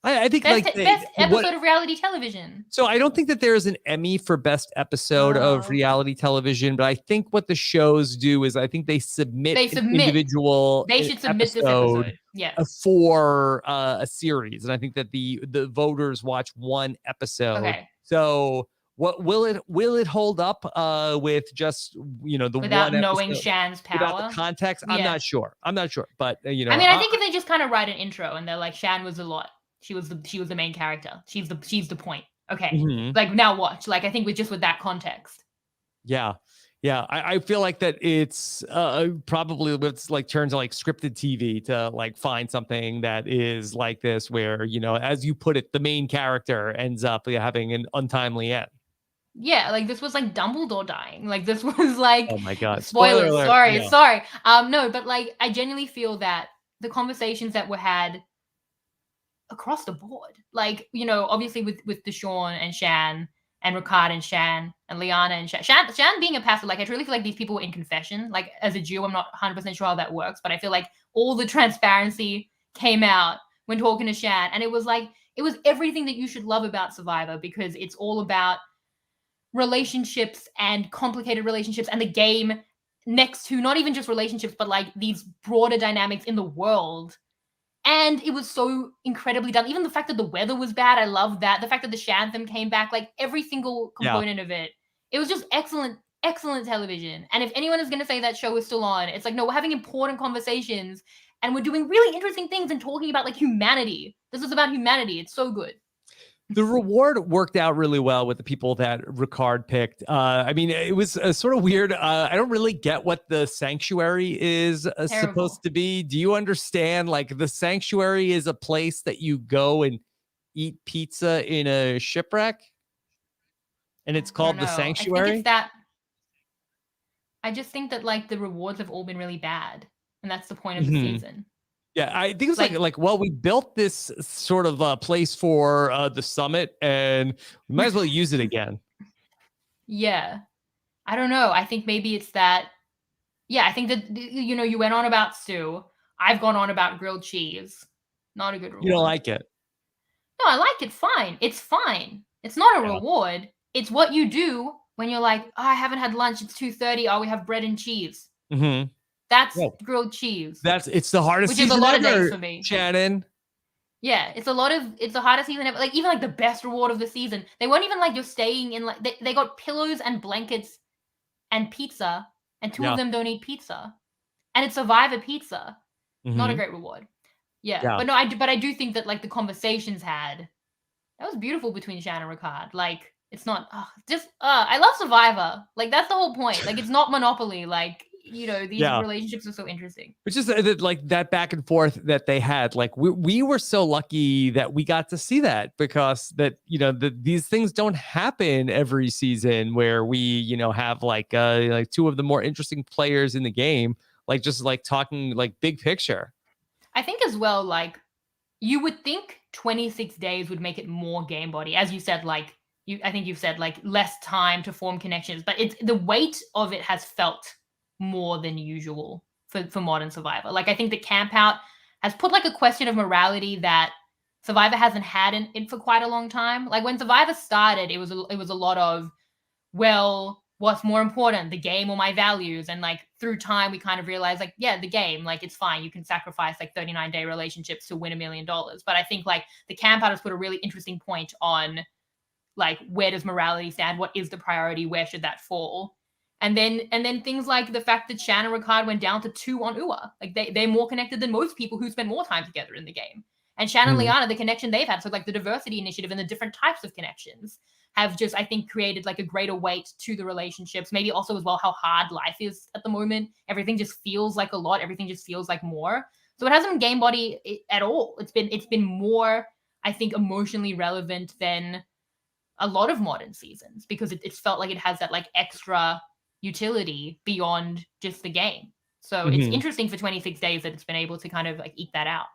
I think best episode of reality television. So I don't think that there is an Emmy for best episode of reality television, but I think what the shows do is I think they submit individual. They should submit this episode, for a series, and I think that the voters watch one episode. Okay. So what will it hold up with just without one knowing Shan's power, without the context? I'm not sure, but I think if they just kind of write an intro and they're like, Shan was a lot. She was the main character. She's the point. Okay. Like now watch. Like I think with that context. Yeah. I feel like that it's probably it's like turns to like scripted TV to like find something that is like this where, as you put it, the main character ends up having an untimely end. Yeah, like this was like Dumbledore dying. Like this was like, oh my God. Spoilers. Sorry. No, but like I genuinely feel that the conversations that were had across the board, like obviously with Deshawn and Shan and Ricard and Shan and Liana and Shan being a pastor, like I truly feel like these people were in confession. Like as a Jew, I'm not 100% sure how that works, but I feel like all the transparency came out when talking to Shan, and it was everything that you should love about Survivor, because it's all about relationships and complicated relationships, and the game next to not even just relationships, but like these broader dynamics in the world. And it was so incredibly done. Even the fact that the weather was bad, I love that. The fact that the Shantham came back, like every single component of it. It was just excellent television. And if anyone is going to say that show is still on, it's like, no, we're having important conversations and we're doing really interesting things and talking about like humanity. This is about humanity. It's so good. The reward worked out really well with the people that Ricard picked. It was sort of weird. I don't really get what the sanctuary is supposed to be. Do you understand? Like the sanctuary is a place that you go and eat pizza in a shipwreck, and it's called the sanctuary. I think it's that. I just think that like the rewards have all been really bad, and that's the point of the season. Yeah, I think it was well, we built this sort of place for the summit, and we might as well use it again. Yeah. I don't know. I think maybe it's that. Yeah, I think that, you went on about stew. I've gone on about grilled cheese. Not a good reward. You don't like it? No, I like it. Fine. It's fine. It's not a reward. It's what you do when you're like, I haven't had lunch. It's 2:30. Oh, we have bread and cheese. Mm-hmm. That's grilled cheese. It's the hardest season ever, which is a lot of days for me. Shannon. Yeah, it's the hardest season ever. Like even like the best reward of the season. They weren't even like just staying in like they got pillows and blankets and pizza, and two of them don't eat pizza. And it's Survivor pizza. Not a great reward. Yeah. But no, I do think that like the conversations that was beautiful between Shannon and Ricard. Like it's not I love Survivor. Like that's the whole point. Like it's not Monopoly. Like these relationships are so interesting. Which is like that back and forth that they had. Like we were so lucky that we got to see that, because that these things don't happen every season where we have like two of the more interesting players in the game, like just like talking like big picture. I think as well, like you would think 26 days would make it more game body, as you said. Like I think you've said like less time to form connections, but it's the weight of it has felt more than usual for modern Survivor. Like I think the camp out has put like a question of morality that Survivor hasn't had in for quite a long time. Like when Survivor started, it was a lot of, well, what's more important, the game or my values? And like through time, we kind of realized like, yeah, the game, like it's fine. You can sacrifice like 39-day relationships to win $1 million. But I think like the camp out has put a really interesting point on like, where does morality stand? What is the priority? Where should that fall? And then things like the fact that Shannon and Ricard went down to 2 on UA. Like, they're more connected than most people who spend more time together in the game. And Shannon and Liana, the connection they've had, so like the diversity initiative and the different types of connections have just, I think, created like a greater weight to the relationships. Maybe also as well how hard life is at the moment. Everything just feels like a lot. Everything just feels like more. So it hasn't been game body at all. It's been more, I think, emotionally relevant than a lot of modern seasons, because it's felt like it has that like extra utility beyond just the game. So it's interesting for 26 days that it's been able to kind of like eke that out.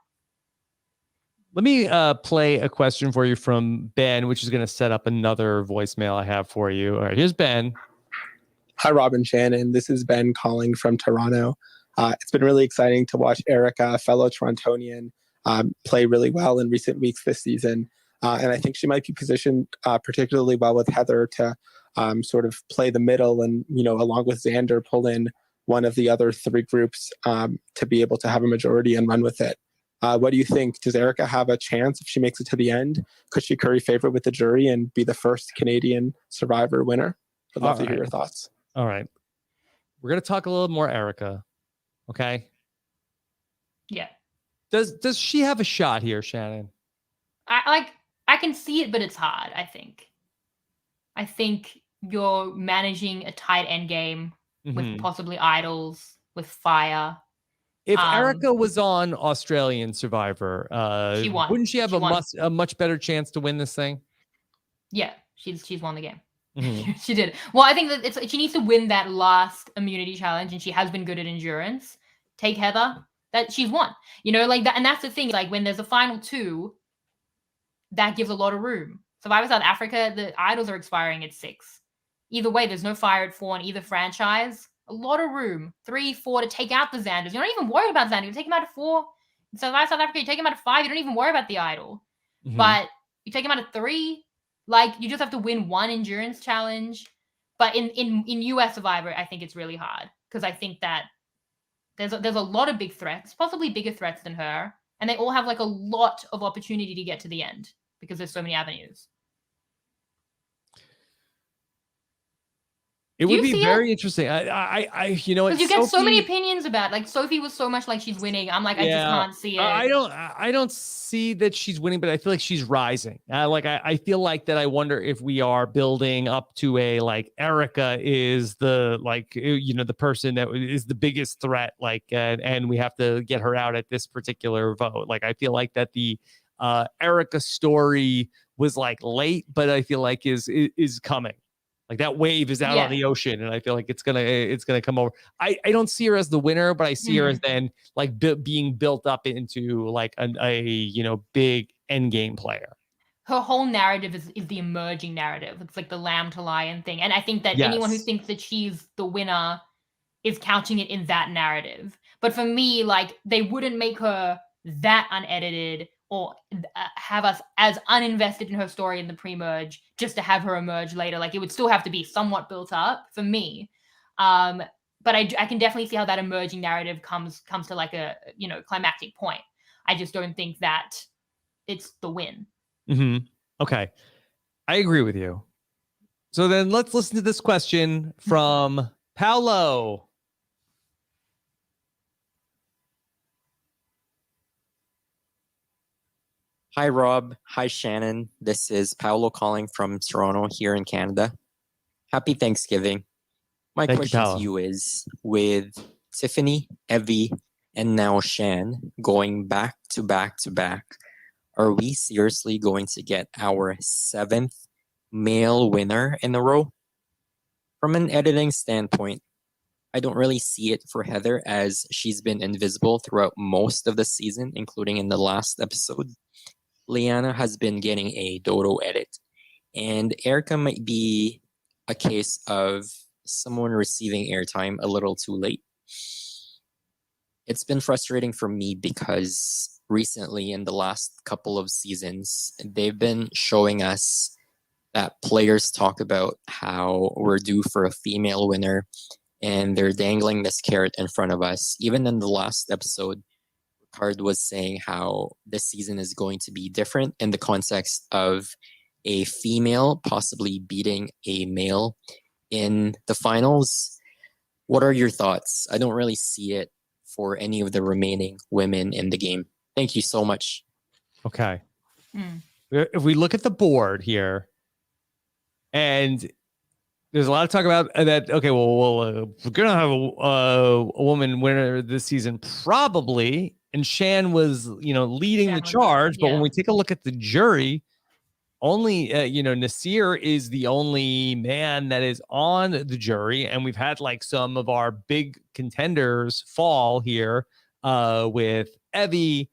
Let me play a question for you from Ben, which is going to set up another voicemail I have for you. All right, here's Ben. Hi, Rob and Shannon. This is Ben calling from Toronto. It's been really exciting to watch Erica, a fellow Torontonian, play really well in recent weeks this season. And I think she might be positioned particularly well with Heather to sort of play the middle and, along with Xander, pull in one of the other 3 groups to be able to have a majority and run with it. What do you think? Does Erica have a chance if she makes it to the end? Could she curry favor with the jury and be the first Canadian Survivor winner? I'd love to hear your thoughts. All right. We're going to talk a little more Erica. Okay. Yeah. Does she have a shot here, Shannon? I can see it, but it's hard, I think. I think you're managing a tight end game with possibly idols, with fire. If Erica was on Australian Survivor, she won. Wouldn't she have a much better chance to win this thing? Yeah, she's won the game. She did. Well, I think that she needs to win that last immunity challenge, and she has been good at endurance. Take Heather, that she's won. Like that, and that's the thing. Like when there's a final 2, that gives a lot of room. Survivor South Africa, the idols are expiring at 6. Either way, there's no fire at 4 in either franchise. A lot of room, 3, 4 to take out the Xanders. You're not even worried about Xander. You take him out of 4. In Survivor South Africa, you take him out of 5. You don't even worry about the idol. But you take him out of 3. Like, you just have to win 1 endurance challenge. But in US Survivor, I think it's really hard, because I think that there's a lot of big threats, possibly bigger threats than her, and they all have like a lot of opportunity to get to the end because there's so many avenues. It would be very interesting. Because you get so many opinions about, like, Sophie was so much like she's winning. I'm like, I just can't see it. I don't see that she's winning, but I feel like she's rising. I feel like that. I wonder if we are building up to a, like, Erica is the, like, the person that is the biggest threat, like, and we have to get her out at this particular vote. Like, I feel like that the Erica story was like late, but I feel like is coming. Like that wave is out on the ocean, and I feel like it's gonna come over. I don't see her as the winner, but I see her as then like being built up into like a big end game player. Her whole narrative is the emerging narrative. It's like the lamb to lion thing, and I think that anyone who thinks that she's the winner is couching it in that narrative. But for me, like, they wouldn't make her that unedited or have us as uninvested in her story in the pre-merge just to have her emerge later. Like, it would still have to be somewhat built up for me. But I can definitely see how that emerging narrative comes to like a, climactic point. I just don't think that it's the win. Okay. I agree with you. So then let's listen to this question from Paolo. Hi, Rob. Hi, Shannon. This is Paolo calling from Toronto here in Canada. Happy Thanksgiving. My question to you is, with Tiffany, Evie, and now Shan going back to back to back, are we seriously going to get our 7th male winner in a row? From an editing standpoint, I don't really see it for Heather, as she's been invisible throughout most of the season, including in the last episode. Liana has been getting a dodo edit, and Erica might be a case of someone receiving airtime a little too late. It's been frustrating for me because recently, in the last couple of seasons, they've been showing us that players talk about how we're due for a female winner, and they're dangling this carrot in front of us. Even in the last episode, Ricard was saying how this season is going to be different in the context of a female possibly beating a male in the finals. What are your thoughts? I don't really see it for any of the remaining women in the game. Thank you so much. Okay. If we look at the board here, and there's a lot of talk about that. Okay, well, we're gonna have a woman winner this season, probably. And Shan was, leading the charge. But when we take a look at the jury, only, Nasir is the only man that is on the jury, and we've had like some of our big contenders fall here, with Evie,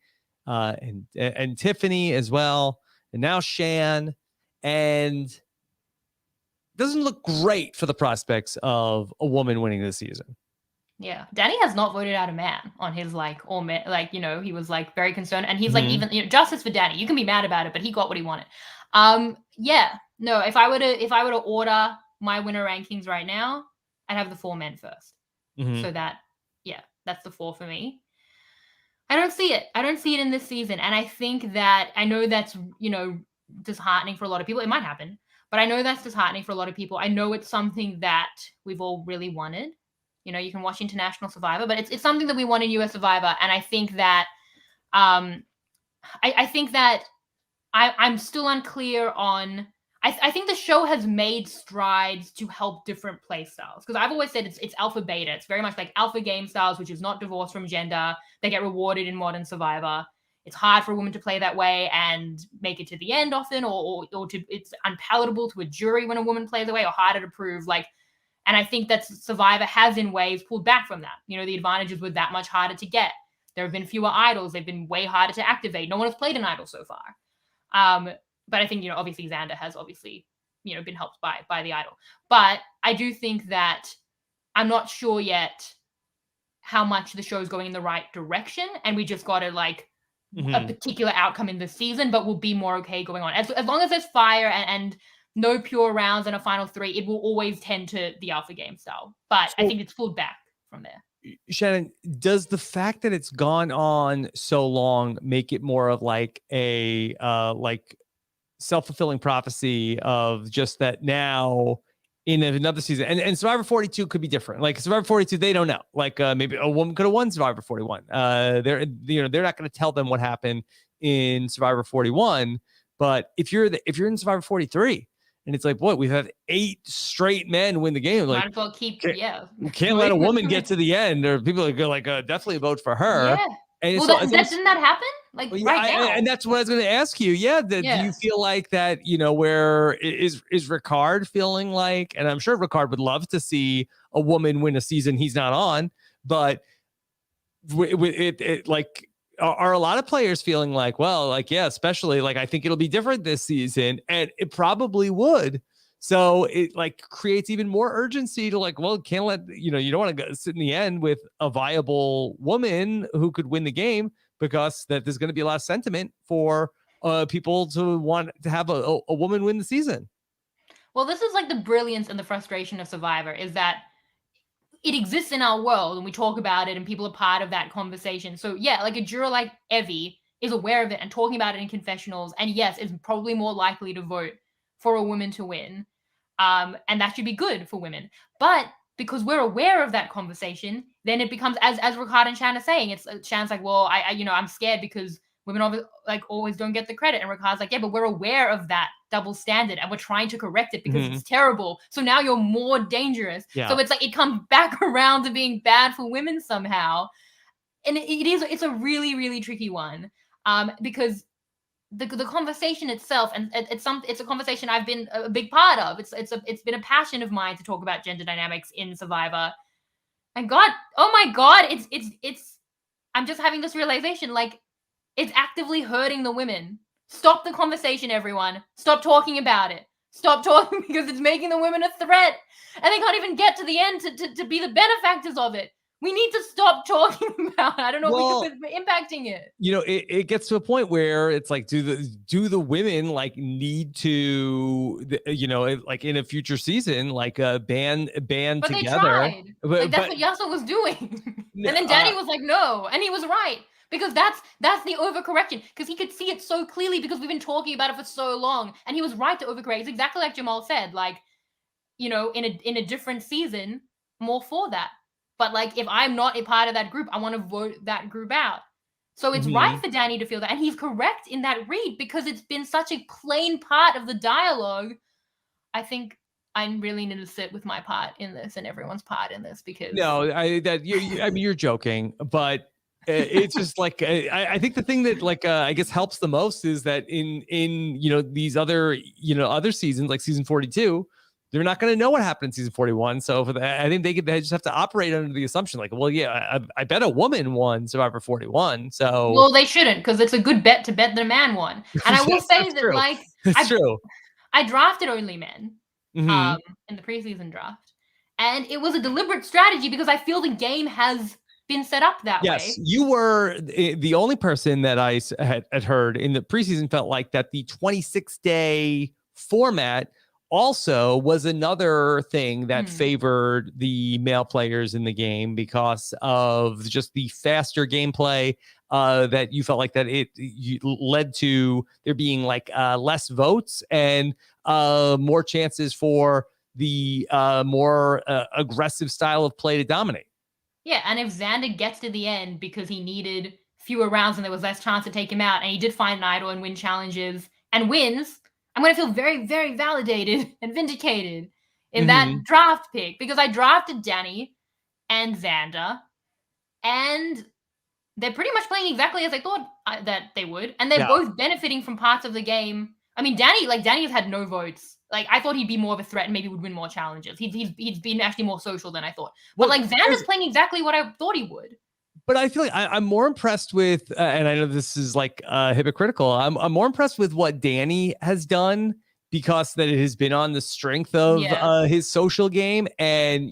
and Tiffany as well, and now Shan, and doesn't look great for the prospects of a woman winning this season. Yeah, Danny has not voted out a man on his he was like very concerned, and he's like, even justice for Danny. You can be mad about it, but he got what he wanted. No, if I were to order my winner rankings right now, I'd have the 4 men first. So that's the 4 for me. I don't see it. I don't see it in this season, and I think that I know that's disheartening for a lot of people. It might happen, but I know that's disheartening for a lot of people. I know it's something that we've all really wanted. You can watch International Survivor, but it's something that we want in US Survivor, and I think that I think that I'm still unclear on. I think the show has made strides to help different play styles, because I've always said it's alpha beta. It's very much like alpha game styles, which is not divorced from gender. They get rewarded in modern Survivor. It's hard for a woman to play that way and make it to the end often, or it's unpalatable to a jury when a woman plays that way, or harder to prove. And I think that Survivor has in ways pulled back from that. The advantages were that much harder to get. There have been fewer idols. They've been way harder to activate. No one has played an idol so far. But I think, obviously Xander has been helped by the idol. But I do think that I'm not sure yet how much the show is going in the right direction. And we just got to a particular outcome in the season, but we'll be more okay going on. As long as there's fire and no pure rounds and a final 3, it will always tend to the alpha game style. But I think it's pulled back from there. Shannon, does the fact that it's gone on so long make it more of a self-fulfilling prophecy of just that now in another season, and Survivor 42 could be different. Survivor 42, they don't know. Maybe a woman could have won Survivor 41. They're not going to tell them what happened in Survivor 41. But if you're in Survivor 43, and it's we've had 8 straight men win the game. Might as well can't let a woman get to the end, or people are going definitely vote for her. Yeah. And didn't that happen? Right now. And that's what I was going to ask you. Do you feel like that? Where is Ricard feeling like? And I'm sure Ricard would love to see a woman win a season he's not on. But are a lot of players feeling especially I think it'll be different this season, and it probably would. So it creates even more urgency to can't let, you don't want to sit in the end with a viable woman who could win the game, because that there's going to be a lot of sentiment for people to want to have a woman win the season. Well, this is the brilliance and the frustration of Survivor, is that it exists in our world and we talk about it and people are part of that conversation. So a juror like Evie is aware of it and talking about it in confessionals, and yes, is probably more likely to vote for a woman to win. And that should be good for women. But because we're aware of that conversation, then it becomes, as Ricard and Shan are saying, Shan's well, I'm scared because women always don't get the credit. And Ricard's yeah, but we're aware of that double standard and we're trying to correct it because it's terrible. So now you're more dangerous. Yeah. So it comes back around to being bad for women somehow. And it's a really, really tricky one, because the conversation itself, and it's a conversation I've been a big part of. It's been a passion of mine to talk about gender dynamics in Survivor. And oh my God, it's I'm just having this realization, it's actively hurting the women. Stop the conversation, everyone. Stop talking about it. Stop talking, because it's making the women a threat, and they can't even get to the end to be the benefactors of it. We need to stop talking about it. I don't know if we're impacting it. It gets to a point where it's do the women need to, in a future season, band but together. They tried. That's what Yasuo was doing. And then Danny was no, and he was right. Because that's the overcorrection. Because he could see it so clearly because we've been talking about it for so long. And he was right to overcorrect. It's exactly like Jamal said. Like, you know, in a different season, more for that. But like, if I'm not a part of that group, I want to vote that group out. So it's right for Danny to feel that. And he's correct in that read because it's been such a plain part of the dialogue. I think I really need to sit with my part in this and everyone's part in this because you're joking, but it's just like I think the thing that like I guess helps the most is that in you know these other seasons like season 42. They're not going to know what happened in season 41. So I think they just have to operate under the assumption like, well, yeah, I bet a woman won Survivor 41. So well, they shouldn't because it's a good bet to bet the man won. And I will say that true. like it's true. I drafted only men in the preseason draft, and it was a deliberate strategy because I feel the game has been set up that way. Yes, you were the only person that I had heard in the preseason felt like that the 26-day format also was another thing that favored the male players in the game because of just the faster gameplay that you felt like that it led to there being like less votes and more chances for the more aggressive style of play to dominate. Yeah, and if Xander gets to the end because he needed fewer rounds and there was less chance to take him out and he did find an idol and win challenges and wins, I'm going to feel very, very validated and vindicated in that draft pick because I drafted Danny and Xander, and they're pretty much playing exactly as I thought that they would, and they're both benefiting from parts of the game. I mean, Danny has had no votes. Like, I thought he'd be more of a threat and maybe would win more challenges. He's been actually more social than I thought. But, like, Xander's playing exactly what I thought he would. But I feel like I'm more impressed with, and I know this is like hypocritical. I'm more impressed with what Danny has done because that it has been on the strength of his social game. And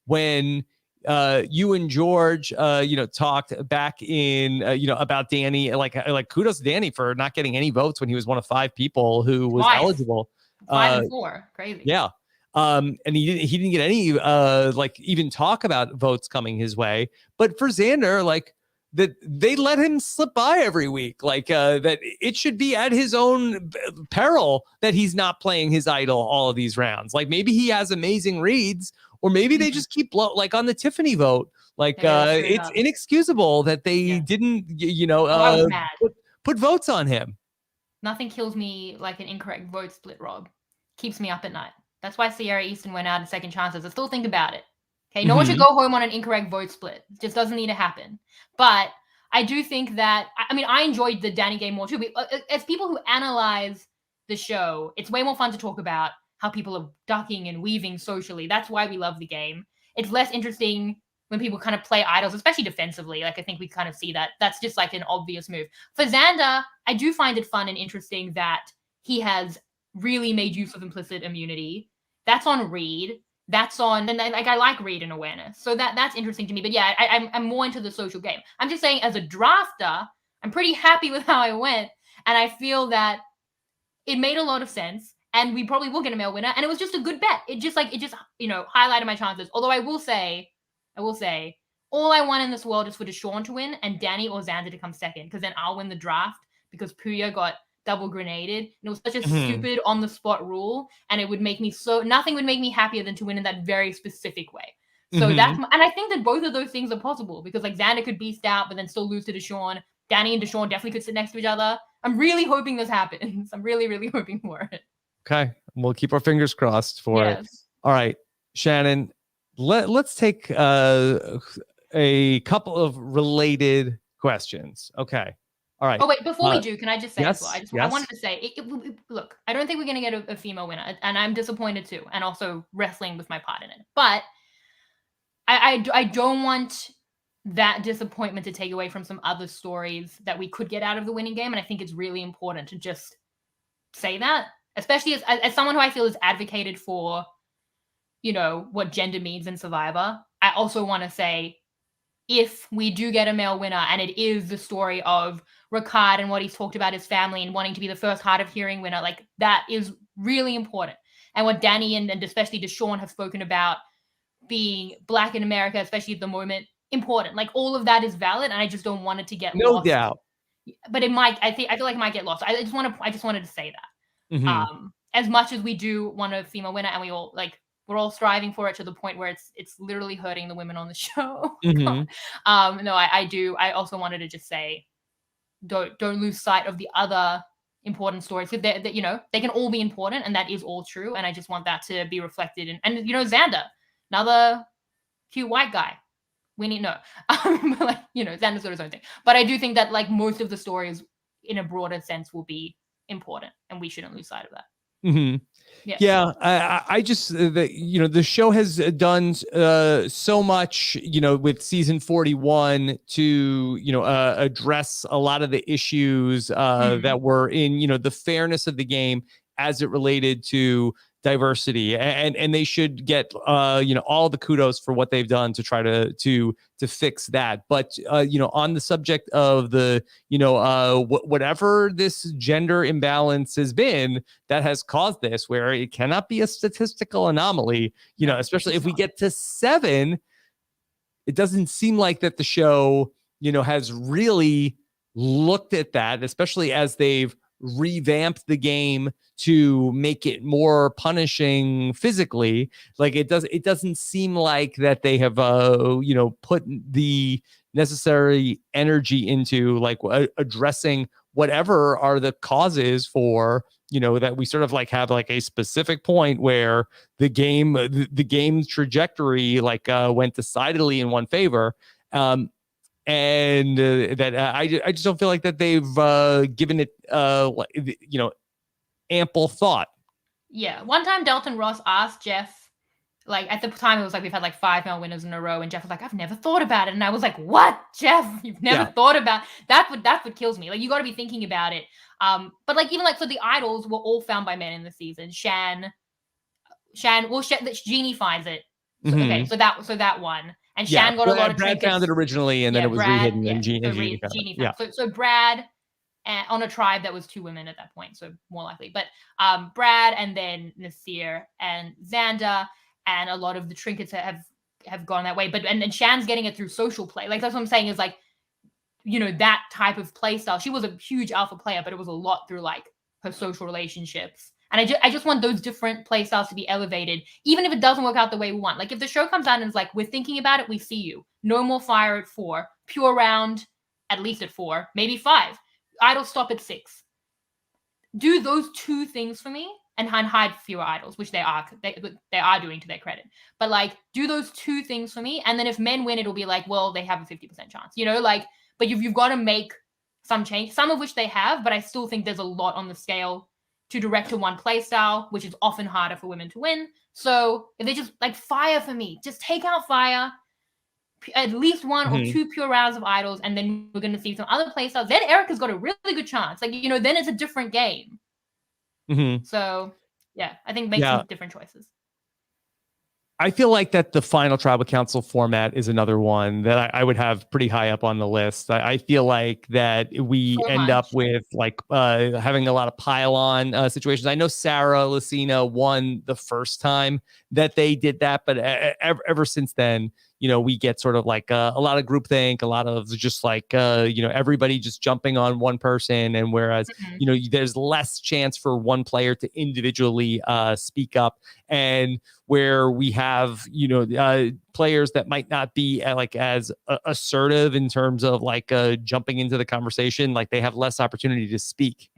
when you and George talked back in about Danny, like kudos to Danny for not getting any votes when he was one of 5 people who was eligible. 5 and 4, crazy. Yeah. And he didn't get any even talk about votes coming his way. But for Xander, like that they let him slip by every week, like that it should be at his own peril that he's not playing his idol all of these rounds. Like maybe he has amazing reads, or maybe they just keep like on the Tiffany vote. Like it's inexcusable that they didn't put votes on him. Nothing kills me like an incorrect vote split, Rob. Keeps me up at night. That's why Sierra Easton went out in second chances. I still think about it. Okay, no one should go home on an incorrect vote split. It just doesn't need to happen. But I do think that, I mean, I enjoyed the Danny game more too. As people who analyze the show, it's way more fun to talk about how people are ducking and weaving socially. That's why we love the game. It's less interesting when people kind of play idols, especially defensively. Like, I think we kind of see that. That's just like an obvious move. For Xander, I do find it fun and interesting that he has really made use of implicit immunity. That's on Reed. That's on, and like I like Reed and awareness. So that's interesting to me. But yeah, I'm more into the social game. I'm just saying, as a drafter, I'm pretty happy with how I went, and I feel that it made a lot of sense. And we probably will get a male winner, and it was just a good bet. It just highlighted my chances. Although I will say, all I want in this world is for Deshawn to win and Danny or Xander to come second, because then I'll win the draft because Puya got double grenaded. And it was such a stupid on the spot rule, and it would make me nothing would make me happier than to win in that very specific way. So and I think that both of those things are possible, because like Xander could beast out but then still lose to Deshawn. Danny and Deshawn definitely could sit next to each other. I'm really hoping this happens. I'm really, really hoping for it. Okay, we'll keep our fingers crossed for it. All right, Shannon, let's take a couple of related questions. Okay. All right. Oh, wait, before we do, can I just say yes, as well? I wanted to say, look, I don't think we're going to get a female winner, and I'm disappointed too, and also wrestling with my part in it. But I don't want that disappointment to take away from some other stories that we could get out of the winning game, and I think it's really important to just say that, especially as someone who I feel has advocated for, what gender means in Survivor. I also want to say, if we do get a male winner and it is the story of Ricard and what he's talked about his family and wanting to be the first hard of hearing winner, like that is really important. And what Danny and especially Deshawn have spoken about being Black in America, especially at the moment, important. Like all of that is valid, and I just don't want it to get no lost. doubt. But it might. I feel like it might get lost. I just wanted to say that. Mm-hmm. As much as we do want a female winner, and we're all striving for it to the point where it's literally hurting the women on the show. Mm-hmm. No, I do. I also wanted to just say, don't lose sight of the other important stories, because they can all be important, and that is all true. And I just want that to be reflected in. And Xander, another cute white guy. We need but like Xander's got his own thing. But I do think that like most of the stories, in a broader sense, will be important, and we shouldn't lose sight of that. Mm-hmm. Yeah. I just the show has done so much with season 41 to address a lot of the issues that were in the fairness of the game as it related to diversity, and they should get all the kudos for what they've done to try to fix that. But on the subject of the whatever this gender imbalance has been that has caused this, where it cannot be a statistical anomaly, especially if we get to 7, it doesn't seem like that the show has really looked at that, especially as they've revamped the game to make it more punishing physically. Like it doesn't seem like that they have put the necessary energy into like addressing whatever are the causes for that we sort of like have like a specific point where the game's trajectory like went decidedly in one favor. And that I just don't feel like that they've given it ample thought. Yeah, one time Dalton Ross asked Jeff, like at the time it was like we've had like 5 male winners in a row, and Jeff was like, I've never thought about it, and I was like, what, Jeff? You've never thought about that's what kills me. Like you got to be thinking about it. But like even like so the idols were all found by men in the season. Jeannie finds it. So, okay, so that one. And Shan got a lot of Brad trinkets. found it originally, and then it was rehidden, and Jeannie found it. So Brad, on a tribe that was 2 women at that point, so more likely. But Brad, and then Nasir and Xander, and a lot of the trinkets have gone that way. But and Shan's getting it through social play. Like that's what I'm saying is like, that type of play style. She was a huge alpha player, but it was a lot through like her social relationships. And I just want those different play styles to be elevated, even if it doesn't work out the way we want. Like if the show comes out and it's like, we're thinking about it, we see you. No more fire at 4. Pure round, at least at 4. Maybe 5. Idols stop at 6. Do those 2 things for me and hide fewer idols, which they are doing to their credit. But like, do those 2 things for me. And then if men win, it'll be like, well, they have a 50% chance, but you've got to make some change, some of which they have, but I still think there's a lot on the scale to direct to one play style, which is often harder for women to win. So if they just like fire for me, just take out fire, at least 1 or 2 pure rounds of idols, and then we're going to see some other play styles. Then Erica's got a really good chance. Like, then it's a different game. So yeah, I think make some different choices. I feel like that the final tribal council format is another one that I would have pretty high up on the list. I feel like that we end up with like having a lot of pile-on situations. I know Sarah Lucina won the first time that they did that, but ever since then, we get sort of like a lot of groupthink, a lot of just like, everybody just jumping on one person. And whereas, there's less chance for one player to individually speak up, and where we have, players that might not be like as assertive in terms of like jumping into the conversation, like they have less opportunity to speak.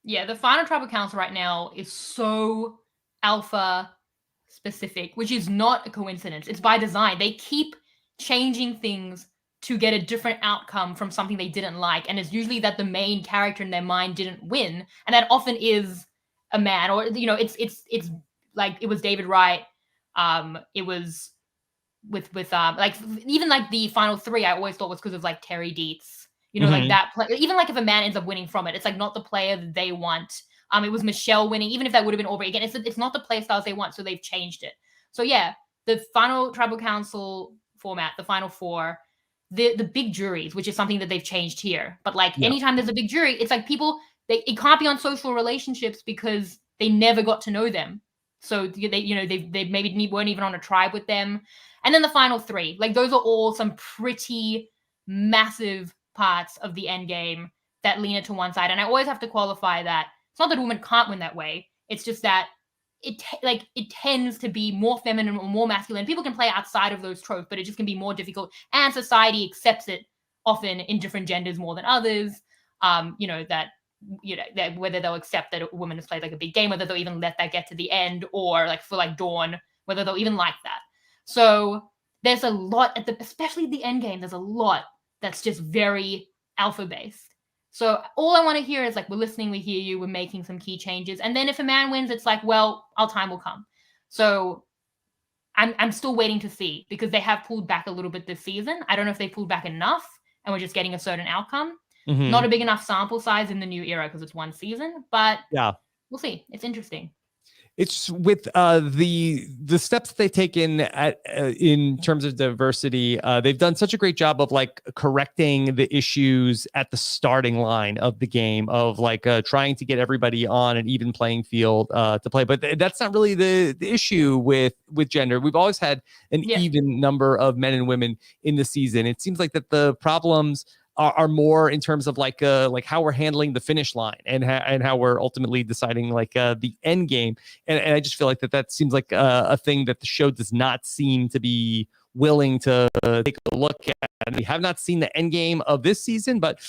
Yeah, the final tribal council right now is so alpha specific, which is not a coincidence. It's by design. They keep changing things to get a different outcome from something they didn't like, and it's usually that the main character in their mind didn't win, and that often is a man, or it's like it was David Wright. It was with like even like the final 3, I always thought was because of like Terry Dietz, like that play. Even like if a man ends up winning from it, it's like not the player that they want. It was Michelle winning, even if that would have been Aubrey. Again, it's not the play styles they want, so they've changed it. So yeah, the final tribal council format, the final 4, the big juries, which is something that they've changed here. But like anytime there's a big jury, it's like people, it can't be on social relationships because they never got to know them. So they maybe weren't even on a tribe with them. And then the final 3, like those are all some pretty massive parts of the end game that lean it to one side. And I always have to qualify that it's not that women can't win that way. It's just that it tends to be more feminine or more masculine. People can play outside of those tropes, but it just can be more difficult. And society accepts it often in different genders more than others. That whether they'll accept that a woman has played like a big game, whether they'll even let that get to the end, or like for like Dawn, whether they'll even like that. So there's a lot especially the end game. There's a lot that's just very alpha based. So all I want to hear is like, we're listening, we hear you, we're making some key changes. And then if a man wins, it's like, well, our time will come. So I'm still waiting to see, because they have pulled back a little bit this season. I don't know if they pulled back enough and we're just getting a certain outcome. Mm-hmm. Not a big enough sample size in the new era because it's one season, but we'll see. It's interesting. It's with the steps they've taken in terms of diversity. They've done such a great job of like correcting the issues at the starting line of the game, of like trying to get everybody on an even playing field to play. But that's not really the issue with gender. We've always had an even number of men and women in the season. It seems like that the problems are more in terms of like how we're handling the finish line and how we're ultimately deciding like the end game. And I just feel like that seems like a thing that the show does not seem to be willing to take a look at. And we have not seen the end game of this season, but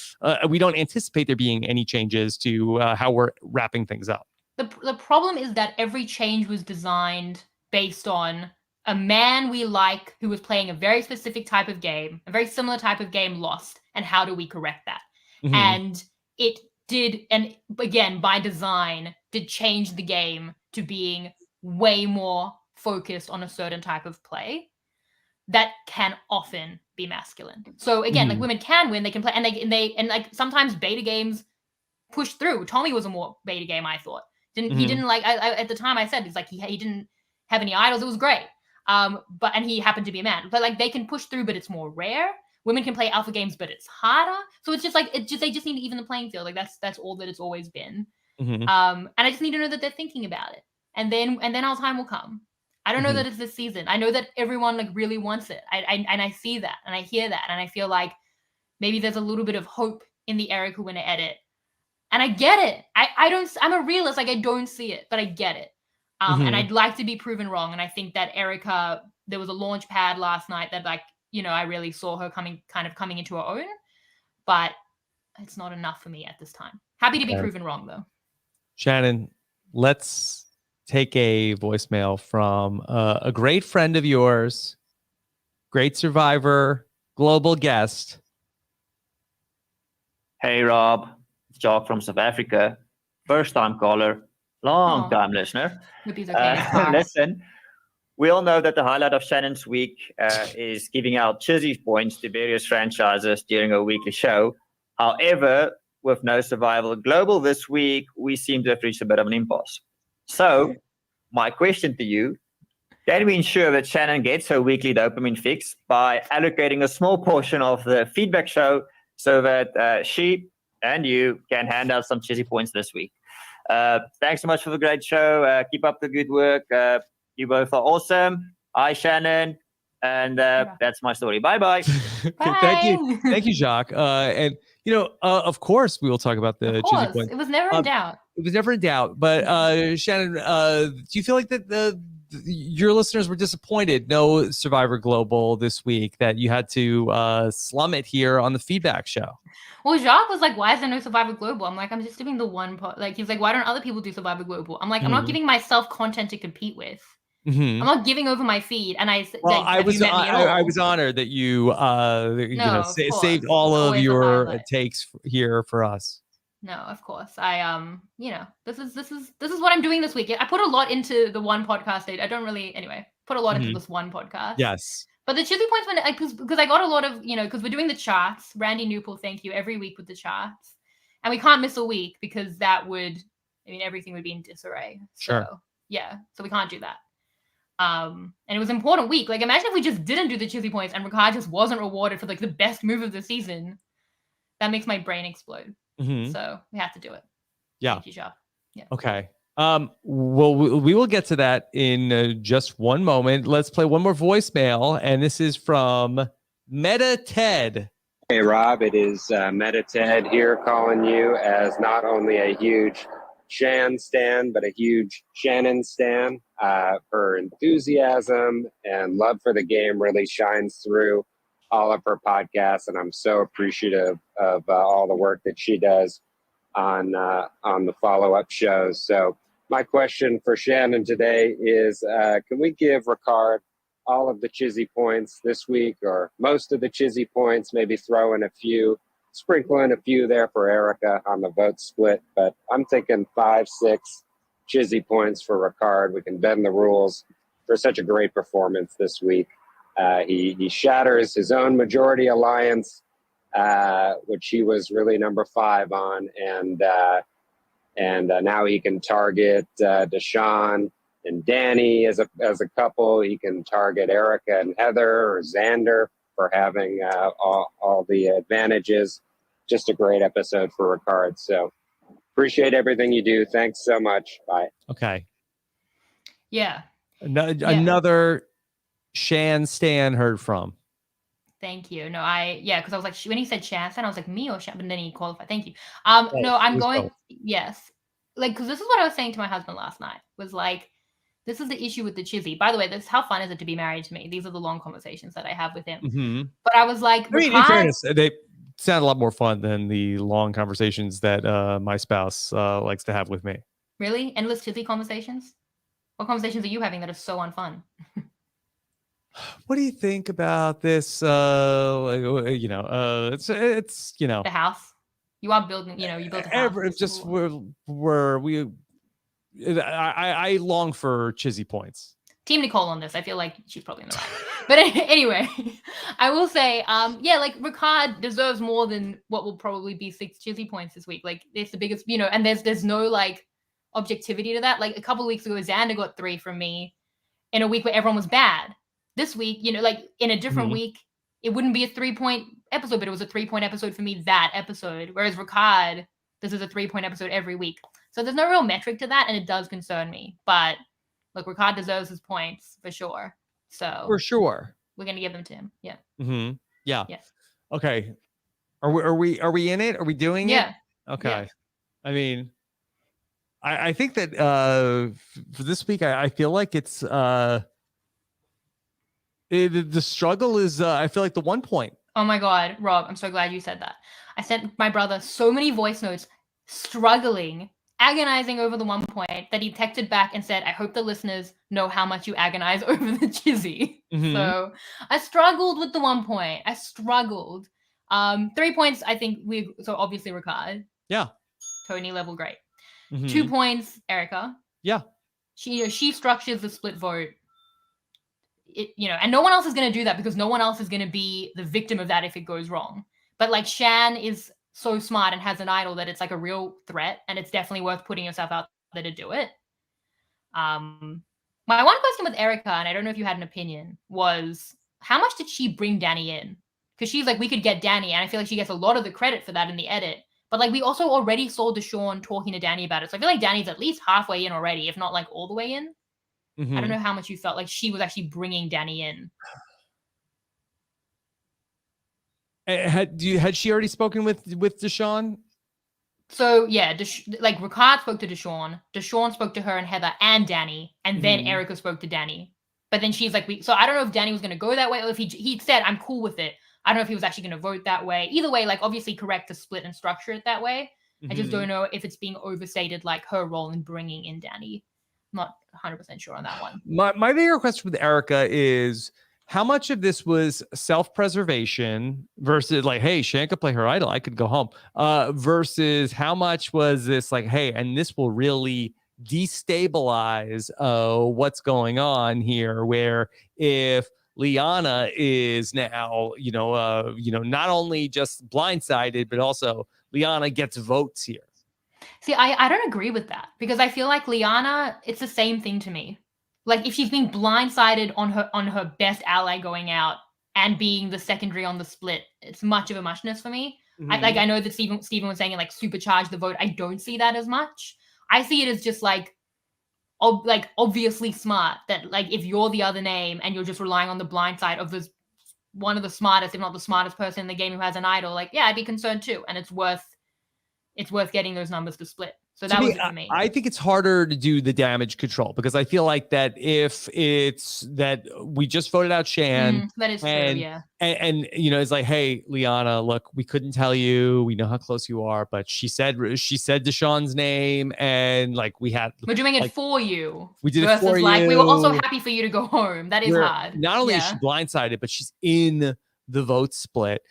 we don't anticipate there being any changes to how we're wrapping things up. The problem is that every change was designed based on a man we like who was playing a very specific type of game, a very similar type of game, lost. And how do we correct that? Mm-hmm. And it did, and again, by design, did change the game to being way more focused on a certain type of play that can often be masculine. So again, like women can win, they can play, and like sometimes beta games push through. Tommy was a more beta game, I thought. He didn't like, I at the time I said, it's like he didn't have any idols. It was great. And he happened to be a man. But like they can push through, but it's more rare. Women can play alpha games, but it's harder. So it's just like they just need to even the playing field. Like that's all that it's always been. Mm-hmm. And I just need to know that they're thinking about it. And then our time will come. I don't know that it's this season. I know that everyone like really wants it. I see that and I hear that, and I feel like maybe there's a little bit of hope in the Erica winner edit. And I get it. I'm a realist. Like I don't see it, but I get it. And I'd like to be proven wrong. And I think that Erica, there was a launch pad last night that like, I really saw her coming into her own, but it's not enough for me at this time. Happy to be proven wrong though. Shannon, let's take a voicemail from a great friend of yours, great survivor, global guest. Hey Rob, it's Jock from South Africa. First time caller, long time listener. Listen. We all know that the highlight of Shannon's week is giving out Chizzy points to various franchises during a weekly show. However, with no Survival Global this week, we seem to have reached a bit of an impasse. So, my question to you, can we ensure that Shannon gets her weekly dopamine fix by allocating a small portion of the feedback show so that she and you can hand out some Chizzy points this week? Thanks so much for the great show. Keep up the good work. You both are awesome. Hi, Shannon. And that's my story. Bye-bye. Bye. Thank you, Jacques. And, of course, we will talk about the Chizzy points. It was never in doubt. It was never in doubt. But, Shannon, do you feel like that your listeners were disappointed? No Survivor Global this week, that you had to slum it here on the feedback show? Well, Jacques was like, why is there no Survivor Global? I'm like, I'm just doing the one part. Like, he's like, why don't other people do Survivor Global? I'm like, I'm not giving myself content to compete with. I'm not giving over my feed. And I was honored that you saved all of your takes here for us. No, of course. This is what I'm doing this week. I put a lot into the one podcast. I don't really put a lot into this one podcast. Yes. But the Chizzy points, because I got a lot of, because we're doing the charts. Randy Newport, thank you, every week with the charts. And we can't miss a week because that would, everything would be in disarray. Sure. So, yeah, so we can't do that. And it was an important week. Like, imagine if we just didn't do the Chizzy points and Ricard just wasn't rewarded for, like, the best move of the season. That makes my brain explode. So we have to do it. Yeah. Thank you, Jacques. Yeah. Okay. Well, we will get to that in just one moment. Let's play one more voicemail, and this is from Meta Ted. Hey, Rob, it is Meta Ted here calling you as not only a huge Shan stan, but a huge Shannon stan. Her enthusiasm and love for the game really shines through all of her podcasts, and I'm so appreciative of all the work that she does on the follow-up shows. So my question for Shannon today is, can we give Ricard all of the Chizzy points this week, or most of the Chizzy points, maybe sprinkle in a few there for Erica on the vote split. But I'm thinking 5, 6 Chizzy points for Ricard. We can bend the rules for such a great performance this week. He shatters his own majority alliance, which he was really number 5 on. And now he can target Deshawn and Danny as a couple. He can target Erica and Heather or Xander for having all the advantages. Just a great episode for Ricard. So appreciate everything you do. Thanks so much. Bye. Okay. Yeah. Another Shan Stan heard from. Thank you. No, because I was like, when he said Shan Stan, I was like, me or Shan? But then he qualified. Thank you. No, I'm going. Yes. Like, because this is what I was saying to my husband last night, was like, this is the issue with the Chizzy. By the way, how fun is it to be married to me? These are the long conversations that I have with him. Mm-hmm. But I was like, in fairness, they sound a lot more fun than the long conversations that my spouse likes to have with me. Really? Endless Chizzy conversations? What conversations are you having that are so unfun? What do you think about this? It's the house. You are building. You built a house. I long for Chizzy points. Team Nicole on this. I feel like she's probably in the right. But anyway, I will say, like Ricard deserves more than what will probably be 6 Chizzy points this week. Like it's the biggest, and there's no like objectivity to that. Like a couple of weeks ago, Xander got 3 from me in a week where everyone was bad. This week, like in a different week, it wouldn't be a 3-point episode, but it was a 3-point episode for me that episode. Whereas Ricard, this is a 3-point episode every week. So there's no real metric to that, and it does concern me. But look, Ricard deserves his points for sure. So for sure, we're gonna give them to him. Yeah. Mm-hmm. Yeah. Yes. Okay. Are we in it? Are we doing it? Yeah. Okay. Yeah. I mean, I think that for this week, I feel like it's the struggle is I feel like the 1 point. Oh my God, Rob, I'm so glad you said that. I sent my brother so many voice notes struggling, agonizing over the 1 point that he texted back and said, I hope the listeners know how much you agonize over the Chizzy. Mm-hmm. So I struggled with the 1 point. I struggled. 3 points, I think so obviously Ricard. Yeah. Tony level great. Mm-hmm. 2 points, Erica. Yeah. She structures the split vote. And no one else is going to do that because no one else is going to be the victim of that if it goes wrong. But like Shan is so smart and has an idol that it's like a real threat, and it's definitely worth putting yourself out there to do it. My one question with Erica, and I don't know if you had an opinion, was how much did she bring Danny in? Because she's like, we could get Danny, and I feel like she gets a lot of the credit for that in the edit. But like we also already saw Deshawn talking to Danny about it. So I feel like Danny's at least halfway in already, if not like all the way in. Mm-hmm. I don't know how much you felt like she was actually bringing Danny in. Had she already spoken with Deshawn? So yeah, like Ricard spoke to Deshawn. Deshawn spoke to her and Heather and Danny, and then Erica spoke to Danny. But then she's like, so I don't know if Danny was going to go that way, or if he said I'm cool with it. I don't know if he was actually going to vote that way. Either way, like obviously correct to split and structure it that way. Mm-hmm. I just don't know if it's being overstated, like her role in bringing in Danny. I'm not 100% sure on that one. My bigger question with Erica is how much of this was self-preservation versus like, hey, Shan could play her idol, I could go home, versus how much was this like, hey, and this will really destabilize what's going on here, where if Liana is now, not only just blindsided, but also Liana gets votes here. See, I don't agree with that because I feel like Liana, it's the same thing to me. Like if she's being blindsided on her best ally going out and being the secondary on the split, it's much of a muchness for me. Mm-hmm. I know that Stephen was saying it like supercharge the vote. I don't see that as much. I see it as just like obviously smart, that like if you're the other name and you're just relying on the blind side of this one of the smartest, if not the smartest person in the game who has an idol, like, yeah, I'd be concerned too. And it's worth getting those numbers to split. So that was it for me. I think it's harder to do the damage control because I feel like that if it's that we just voted out Shan, that is true, yeah. And it's like, hey, Liana, look, we couldn't tell you. We know how close you are, but she said Deshawn's name, and like we're doing it for you. We did it for you. We were also happy for you to go home. That is hard. Not only is she blindsided, but she's in the vote split.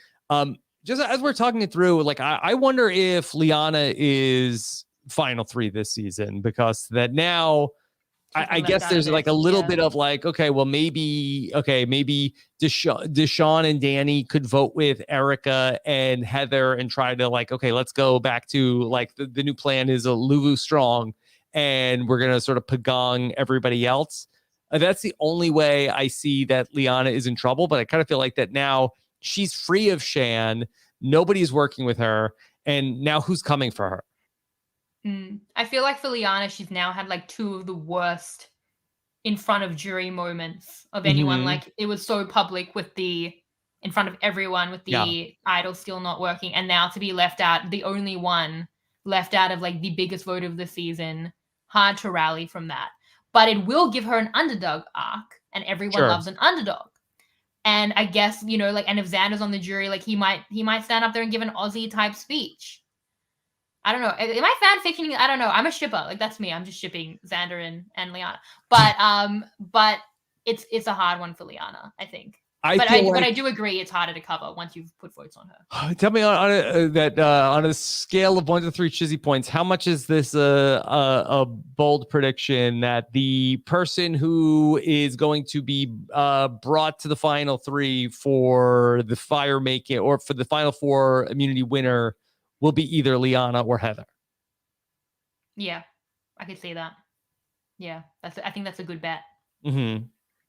Just as we're talking it through, like I wonder if Liana is final 3 this season, because that now I guess there's like a little bit of like, okay, well maybe Deshawn and Danny could vote with Erica and Heather and try to like, okay, let's go back to like the new plan is a Luvu strong and we're gonna sort of pagong everybody else. That's the only way I see that Liana is in trouble, but I kind of feel like that now she's free of Shan, nobody's working with her, and now who's coming for her? I feel like for Liana, she's now had like 2 of the worst in front of jury moments of anyone. Like it was so public with in front of everyone with the idol still not working, and now to be left out, the only one left out of like the biggest vote of the season, hard to rally from that. But it will give her an underdog arc, and everyone loves an underdog. And I guess, like, and if Xander's on the jury, like he might stand up there and give an Aussie type speech. I don't know. Am I fan fictioning? I don't know. I'm a shipper. Like that's me. I'm just shipping Xander and Liana. But it's a hard one for Liana, I think. But I do agree it's harder to cover once you've put votes on her. Tell me on a scale of 1 to 3 Chizzy points, how much is this a bold prediction that the person who is going to be brought to the final 3 for the fire making or for the final 4 immunity winner will be either Liana or Heather? Yeah, I could see that. Yeah, I think that's a good bet. Mm-hmm.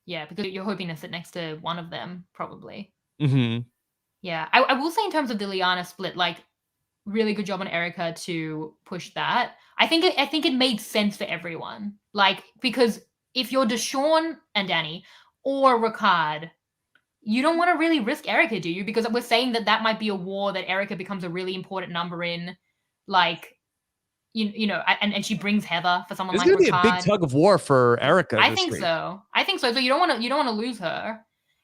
Yeah, because you're hoping to sit next to one of them, probably. Mm-hmm. Yeah, I will say in terms of the Liana split, like, really good job on Erica to push that. I think it made sense for everyone. Like, because if you're Deshawn and Danny or Ricard, you don't want to really risk Erica, do you? Because we're saying that might be a war that Erica becomes a really important number in, like. And she brings Heather for someone like Ricard. It's going to be a big tug of war for Erica. I think so. So you don't want to lose her.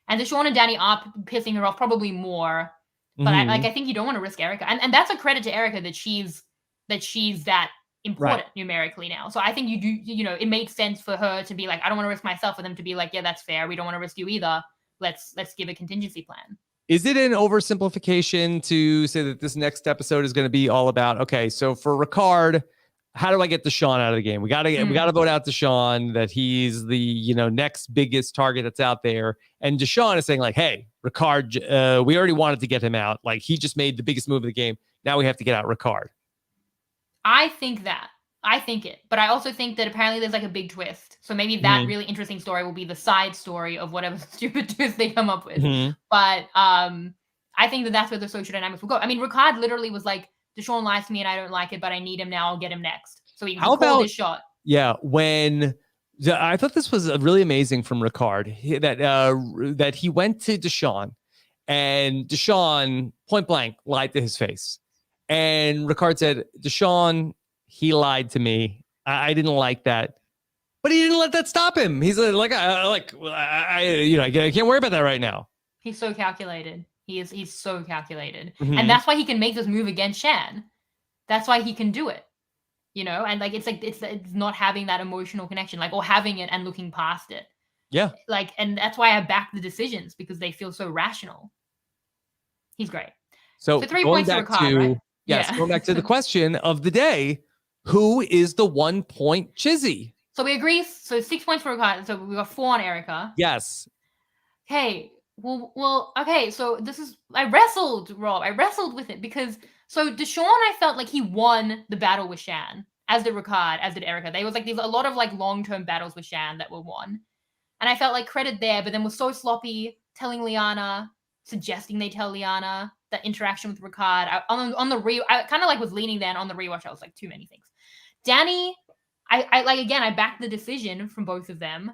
And Deshawn and Danny are pissing her off probably more. But I think you don't want to risk Erica. And that's a credit to Erica that she's that important numerically now. So I think you do, it makes sense for her to be like, I don't want to risk myself, for them to be like, yeah, that's fair. We don't want to risk you either. Let's give a contingency plan. Is it an oversimplification to say that this next episode is going to be all about, okay, so for Ricard, how do I get Deshawn out of the game? We got to vote out Deshawn, that he's the, next biggest target that's out there. And Deshawn is saying like, hey, Ricard, we already wanted to get him out. Like he just made the biggest move of the game. Now we have to get out Ricard. I think it, but I also think that apparently there's like a big twist. So maybe that really interesting story will be the side story of whatever stupid twist they come up with. But I think that's where the social dynamics will go. I mean, Ricard literally was like, Deshawn lies to me and I don't like it, but I need him now. I'll get him next. So he called his shot. Yeah, I thought this was really amazing from Ricard that he went to Deshawn, and Deshawn point blank lied to his face. And Ricard said, Deshawn, he lied to me. I didn't like that. But he didn't let that stop him. He's like, I can't worry about that right now. He's so calculated. He's so calculated. And that's why he can make this move against Shan. That's why he can do it. And like it's not having that emotional connection, like, or having it and looking past it. Yeah. Like, and that's why I back the decisions, because they feel so rational. He's great. So 3 points for Ricard, right? Yes, going back to the question of the day, who is the 1 point Chizzy? So we agree. So 6 points for Ricard. So we got 4 on Erica. Yes. Okay. Well, okay. So I wrestled, Rob. I wrestled with it because Deshawn, I felt like he won the battle with Shan, as did Ricard, as did Erica. There was like a lot of like long-term battles with Shan that were won. And I felt like credit there, but then was so sloppy telling Liana, suggesting they tell Liana, that interaction with Ricard. I kind of like was leaning then on the rewatch. I was like, too many things. Danny, I like, again, I backed the decision from both of them.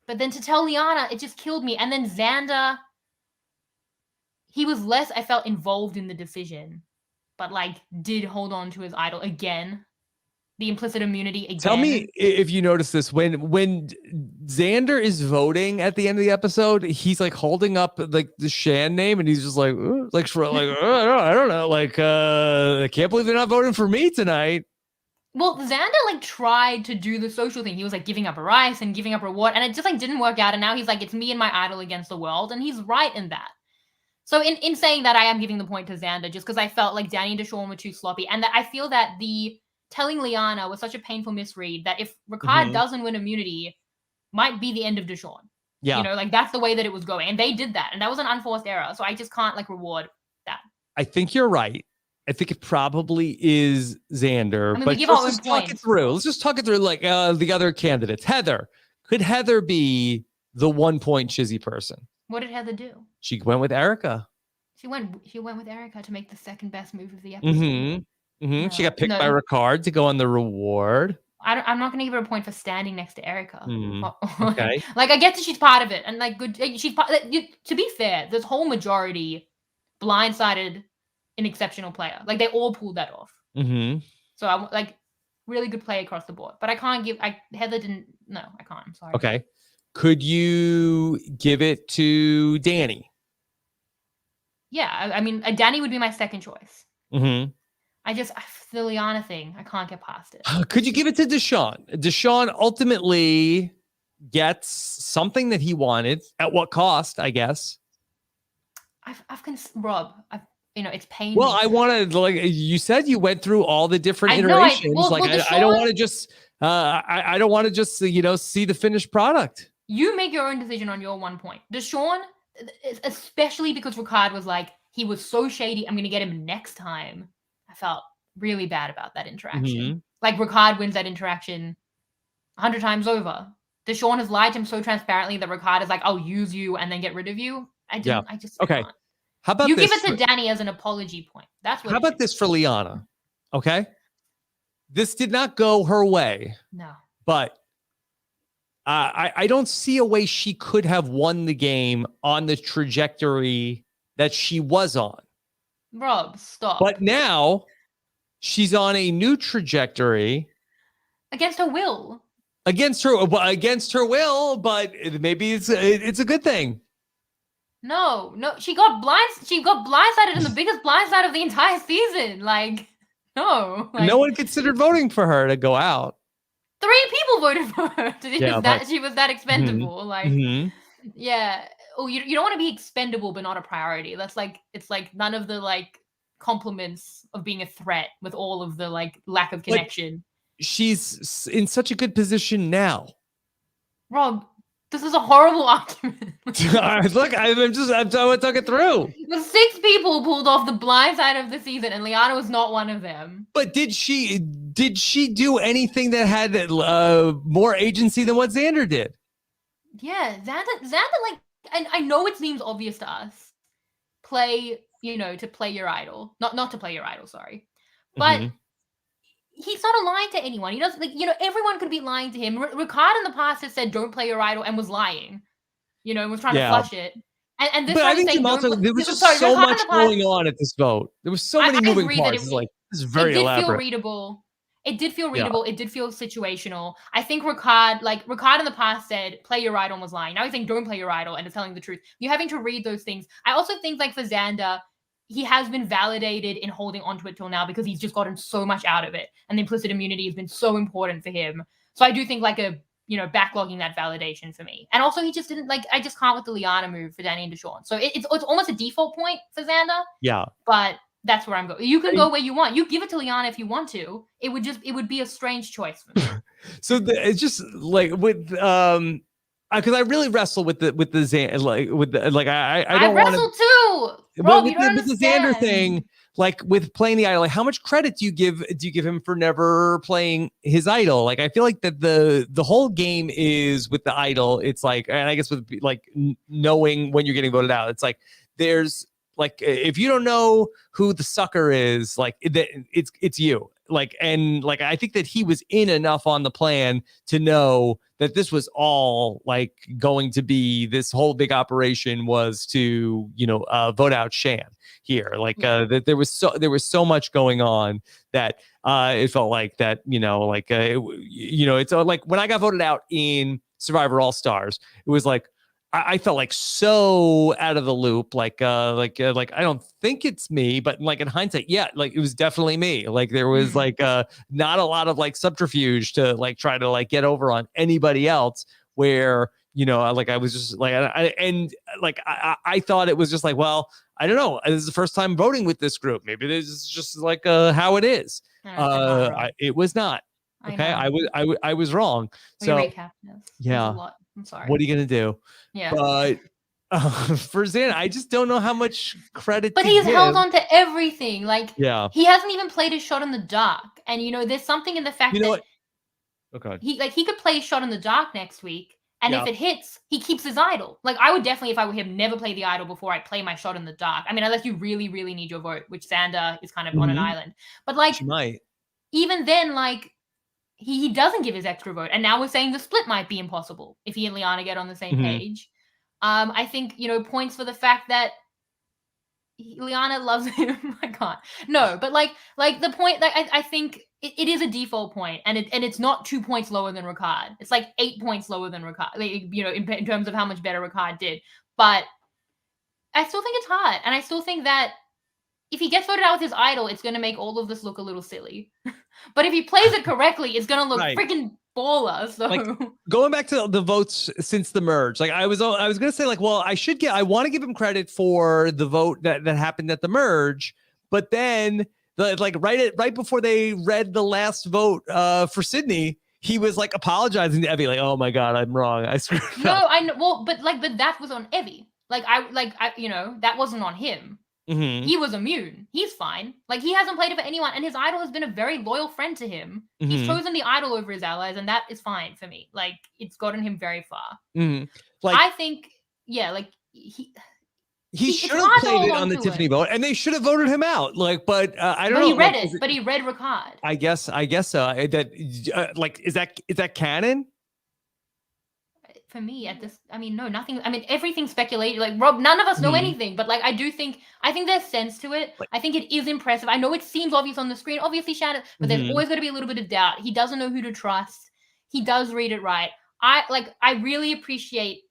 But then to tell Liana, it just killed me. And then Xander, he was less, I felt, involved in the decision, but like did hold on to his idol again. The implicit immunity again. Tell me if you notice this when Xander is voting at the end of the episode, he's like holding up like the Shan name, and he's just like I don't know, like I can't believe they're not voting for me tonight. Well, Xander like tried to do the social thing. He was like giving up a rice and giving up a reward, and it just like didn't work out. And now he's like, it's me and my idol against the world, and he's right in that. So in saying that, I am giving the point to Xander just because I felt like Danny and Deshawn were too sloppy, and that I feel that the telling Liana was such a painful misread that if Ricard doesn't win immunity, might be the end of Deshawn. Yeah. You know, like that's the way that it was going. And they did that. And that was an unforced error. So I just can't like reward that. I think you're right. I think it probably is Xander. I mean, but let's just talk it through. Let's just talk it through like the other candidates. Heather. Could Heather be the 1 point Shizzy person? What did Heather do? She went with Erica. She went with Erica to make the second best move of the episode. No. She got picked by Ricard to go on the reward. I'm not going to give her a point for standing next to Erica. Okay. Like, I get that she's part of it, and like good. She's part. To be fair, this whole majority blindsided an exceptional player. Like they all pulled that off. So I'm like really good play across the board. But I can't give. Heather didn't. No, I can't. I'm sorry. Okay. Could you give it to Danny? Yeah, I mean, Danny would be my second choice. The Liana thing, I can't get past it. Could you give it to Deshawn? Deshawn ultimately gets something that he wanted. At what cost, I guess? Rob, it's painful. Well, I wanted, like you said, you went through all the different iterations. I don't want to just, I don't want to just, see the finished product. You make your own decision on your 1 point. Deshawn, especially because Ricard was like, he was so shady, I'm going to get him next time. I felt really bad about that interaction. Like Ricard wins that interaction 100 times over. Deshawn has lied to him so transparently that Ricard is like, I'll use you and then get rid of you. I just okay. Can't. How about you this give it to Danny as an apology point? That's what. How about this for Liana? Okay. This did not go her way. No. But I don't see a way she could have won the game on the trajectory that she was on. Rob, stop. But now she's on a new trajectory. Against her will. Against her will, but maybe it's a good thing. No, she got blindsided in the biggest blindside of the entire season. Like, no. No one considered voting for her to go out. 3 people voted for her. She was that expendable. Yeah. Oh, you don't want to be expendable, but not a priority. That's like, it's like none of the like compliments of being a threat with all of the like lack of connection. Like, she's in such a good position now. Rob, this is a horrible argument. Look, I'm trying to talk it through. The 6 people pulled off the blind side of the season, and Liana was not one of them. But did she do anything that had more agency than what Xander did? Yeah, Xander, like, and I know it seems obvious to us. To play your idol, not to play your idol. Sorry, but. He's not lying to anyone. He doesn't everyone could be lying to him. Ricard in the past has said don't play your idol and was lying, and was trying to flush it. And this, but I think there was just so much going on at this vote. There was so many moving parts. This is very elaborate. It did feel readable. It did feel situational. I think Ricard in the past said play your idol and was lying. Now he's saying don't play your idol and is telling the truth. You're having to read those things. I also think like for Xander, he has been validated in holding onto it till now because he's just gotten so much out of it. And the implicit immunity has been so important for him. So I do think like backlogging that validation for me. And also he just didn't I just can't with the Liana move for Danny and Deshawn. So it's almost a default point for Xander. Yeah. But that's where I'm going. You can go where you want. You give it to Liana if you want to. It would be a strange choice for me. So it's just like with because I really wrestle with the I don't wrestle too. Rob, with the Xander thing, like with playing the idol, like how much credit do you give him for never playing his idol? Like I feel like that the whole game is with the idol. It's like, and I guess with like knowing when you're getting voted out, it's like there's like if you don't know who the sucker is, like it's you. I think that he was in enough on the plan to know that this was all like going to be, this whole big operation was to, vote out Shan here. That there was so much going on that it felt like that, it's like when I got voted out in Survivor All Stars, it was like, I felt like so out of the loop, like I don't think it's me, but like in hindsight, yeah, like it was definitely me. Like there was not a lot of like subterfuge to like try to like get over on anybody else, where I was just like, I thought it was just like, well, I don't know, this is the first time voting with this group, maybe this is just like how it is. It was not. Okay, I was wrong. So yeah. I'm sorry. What are you gonna do? Yeah. But for Xander, I just don't know how much credit. But he's held on to everything. Like, yeah, he hasn't even played his shot in the dark. And there's something in the fact that okay, he could play his shot in the dark next week, and if it hits, he keeps his idol. Like, I would definitely, if I were him, never play the idol before I play my shot in the dark. I mean, unless you really, really need your vote, which Xander is kind of on an island. But like, even then, like, he doesn't give his extra vote, and now we're saying the split might be impossible if he and Liana get on the same page. I think points for the fact that Liana loves him. I can't. No, but like the point that I think it is a default point, and it's not 2 points lower than Ricard. It's like 8 points lower than Ricard. In terms of how much better Ricard did. But I still think it's hard, and I still think that if he gets voted out with his idol, it's going to make all of this look a little silly. But if he plays it correctly, it's going to look freaking baller. So like, going back to the votes since the merge, like I was going to say, like, well, I want to give him credit for the vote that happened at the merge, but then right before they read the last vote for Sydney, he was like apologizing to Evie, like, oh my God, I'm wrong, I screwed up. No, I know. Well, but that was on Evie. That wasn't on him. Mm-hmm. He was immune. He's fine. Like, he hasn't played it for anyone, and his idol has been a very loyal friend to him. Mm-hmm. He's chosen the idol over his allies, and that is fine for me. Like, it's gotten him very far. Mm-hmm. I think, he should have played it on the Tiffany vote, and they should have voted him out. Like, but I don't know. He read it, but he read Ricard. I guess so. Is that canon? For me, no, nothing. I mean, everything's speculated. Like, Rob, none of us know anything, but like, I think there's sense to it. I think it is impressive. I know it seems obvious on the screen, obviously Shannon, but there's always going to be a little bit of doubt. He doesn't know who to trust. He does read it right. I really appreciate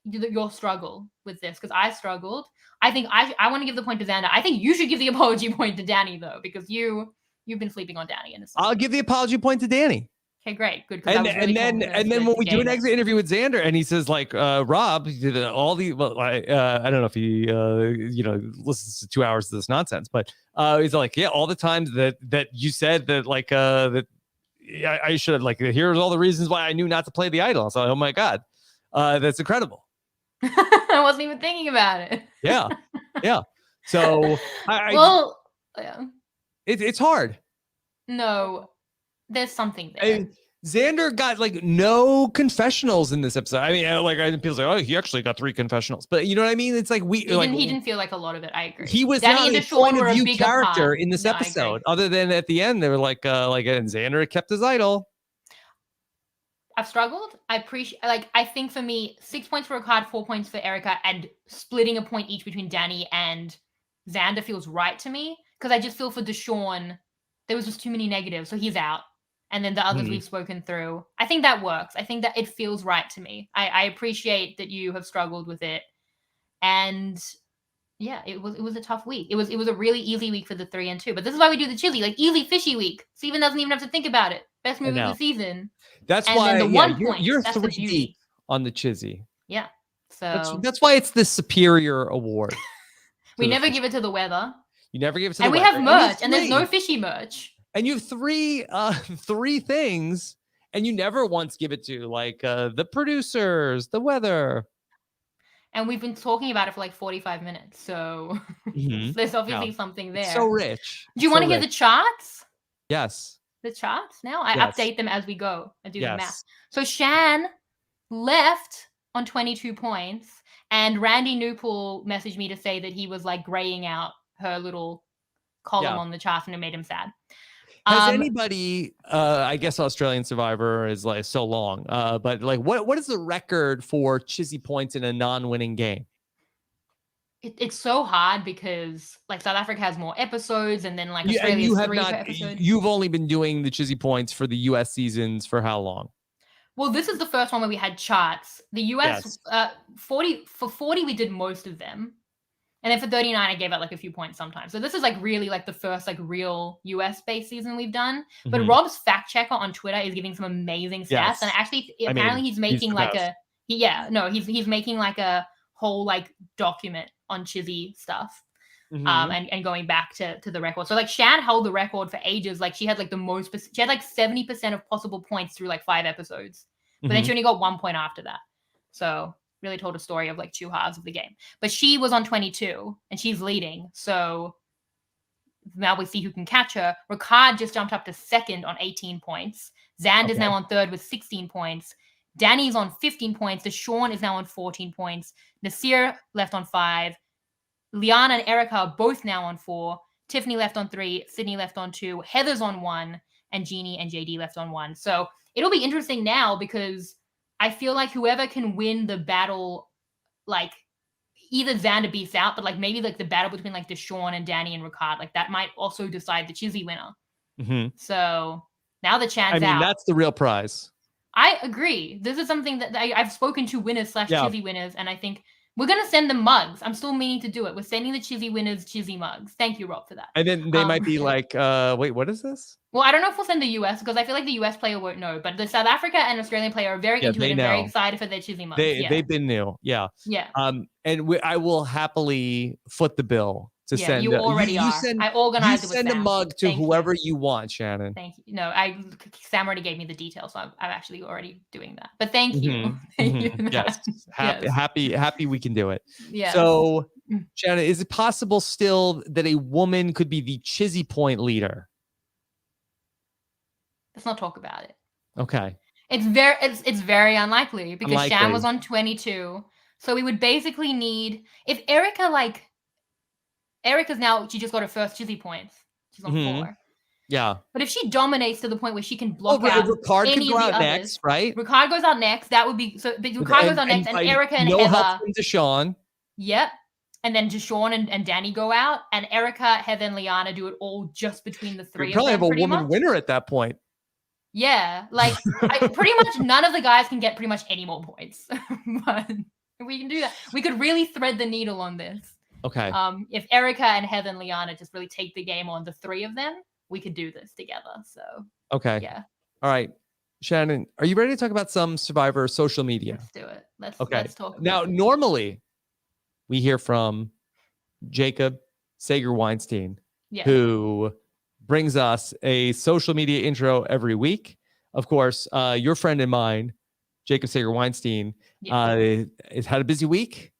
your struggle with this, because I struggled. I think I want to give the point to Xander. I think you should give the apology point to Danny, though, because you've been sleeping on Danny in this. I'll give the apology point to Danny. Okay, great, good. And then when we do an exit interview with Xander, and he says like, Rob, you did all the, I don't know if he listens to 2 hours of this nonsense, but he's like, yeah, all the times that you said that that I should have, like, here's all the reasons why I knew not to play the idol. So, oh my God, that's incredible. I wasn't even thinking about it. Yeah. So it's hard. No. There's something there. Xander got like no confessionals in this episode. I mean, people say, "Oh, he actually got 3 confessionals," but you know what I mean? It's like he didn't feel like a lot of it. I agree. He was not a point of view character in this episode, other than at the end they were like, and Xander kept his idol. I've struggled. I think for me, 6 points for Ricard, 4 points for Erica, and splitting a point each between Danny and Xander feels right to me, because I just feel for Deshawn, there was just too many negatives, so he's out. And then the others we've spoken through. I think that works. I think that it feels right to me. I appreciate that you have struggled with it. And yeah, it was a tough week. It was a really easy week for the 3 and 2. But this is why we do the chizzy, like easy fishy week. Steven doesn't even have to think about it. Best movie of the season. That's why you're 3 deep on the chizzy. Yeah. So that's why it's the superior award. We never give it to the weather. You never give it to the weather. And we have merch, and there's no fishy merch. And you have three things, and you never once give it to like the producers, the weather. And we've been talking about it for like 45 minutes, so there's obviously something there. It's so rich. Do you want to hear the charts? Yes. The charts now? I update them as we go and do the math. So Shan left on 22 points, and Randy Newpool messaged me to say that he was like graying out her little column on the chart, and it made him sad. Has anybody, I guess Australian Survivor is like so long, but like what is the record for Chizzy points in a non-winning game? It's so hard because like South Africa has more episodes, and then like Australia's 3 per episode. You've only been doing the Chizzy points for the US seasons for how long? Well, this is the first one where we had charts. The US, 40 we did most of them. And then for 39, I gave out like a few points sometimes. So this is like really like the first like real US-based season we've done. But Rob's fact checker on Twitter is giving some amazing stats. And actually, apparently he's making he's making like a whole like document on Chizzy stuff. And going back to the record. So like Shan held the record for ages. Like she had like she had like 70% of possible points through like 5 episodes. But then she only got 1 point after that. So really told a story of like 2 halves of the game. But she was on 22 and she's leading. So now we see who can catch her. Ricard just jumped up to 2nd on 18 points. Xand is now on 3rd with 16 points. Danny's on 15 points. Deshawn is now on 14 points. Nasir left on 5. Liana and Erica are both now on 4. Tiffany left on 3. Sydney left on 2. Heather's on 1. And Jeannie and JD left on 1. So it'll be interesting now because I feel like whoever can win the battle, like either Xander beats out, but like maybe like the battle between like Deshawn and Danny and Ricard, like that might also decide the Chizzy winner. So now the chance out. That's the real prize. I agree. This is something that I've spoken to winners / Chizzy winners, and I think we're going to send them mugs. I'm still meaning to do it. We're sending the Chizzy winners Chizzy mugs. Thank you, Rob, for that. And then they might be like, wait, what is this? Well, I don't know if we'll send the US because I feel like the US player won't know, but the South Africa and Australian player are very into it and very excited for their Chizzy mugs. They've been new. Yeah. And I will happily foot the bill to send. You already are. I organized it with Send Sam. a mug to whoever you want, Shannon. Thank you. No, Sam already gave me the details, so I'm actually already doing that. But thank you. Thank you. Yes. Happy we can do it. Yeah. So, Shannon, is it possible still that a woman could be the Chizzy point leader? Let's not talk about it. Okay. It's very unlikely because Shan was on 22. So we would basically need if Erica's now, she just got her first Chizzy points. She's on 4. Yeah. But if she dominates to the point where she can block out Ricard any could go of the out others, next, right? Ricard goes out next. That would be so. But Ricard goes out next, and Erica and Heather. Help from Deshawn. Yep. And then Deshawn and Danny go out, and Erica, Heather, and Liana do it all just between the 3 of them. Probably have a woman winner at that point. Yeah, like pretty much none of the guys can get pretty much any more points. But we can do that. We could really thread the needle on this. Okay. If Erica and Heather and Liana just really take the game on the 3 of them, we could do this together. So. Okay. Yeah. All right. Shannon, are you ready to talk about some Survivor social media? Let's do it. Let's talk. Now, normally we hear from Jacob Sager-Weinstein, who brings us a social media intro every week. Of course, your friend and mine, Jacob Sager-Weinstein, has had a busy week,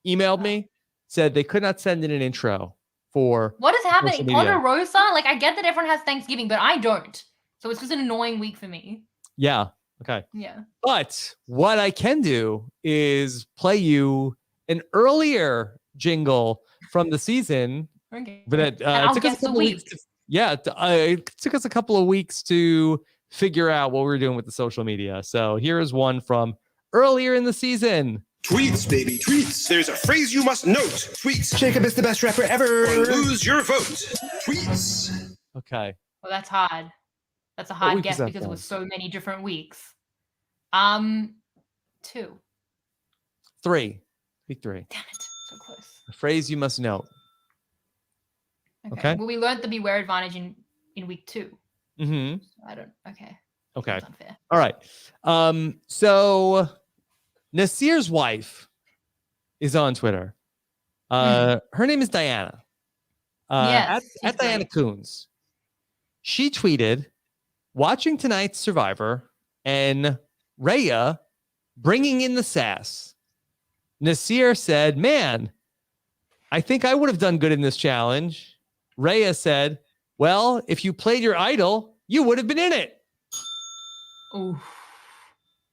emailed me, said they could not send in an intro for what is happening? Ponderosa? Like, I get that everyone has Thanksgiving, but I don't. So it's just an annoying week for me. Yeah. Okay. Yeah. But what I can do is play you an earlier jingle from the season. Okay. But it took us a couple weeks. It took us a couple of weeks to figure out what we were doing with the social media. So here is one from earlier in the season. Tweets, baby, tweets. There's a phrase you must note. Tweets. Jacob is the best rapper ever. Or lose your vote. Tweets. Okay. Well, that's hard. That's a hard guess because it was so many different weeks. 2. 3. Week 3. Damn it. So close. A phrase you must note. Okay. Well, we learned the beware advantage in week 2. Mm-hmm. Okay. That's unfair. All right. So Nasir's wife is on Twitter. Her name is Diana. At Diana Coons. She tweeted, watching tonight's Survivor and Rhea bringing in the sass. Nasir said, man, I think I would have done good in this challenge. Rhea said, well, if you played your idol, you would have been in it. Ooh.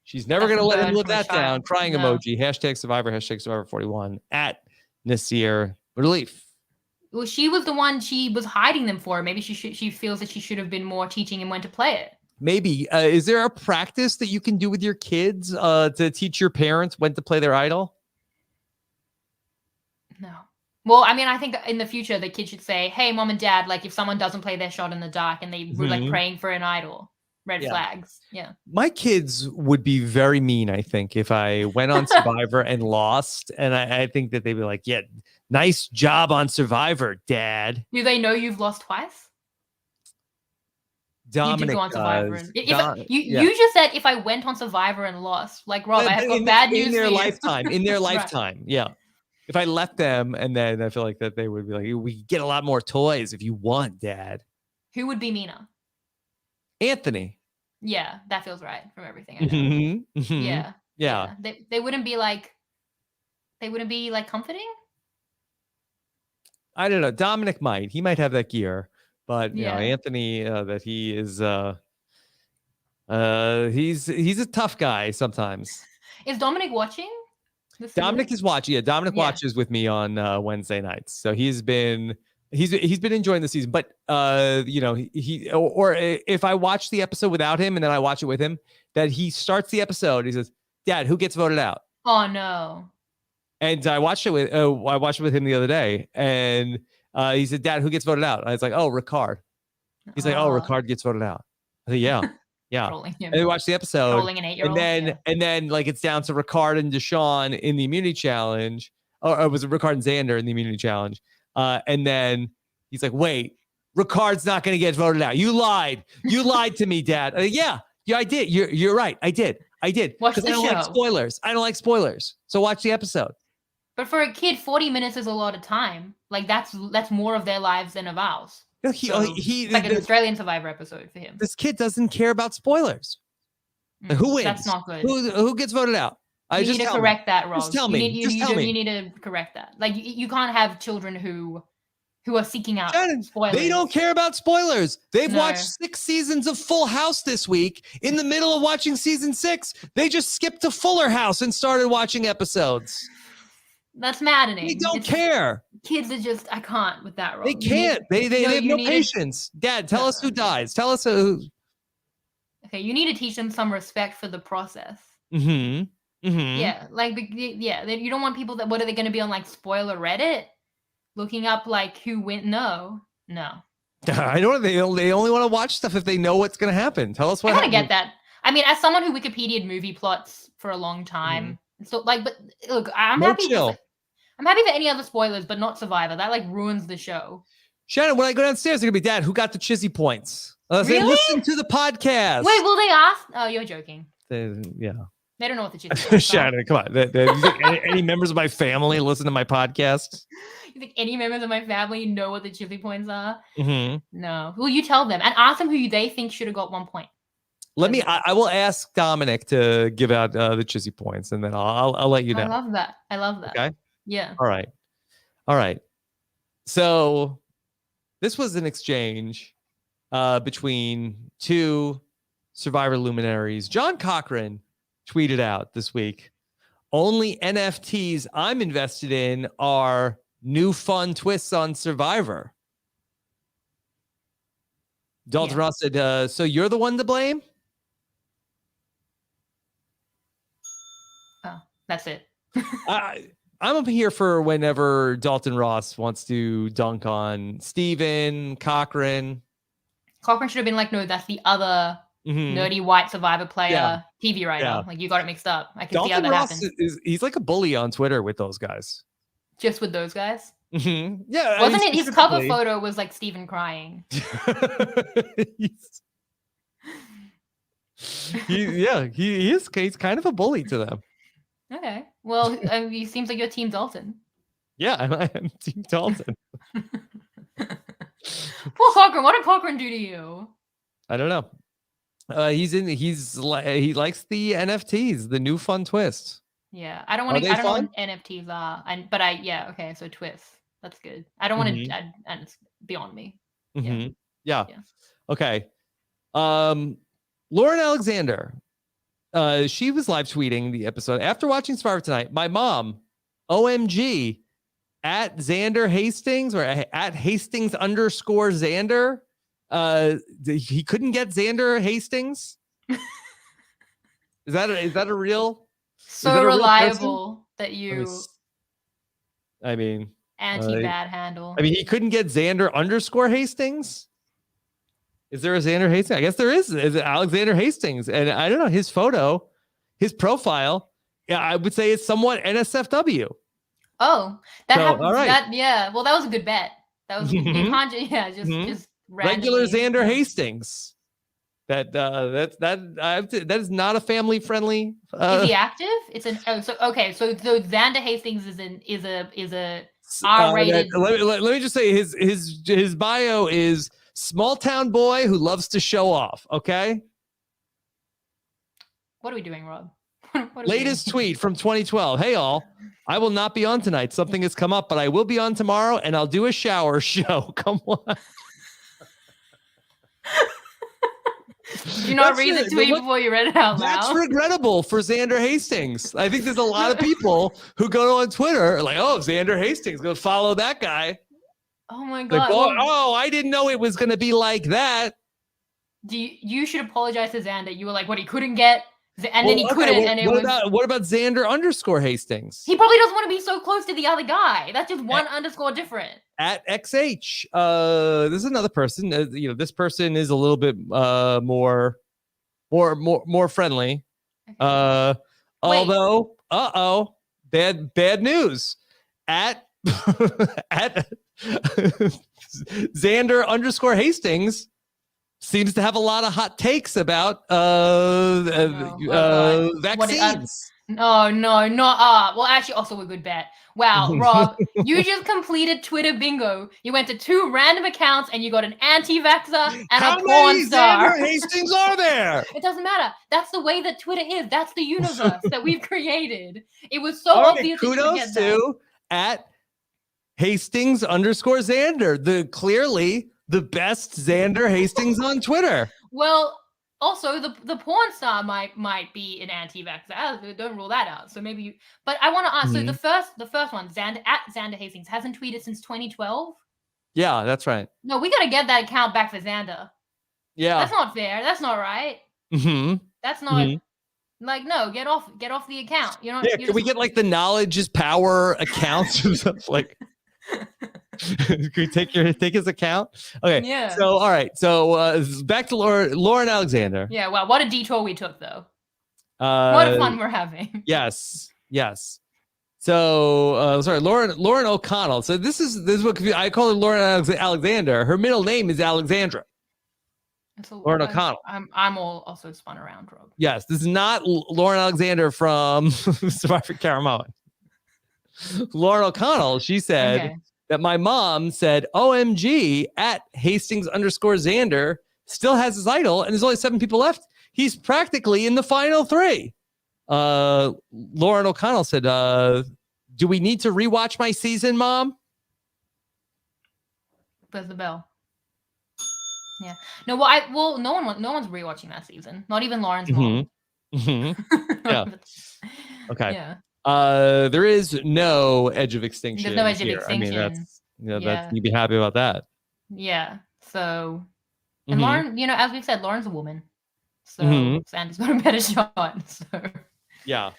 She's never going to let him live that down. Crying emoji. #Survivor. #Survivor41. At Nasir Relief. Well, she was the one she was hiding them for. Maybe she feels that she should have been more teaching him when to play it. Maybe. Is there a practice that you can do with your kids to teach your parents when to play their idol? No. Well, I mean, I think in the future, the kids should say, hey, mom and dad, like if someone doesn't play their shot in the dark and they were like praying for an idol, red flags. Yeah. My kids would be very mean, I think, if I went on Survivor and lost. And I think that they'd be like, yeah, nice job on Survivor, Dad. Do they know you've lost twice? Dominic you did go on Survivor. does. You just said if I went on Survivor and lost, like Rob, I have got bad news in their for you. lifetime. In their lifetime, yeah. If I left them, and then I feel like that they would be like, we get a lot more toys if you want, Dad. Who would be meaner? Anthony. Yeah, that feels right from everything I know. Yeah. They wouldn't be like comforting. I don't know. Dominic might. He might have that gear. But you know, Anthony, that he is, he's a tough guy sometimes. Is Dominic watching? Dominic is watching. Yeah, Dominic watches with me on Wednesday nights. So he's been enjoying the season. But you know, he or if I watch the episode without him and then I watch it with him, that he starts the episode. He says, "Dad, who gets voted out?" Oh no! And I watched it with him the other day, and he said, "Dad, who gets voted out?" And I was like, "Oh, Ricard." He's like, "Oh, Ricard gets voted out." I said, "Yeah, yeah." And we watched the episode, and then like it's down to Ricard and Deshaun in the immunity challenge, or was it Ricard and Xander in the immunity challenge? And then he's like, "Wait, Ricard's not going to get voted out. You lied. You lied to me, Dad." Yeah, I did. You're right. I did. Watch the show. Like spoilers. I don't like spoilers. So watch the episode. But for a kid, 40 minutes is a lot of time. Like that's more of their lives than of ours. No, it's like an Australian Survivor episode for him. This kid doesn't care about spoilers. Who wins? That's not good. Who gets voted out? You need to correct that, Rob. Just tell me. You need to correct that. Like you can't have children who are seeking out spoilers. They don't care about spoilers. They've watched 6 seasons of Full House this week. In the middle of watching season 6, they just skipped to Fuller House and started watching episodes. That's maddening. They don't care. Kids are just, I can't with that, Rob. They can't. They have no patience. Dad, tell us who dies. Tell us who. Okay, you need to teach them some respect for the process. Yeah, like you don't want people that. What are they going to be on like spoiler Reddit, looking up like who went? No. I don't. They only want to watch stuff if they know what's going to happen. Tell us what. I kind of get that. I mean, as someone who Wikipedia'd movie plots for a long time, so like, but look, I'm happy for any other spoilers, but not Survivor. That like ruins the show. Shannon, when I go downstairs, they're gonna be, Dad, who got the chizzy points? Really? Say, listen to the podcast. Wait, will they ask? Oh, you're joking. Yeah. They don't know what the chizzy points are. Shannon, come on. You think any members of my family listen to my podcast? You think any members of my family know what the chizzy points are? Mm-hmm. No. Will you tell them and ask them who they think should have got 1 point? I will ask Dominic to give out the chizzy points, and then I'll let you know. I love that. Okay. Yeah. All right. So this was an exchange between 2 Survivor luminaries. John Cochran tweeted out this week, "Only NFTs I'm invested in are new fun twists on Survivor." Dalton Ross said, "So you're the one to blame?" Oh, that's it. I'm up here for whenever Dalton Ross wants to dunk on Steven, Cochran. Cochran should have been like, no, that's the other nerdy white Survivor player, TV writer. Yeah. Like, you got it mixed up. I can see how that happens. He's like a bully on Twitter with those guys. Just with those guys? Mm-hmm. Yeah. Wasn't it his cover photo was like Steven crying? He's kind of a bully to them. Okay. Well, it seems like you're Team Dalton. Yeah, I am Team Dalton. Poor Cochran. What did Cochran do to you? I don't know. He likes the NFTs, the new fun twist. Yeah, I don't want to. I don't know what NFTs are. Okay, so twists. That's good. I don't want to. And it's beyond me. Yeah. Okay. Lauren Alexander. She was live tweeting the episode after watching Survivor tonight. My mom, OMG, at Xander Hastings or at Hastings _Xander. He couldn't get Xander Hastings. Is that a real? So reliable that you. I mean, anti-bad handle. I mean, he couldn't get Xander _Hastings. Is there a Xander Hastings? I guess there is. Is it Alexander Hastings? And I don't know his photo, his profile. Yeah, I would say it's somewhat NSFW. Oh, that happens. All right. Well, that was a good bet. That was you can't. Yeah, just regular Xander Hastings. That is not a family friendly. Is he active? It's an so Xander Hastings is a R-rated. Let me just say his bio is small town boy who loves to show off. Okay. What are we doing, Rob? Latest tweet from 2012. Hey all, I will not be on tonight. Something has come up, but I will be on tomorrow, and I'll do a shower show. Come on. Did you not read the tweet before you read it out loud? That's regrettable for Xander Hastings. I think there's a lot of people who go on Twitter like, oh, Xander Hastings, go follow that guy. Oh my God. Like, I didn't know it was going to be like that. You should apologize to Xander. You were like, what, he couldn't get, and then he couldn't. What about Xander _Hastings? He probably doesn't want to be so close to the other guy. That's just one underscore different. At XH, this is another person. This person is a little bit more friendly. Okay. Although, bad news. At Xander _Hastings seems to have a lot of hot takes about vaccines. No, not well, actually, also a good bet. Wow, Rob, you just completed Twitter bingo. You went to 2 random accounts and you got an anti-vaxxer and a porn star. How many Xander Hastings are there? It doesn't matter. That's the way that Twitter is. That's the universe that we've created. It was so obvious. Kudos to at Hastings _Xander, clearly the best Xander Hastings on Twitter. Well, also the porn star might be an anti-vaxxer. Don't rule that out. So maybe but I want to ask. So the first one, Xander Hastings hasn't tweeted since 2012. Yeah, that's right. No, we gotta get that account back for Xander. Yeah, that's not fair. That's not right. That's not like no. Get off the account. You know. Yeah, can we get like the knowledge is power account? Like, can we take his account? Okay. Yeah. So all right. So back to Lauren Alexander. Yeah. Wow. What a detour we took, though. What a fun we're having. Yes. So sorry, Lauren O'Connell. So this is what I call her Lauren Alexander. Her middle name is Alexandra. Lauren O'Connell. I'm also spun around, Rob. Yes, this is not Lauren Alexander from Survivor Karamoan. Lauren O'Connell, she said that my mom said, OMG, at Hastings _Xander still has his idol, and there's only 7 people left. He's practically in the final 3. Lauren O'Connell said, do we need to rewatch my season, Mom? There's the bell. Yeah. No, well, no one's rewatching that season. Not even Lauren's mom. Yeah. Okay. Yeah. There is no edge of extinction. There's no edge of extinction. I mean, that's you'd be happy about that. Yeah. So, and Lauren, as we've said, Lauren's a woman, so Sandy's got a better shot. So. Yeah.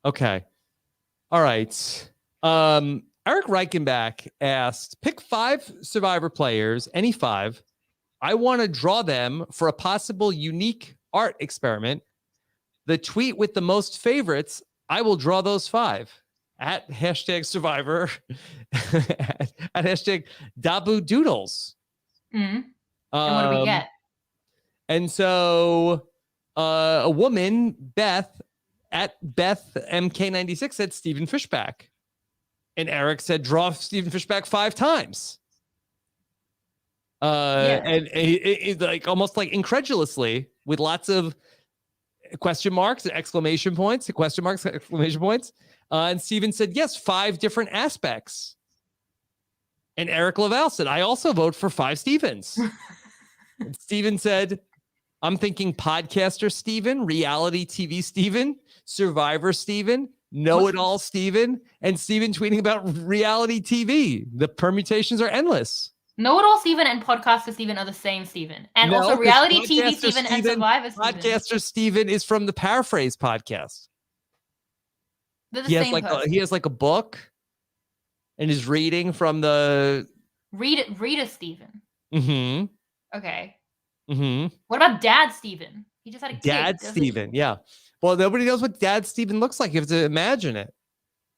Okay. All right. Eric Reichenbach asked, pick 5 Survivor players, any 5. I want to draw them for a possible unique art experiment. The tweet with the most favorites, I will draw those 5 at #Survivor at # Dabu Doodles. And what do we get? And so a woman, Beth, at Beth MK96 said Stephen Fishback. And Eric said draw Stephen Fishback 5 times. And it like almost like incredulously with lots of question marks, exclamation points, question marks, exclamation points. And Steven said, yes, 5 different aspects. And Eric Lavelle said, I also vote for 5 Stevens. And Steven said, I'm thinking podcaster Steven, reality TV Steven, Survivor Steven, Know-It-All Steven, and Steven tweeting about reality TV. The permutations are endless. Know-It-All Steven and Podcaster Steven are the same Steven. And also reality TV Steven and Survivor Steven. Podcaster Steven is from the Paraphrase podcast. They're the same person. He has like a book and is reading from the... Reader Steven. Mm-hmm. Okay. Mm-hmm. What about Dad Steven? He just had a kid. Dad Steven, yeah. Well, nobody knows what Dad Steven looks like. You have to imagine it.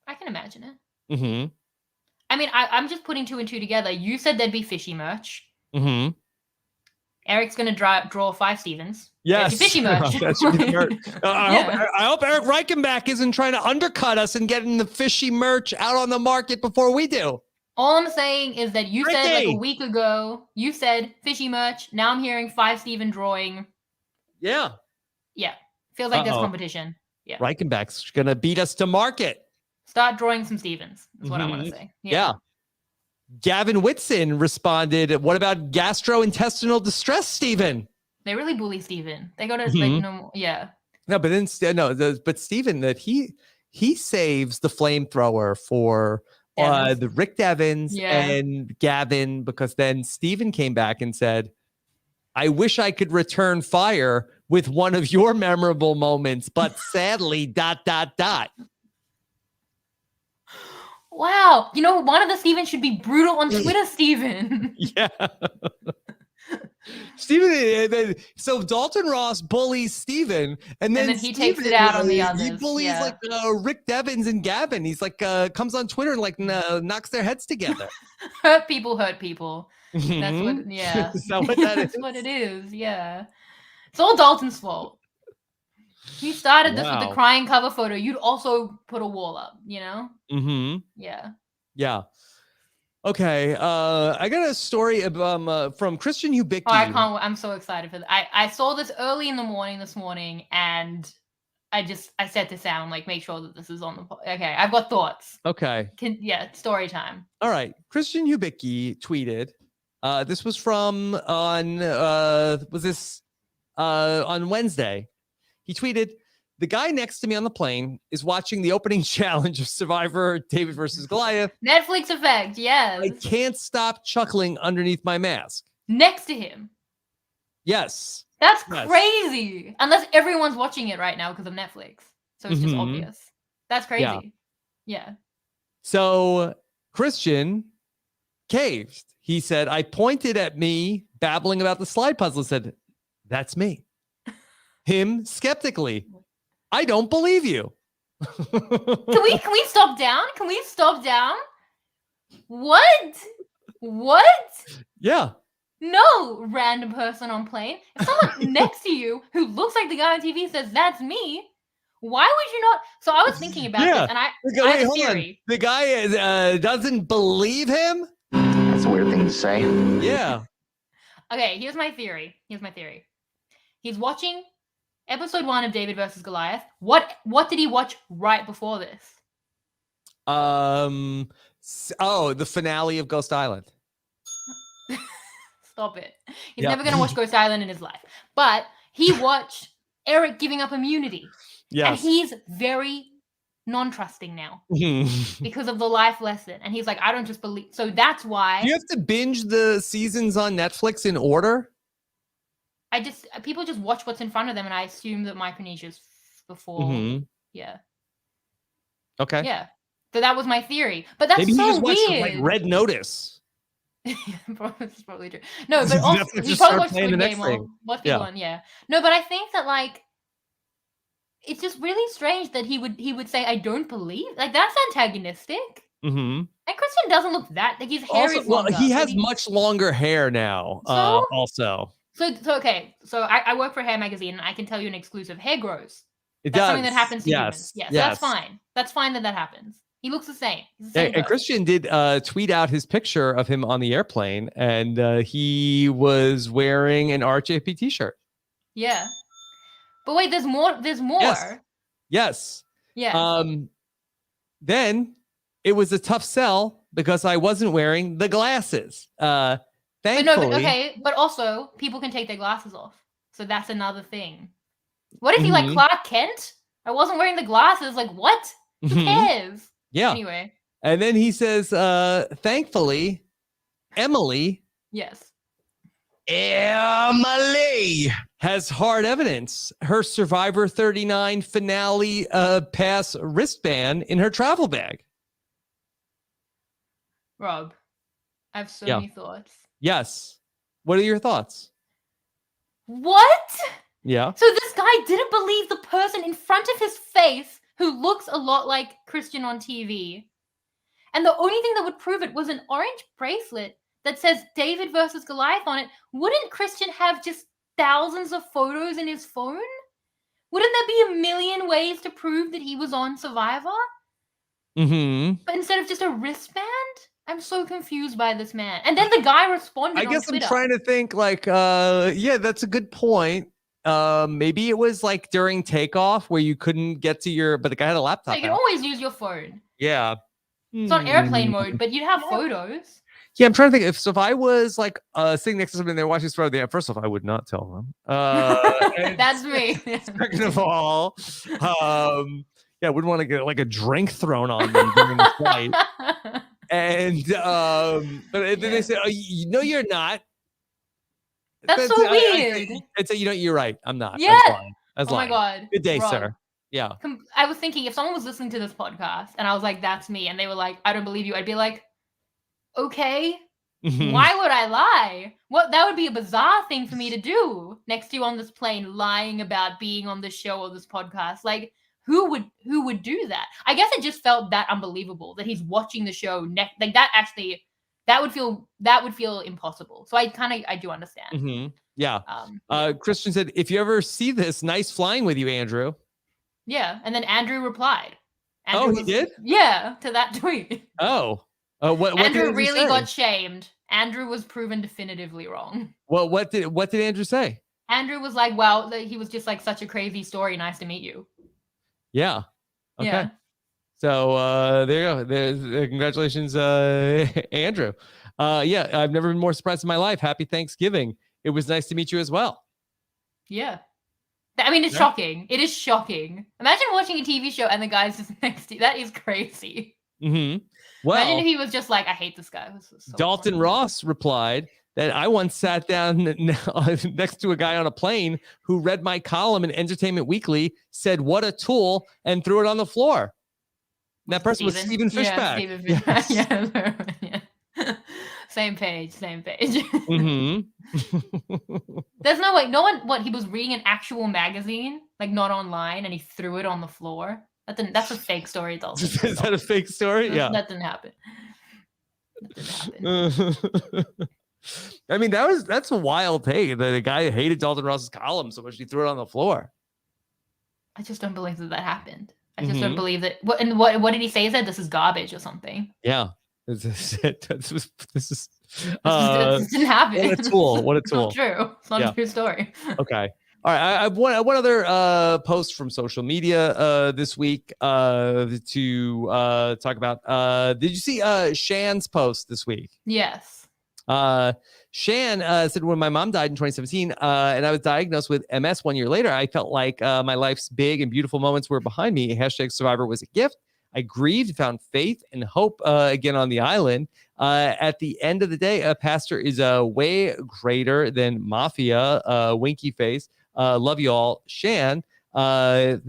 I can imagine it. Mm-hmm. I mean, I'm just putting 2 and 2 together. You said there'd be fishy merch. Mm-hmm. Eric's going to draw 5 Stevens. Yes. Fishy merch. That should be merch. I hope Eric Reichenbach isn't trying to undercut us and getting the fishy merch out on the market before we do. All I'm saying is that you said like a week ago, you said fishy merch. Now I'm hearing 5 Steven drawing. Yeah. Yeah. Feels like there's competition. Yeah. Reichenbach's going to beat us to market. Start drawing some Stevens. That's what I want to say. Yeah. Gavin Whitson responded, what about gastrointestinal distress, Steven? They really bully Steven. They go to yeah. No, but then but Steven, that he saves the flamethrower for the Rick Devins and Gavin, because then Steven came back and said, I wish I could return fire with one of your memorable moments, but sadly, ... Wow. You know, one of the Stevens should be brutal on Twitter, Steven. Yeah. Steven, so Dalton Ross bullies Steven, and then he takes it out on the others. He bullies like Rick Devins and Gavin. He's like, comes on Twitter and like knocks their heads together. Hurt people. That's what, Is that what that That's what it is, yeah. It's all Dalton's fault. He started this with the crying cover photo. You'd also put a wall up, you know? Mm-hmm. Yeah. Yeah. Okay. I got a story from Christian Hubicki. Oh, I can't. I'm so excited for that. I saw this early in the morning this morning, and I set this down, like, make sure that this is on the... Okay, I've got thoughts. Okay. Story time. All right. Christian Hubicki tweeted. This was from on Wednesday. He tweeted, the guy next to me on the plane is watching the opening challenge of Survivor David versus Goliath. Netflix effect, yes. I can't stop chuckling underneath my mask. Next to him. Yes. That's crazy. Unless everyone's watching it right now because of Netflix. So it's just obvious. That's crazy. Yeah. So Christian caved. He said, I pointed at me babbling about the slide puzzle and said, that's me. Him skeptically. I don't believe you. Can we stop down? Can we stop down? What? Yeah. No, random person on plane. If someone next to you who looks like the guy on TV says that's me, why would you not? So I was thinking about this, and I have a theory. The guy doesn't believe him? That's a weird thing to say. Yeah. Okay, here's my theory. He's watching episode 1 of David versus Goliath. What did he watch right before this? The finale of Ghost Island. Stop it. He's never going to watch Ghost Island in his life. But he watched Eric giving up immunity. Yes. And he's very non-trusting now because of the life lesson. And he's like, I don't just believe. So that's why. Do you have to binge the seasons on Netflix in order? People just watch what's in front of them, and I assume that Micronesia's before. Yeah. Okay. Yeah. So that was my theory. But that's maybe so he just weird. watched like Red Notice. That's probably true. No, but also he probably watched Squid Game or watch people on, yeah. No, but I think that like it's just really strange that he would say, I don't believe. Like that's antagonistic. Mm-hmm. And Christian doesn't look that like his hair is longer. Well, he has much longer hair now. Also. So okay. So I work for Hair Magazine, and I can tell you an exclusive. Hair grows. That's something that happens to humans. Yeah, so that's fine. That's fine that happens. He looks the same. He's the same and Christian did tweet out his picture of him on the airplane, and he was wearing an RHAP t-shirt. Yeah. But wait, there's more. Yes. Yeah. Then it was a tough sell because I wasn't wearing the glasses. Thankfully. But also people can take their glasses off. So that's another thing. What if you like Clark Kent? I wasn't wearing the glasses. Like what? Who cares? Yeah. Anyway. And then he says, thankfully, Emily. Yes. Emily has hard evidence. Her Survivor 39 finale pass wristband in her travel bag. Rob, I have so many thoughts. Yes. What are your thoughts? What? Yeah. So this guy didn't believe the person in front of his face who looks a lot like Christian on TV. And the only thing that would prove it was an orange bracelet that says David versus Goliath on it. Wouldn't Christian have just thousands of photos in his phone? Wouldn't there be a million ways to prove that he was on Survivor? But instead of just a wristband? I'm so confused by this man. And then the guy responded on Twitter. I'm trying to think like, yeah, that's a good point. Maybe it was like during takeoff where you couldn't get to your, but the guy had a laptop. So you can always use your phone. Yeah. It's on airplane mode, but you'd have photos. Yeah, I'm trying to think if I was like sitting next to somebody and they're watching this photo, first off, I would not tell them. That's me. Second of all, yeah, I wouldn't want to get like a drink thrown on them during the flight. And but then they say, "Oh, no, you're not." That's so weird. I'd say, you're right. I'm not. Yeah. That's my God. Good day, Rob. sir. Yeah. I was thinking if someone was listening to this podcast and I was like, "That's me," and they were like, "I don't believe you," I'd be like, "Okay, why would I lie? That would be a bizarre thing for me to do next to you on this plane, lying about being on this show or this podcast. Like, who would do that? I guess it just felt that unbelievable that he's watching the show like that. Actually, that would feel impossible. So I do understand. Yeah. Christian said, "If you ever see this, nice flying with you, Andrew." Yeah, and then Andrew replied. He did? Yeah, to that tweet. Oh. What Andrew really got shamed. Andrew was proven definitively wrong. Well, what did Andrew say? Andrew was like, "Well, he was just like such a crazy story. Nice to meet you." Yeah. Okay. Yeah. So there you go. There's congratulations, Andrew. Yeah, I've never been more surprised in my life. Happy Thanksgiving. It was nice to meet you as well. Yeah. I mean, it's shocking. It is shocking. Imagine watching a TV show and the guy's just next to you. That is crazy. Well, imagine if he was just like, "I hate this guy." So Dalton funny. Ross replied that I once sat down next to a guy on a plane who read my column in Entertainment Weekly, said, "What a tool," and threw it on the floor. And that person was Stephen Fishback. Yeah, Stephen Fishback. Yeah. Same page. There's no way. No one. He was reading an actual magazine, like not online, and he threw it on the floor. That's a fake story, Dalton. Is that a fake story? Yeah. That didn't happen. I mean, that's a wild take. The guy hated Dalton Ross's column so much he threw it on the floor. I just don't believe that happened. I just don't believe that. What did he say? He said this is garbage or something. Yeah. This is this didn't happen. What a tool. It's not true. It's not a true story. Okay. All right. I have one other post from social media this week to talk about. Did you see Shan's post this week? Yes. Shan said, when my mom died in 2017 and I was diagnosed with MS 1 year later, I felt like my life's big and beautiful moments were behind me. #Survivor was a gift. I grieved, found faith and hope again on the island. At the end of the day, a pastor is way greater than mafia. Winky face. Love you all. Shan, thank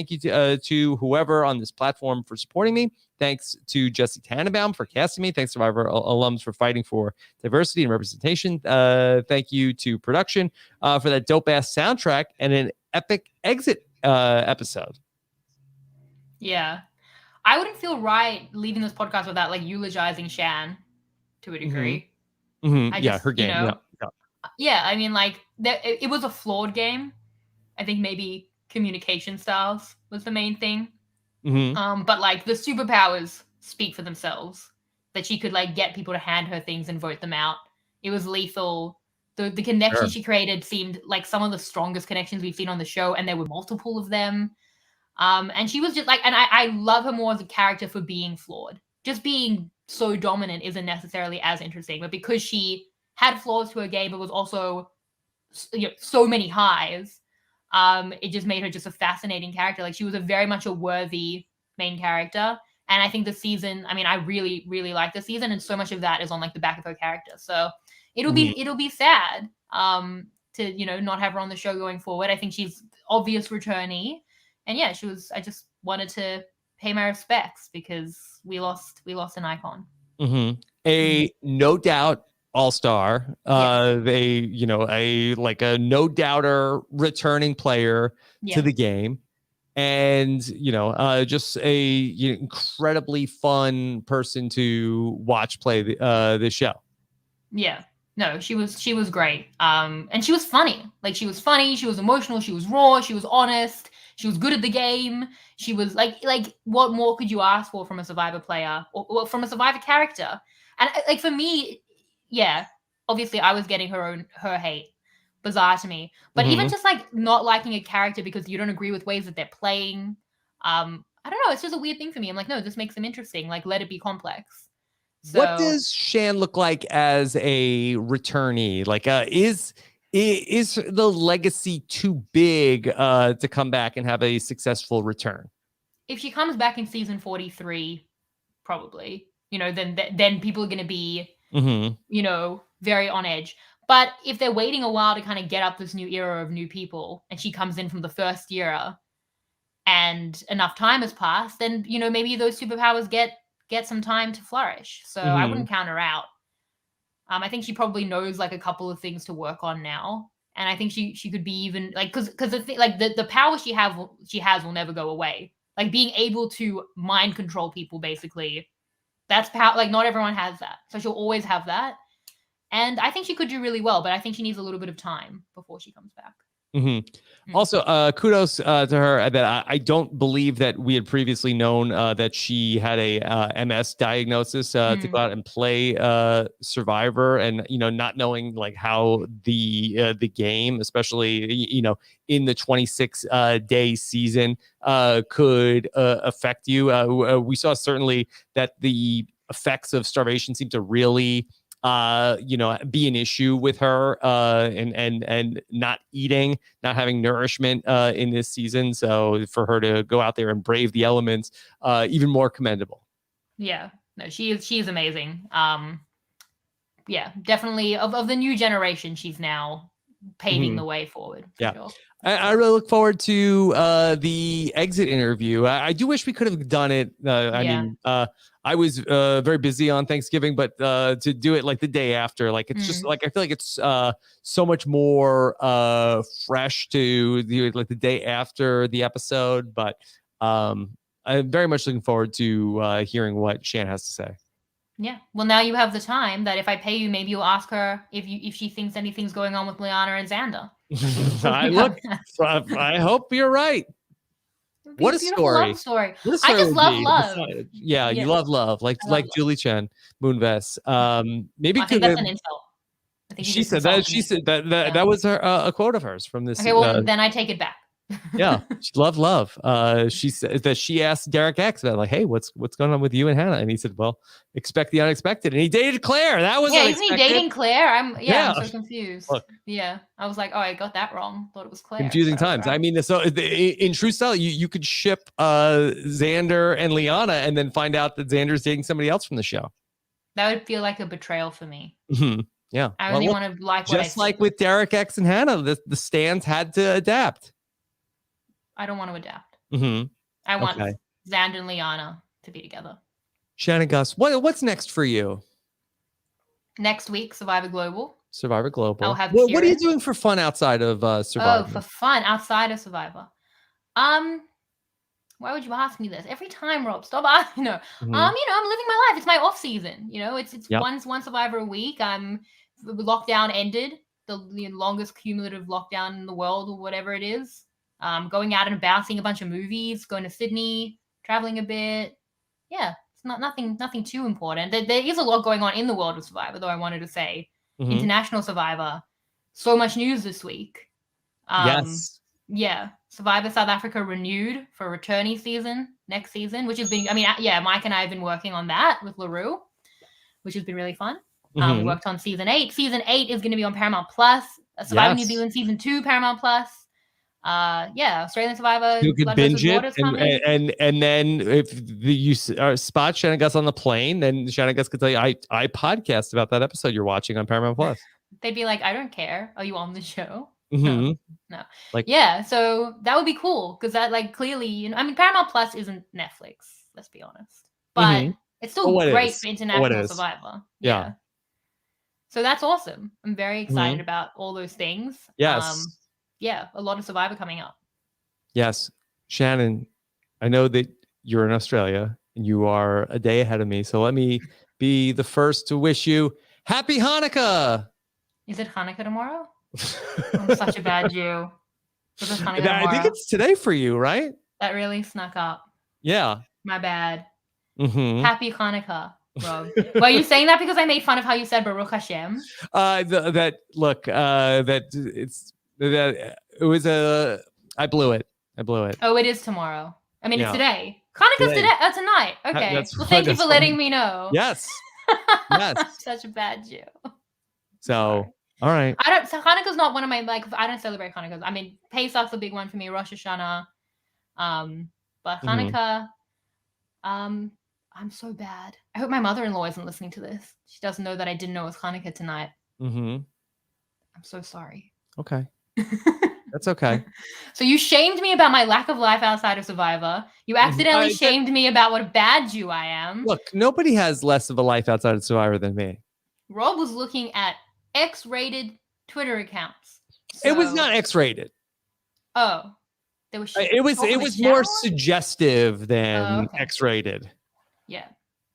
you to whoever on this platform for supporting me. Thanks to Jesse Tannenbaum for casting me. Thanks to Survivor alums for fighting for diversity and representation. Thank you to production for that dope-ass soundtrack and an epic exit episode. Yeah. I wouldn't feel right leaving this podcast without like eulogizing Shan to a degree. Her game. Yeah, I mean, like, it was a flawed game. I think maybe communication styles was the main thing. But like the superpowers speak for themselves. That she could like get people to hand her things and vote them out. It was lethal. The connection she created seemed like some of the strongest connections we've seen on the show, and there were multiple of them. And she was just like, and I love her more as a character for being flawed. Just being so dominant isn't necessarily as interesting, but because she had flaws to her game, but was also, so many highs. it just made her just a fascinating character. Like, she was very much a worthy main character. And I think the season, I mean, I really, really like the season, and so much of that is on like the back of her character. So it'll be sad to, not have her on the show going forward. I think she's obvious returnee. And yeah, I just wanted to pay my respects because we lost an icon. A no doubt all-star, a no doubter returning player to the game. And, just a incredibly fun person to watch play the show. Yeah. No, she was great. And she was funny. Like, she was funny, she was emotional, she was raw, she was honest, she was good at the game. She was like what more could you ask for from a Survivor player or from a Survivor character? And like, for me, yeah, obviously I was getting her hate. Bizarre to me. But even just like not liking a character because you don't agree with ways that they're playing, I don't know, it's just a weird thing for me. I'm like, no, this makes them interesting. Like, let it be complex. So, what does Shan look like as a returnee? Like, is the legacy too big to come back and have a successful return? If she comes back in season 43, probably, then people are going to be, very on edge. But if they're waiting a while to kind of get up this new era of new people, and she comes in from the first era, and enough time has passed, then maybe those superpowers get some time to flourish. So I wouldn't count her out. I think she probably knows like a couple of things to work on now, and I think she could be even like because the power she has will never go away. Like, being able to mind control people, basically, that's power. Like, not everyone has that, so she'll always have that. And I think she could do really well, but I think she needs a little bit of time before she comes back. Also, kudos to her that I don't believe that we had previously known that she had a MS diagnosis to go out and play Survivor, and not knowing like how the game, especially in the 26 day season, could affect you. We saw certainly that the effects of starvation seem to really be an issue with her and not eating, not having nourishment in this season. So for her to go out there and brave the elements, even more commendable. Yeah, no, she is amazing. Yeah, definitely of the new generation, she's now paving the way forward. Yeah. Sure. I really look forward to the exit interview. I do wish we could have done it. I mean, I was very busy on Thanksgiving, but to do it like the day after, like it's just like I feel like it's so much more fresh to do it like the day after the episode. But I'm very much looking forward to hearing what Shan has to say. Yeah. Well, now you have the time that if I pay you, maybe you'll ask her if she thinks anything's going on with Liana and Xander. I hope you're right. What a story! Love story. I just love love. Yeah, you love love, like Julie Chen, Moonves. Maybe I think that's an insult. She said that. That was her a quote of hers from this. Okay, well then I take it back. Yeah, she loved love. She said that she asked Derek X about like, hey, what's going on with you and Hannah? And he said, well, expect the unexpected. And he dated Claire. That was isn't he dating Claire? I'm so confused. Look, yeah, I was like, oh, I got that wrong. Thought it was Claire. Confusing times. Right. I mean, so in true style, you could ship Xander and Liana, and then find out that Xander's dating somebody else from the show. That would feel like a betrayal for me. Yeah, I only want to like what just like with Derek X and Hannah, the stands had to adapt. I don't want to adapt. I want Xander and Liana to be together. Shannon Guss, what's next for you? Next week, Survivor Global. Survivor Global. I'll have what are you doing for fun outside of Survivor? Oh, for fun outside of Survivor. Why would you ask me this every time, Rob? Stop asking. I'm living my life. It's my off season. It's one Survivor a week. Lockdown ended, the longest cumulative lockdown in the world, or whatever it is. Going out and about, seeing a bunch of movies, going to Sydney, traveling a bit. Yeah, it's nothing too important. There is a lot going on in the world of Survivor, though. I wanted to say International Survivor. So much news this week. Yes. Yeah, Survivor South Africa renewed for a returnee season next season, which has been. Mike and I have been working on that with LaRue, which has been really fun. We worked on season 8. Season 8 is going to be on Paramount Plus. Survivor New Zealand season 2, Paramount Plus. Australian Survivor. You could binge it, and then if you spot Shannon Guss on the plane, then Shannon Guss could tell you, I podcast about that episode you're watching on Paramount Plus. They'd be like, I don't care. Are you on the show? Mm-hmm. No. Like, yeah, so that would be cool because that like clearly, you know, I mean, Paramount Plus isn't Netflix. Let's be honest, but it's still great for International Survivor. Yeah. So that's awesome. I'm very excited about all those things. Yes. Yeah, a lot of Survivor coming up. Yes. Shannon, I know that you're in Australia and you are a day ahead of me. So let me be the first to wish you Happy Hanukkah. Is it Hanukkah tomorrow? I'm such a bad Jew. Is it Hanukkah tomorrow? I think it's today for you, right? That really snuck up. Yeah. My bad. Happy Hanukkah, Rob. Well, you saying that because I made fun of how you said Baruch Hashem? I blew it. Oh, it is tomorrow. I mean, it's today. Hanukkah's today. Tonight. Okay. Well, thank you for letting me know. Yes. Yes. I'm such a bad Jew. So, all right. So Hanukkah's not one of my, like, I don't celebrate Hanukkah. I mean, Pesach's a big one for me. Rosh Hashanah. But Hanukkah, I'm so bad. I hope my mother-in-law isn't listening to this. She doesn't know that I didn't know it was Hanukkah tonight. I'm so sorry. Okay. That's okay. So you shamed me about my lack of life outside of Survivor. You accidentally shamed me about what a bad Jew I am. Look, nobody has less of a life outside of Survivor than me. Rob was looking at X-rated Twitter accounts. So... It was not X-rated. Oh. It was more suggestive than X-rated. Yeah.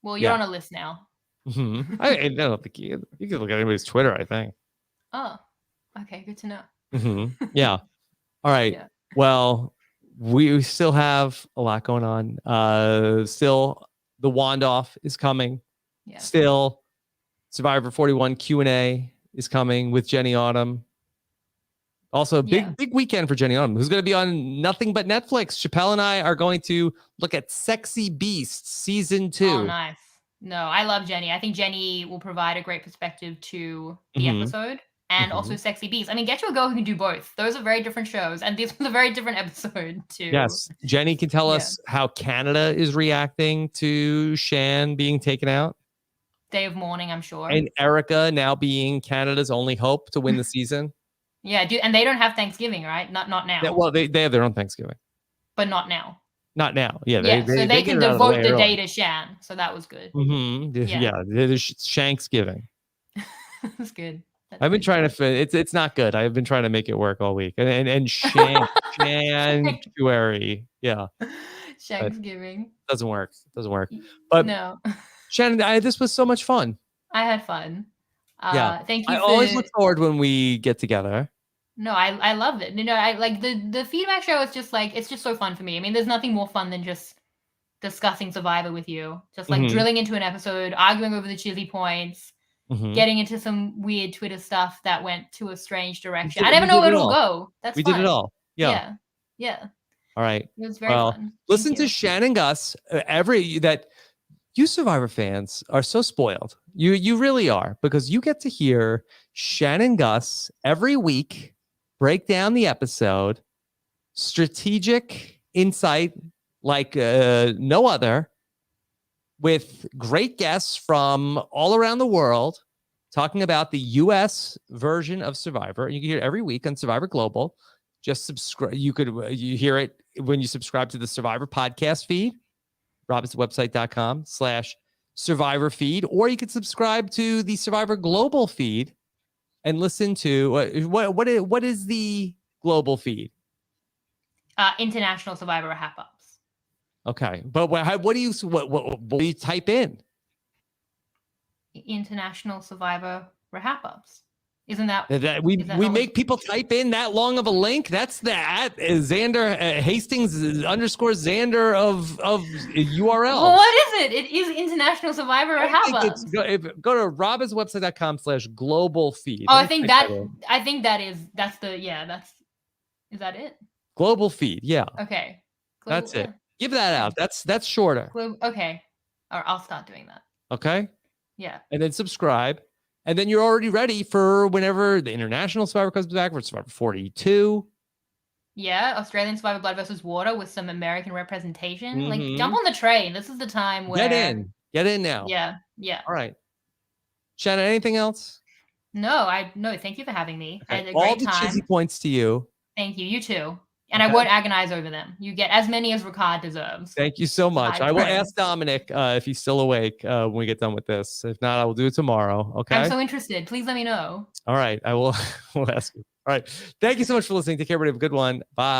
Well, you're on a list now. I don't think you can look at anybody's Twitter, I think. Oh. Okay, good to know. Yeah. All right. Yeah. Well, we still have a lot going on. Still, the Wand-Off is coming. Yeah. Still, Survivor 41 Q&A is coming with Jenny Autumn. Also, big weekend for Jenny Autumn, who's going to be on nothing but Netflix. Chappelle and I are going to look at Sexy Beasts Season 2. Oh, nice. No, I love Jenny. I think Jenny will provide a great perspective to the episode. And also Sexy Beasts. I mean, get to a girl who can do both. Those are very different shows. And this was a very different episode, too. Yes. Jenny can tell us how Canada is reacting to Shan being taken out. Day of mourning, I'm sure. And Erica now being Canada's only hope to win the season. Yeah, and they don't have Thanksgiving, right? Not now. Yeah, well, they have their own Thanksgiving. But not now. Not now. Yeah. So they can devote the day to Shan. So that was good. Yeah. There's Shanksgiving. That's good. I've been trying to it's not good. I've been trying to make it work all week. And Shantuary. Yeah. Shanksgiving. Doesn't work. But no. Shannon, this was so much fun. I had fun. Thank you. I always look forward when we get together. No, I love it. You know, I like the feedback show is just like, it's just so fun for me. I mean, there's nothing more fun than just discussing Survivor with you. Just like drilling into an episode, arguing over the cheesy points. Getting into some weird Twitter stuff that went to a strange direction. I never know where it'll go. We did it all. Yeah. All right. It was very fun. Listen to Shannon Guss. You Survivor fans are so spoiled. You really are, because you get to hear Shannon Guss every week break down the episode, strategic insight like no other, with great guests from all around the world talking about the U.S. version of Survivor. You can hear it every week on Survivor Global. Just subscribe. You hear it when you subscribe to the Survivor podcast feed, robinsonwebsite.com/Survivor feed, or you could subscribe to the Survivor Global feed and listen to what is the global feed? International Survivor RHAP. Okay, but what do you type in? International Survivor RHAP. Isn't that we make people type in that long of a link? That's Xander Hastings _Xander of URL. Well, what is it? It is International Survivor RHAP. Go to robinswebsite.com/global feed. Oh, is that it? Global feed, yeah. Okay. That's it. Give that out. That's shorter. Okay. Or I'll start doing that. Okay. Yeah. And then subscribe. And then you're already ready for whenever the International Survivor comes back for Survivor 42. Yeah, Australian Survivor Blood versus Water with some American representation. Like, jump on the train. This is the time where get in now. Yeah. All right, Shannon. Anything else? No. Thank you for having me. Okay. I had a All great the time. cheesy points to you. Thank you. You too. And I won't agonize over them. You get as many as Ricard deserves. Thank you so much. I will ask Dominic if he's still awake when we get done with this. If not, I will do it tomorrow. Okay. I'm so interested. Please let me know. All right. I will. We'll ask you. All right. Thank you so much for listening. Take care, everybody. Have a good one. Bye.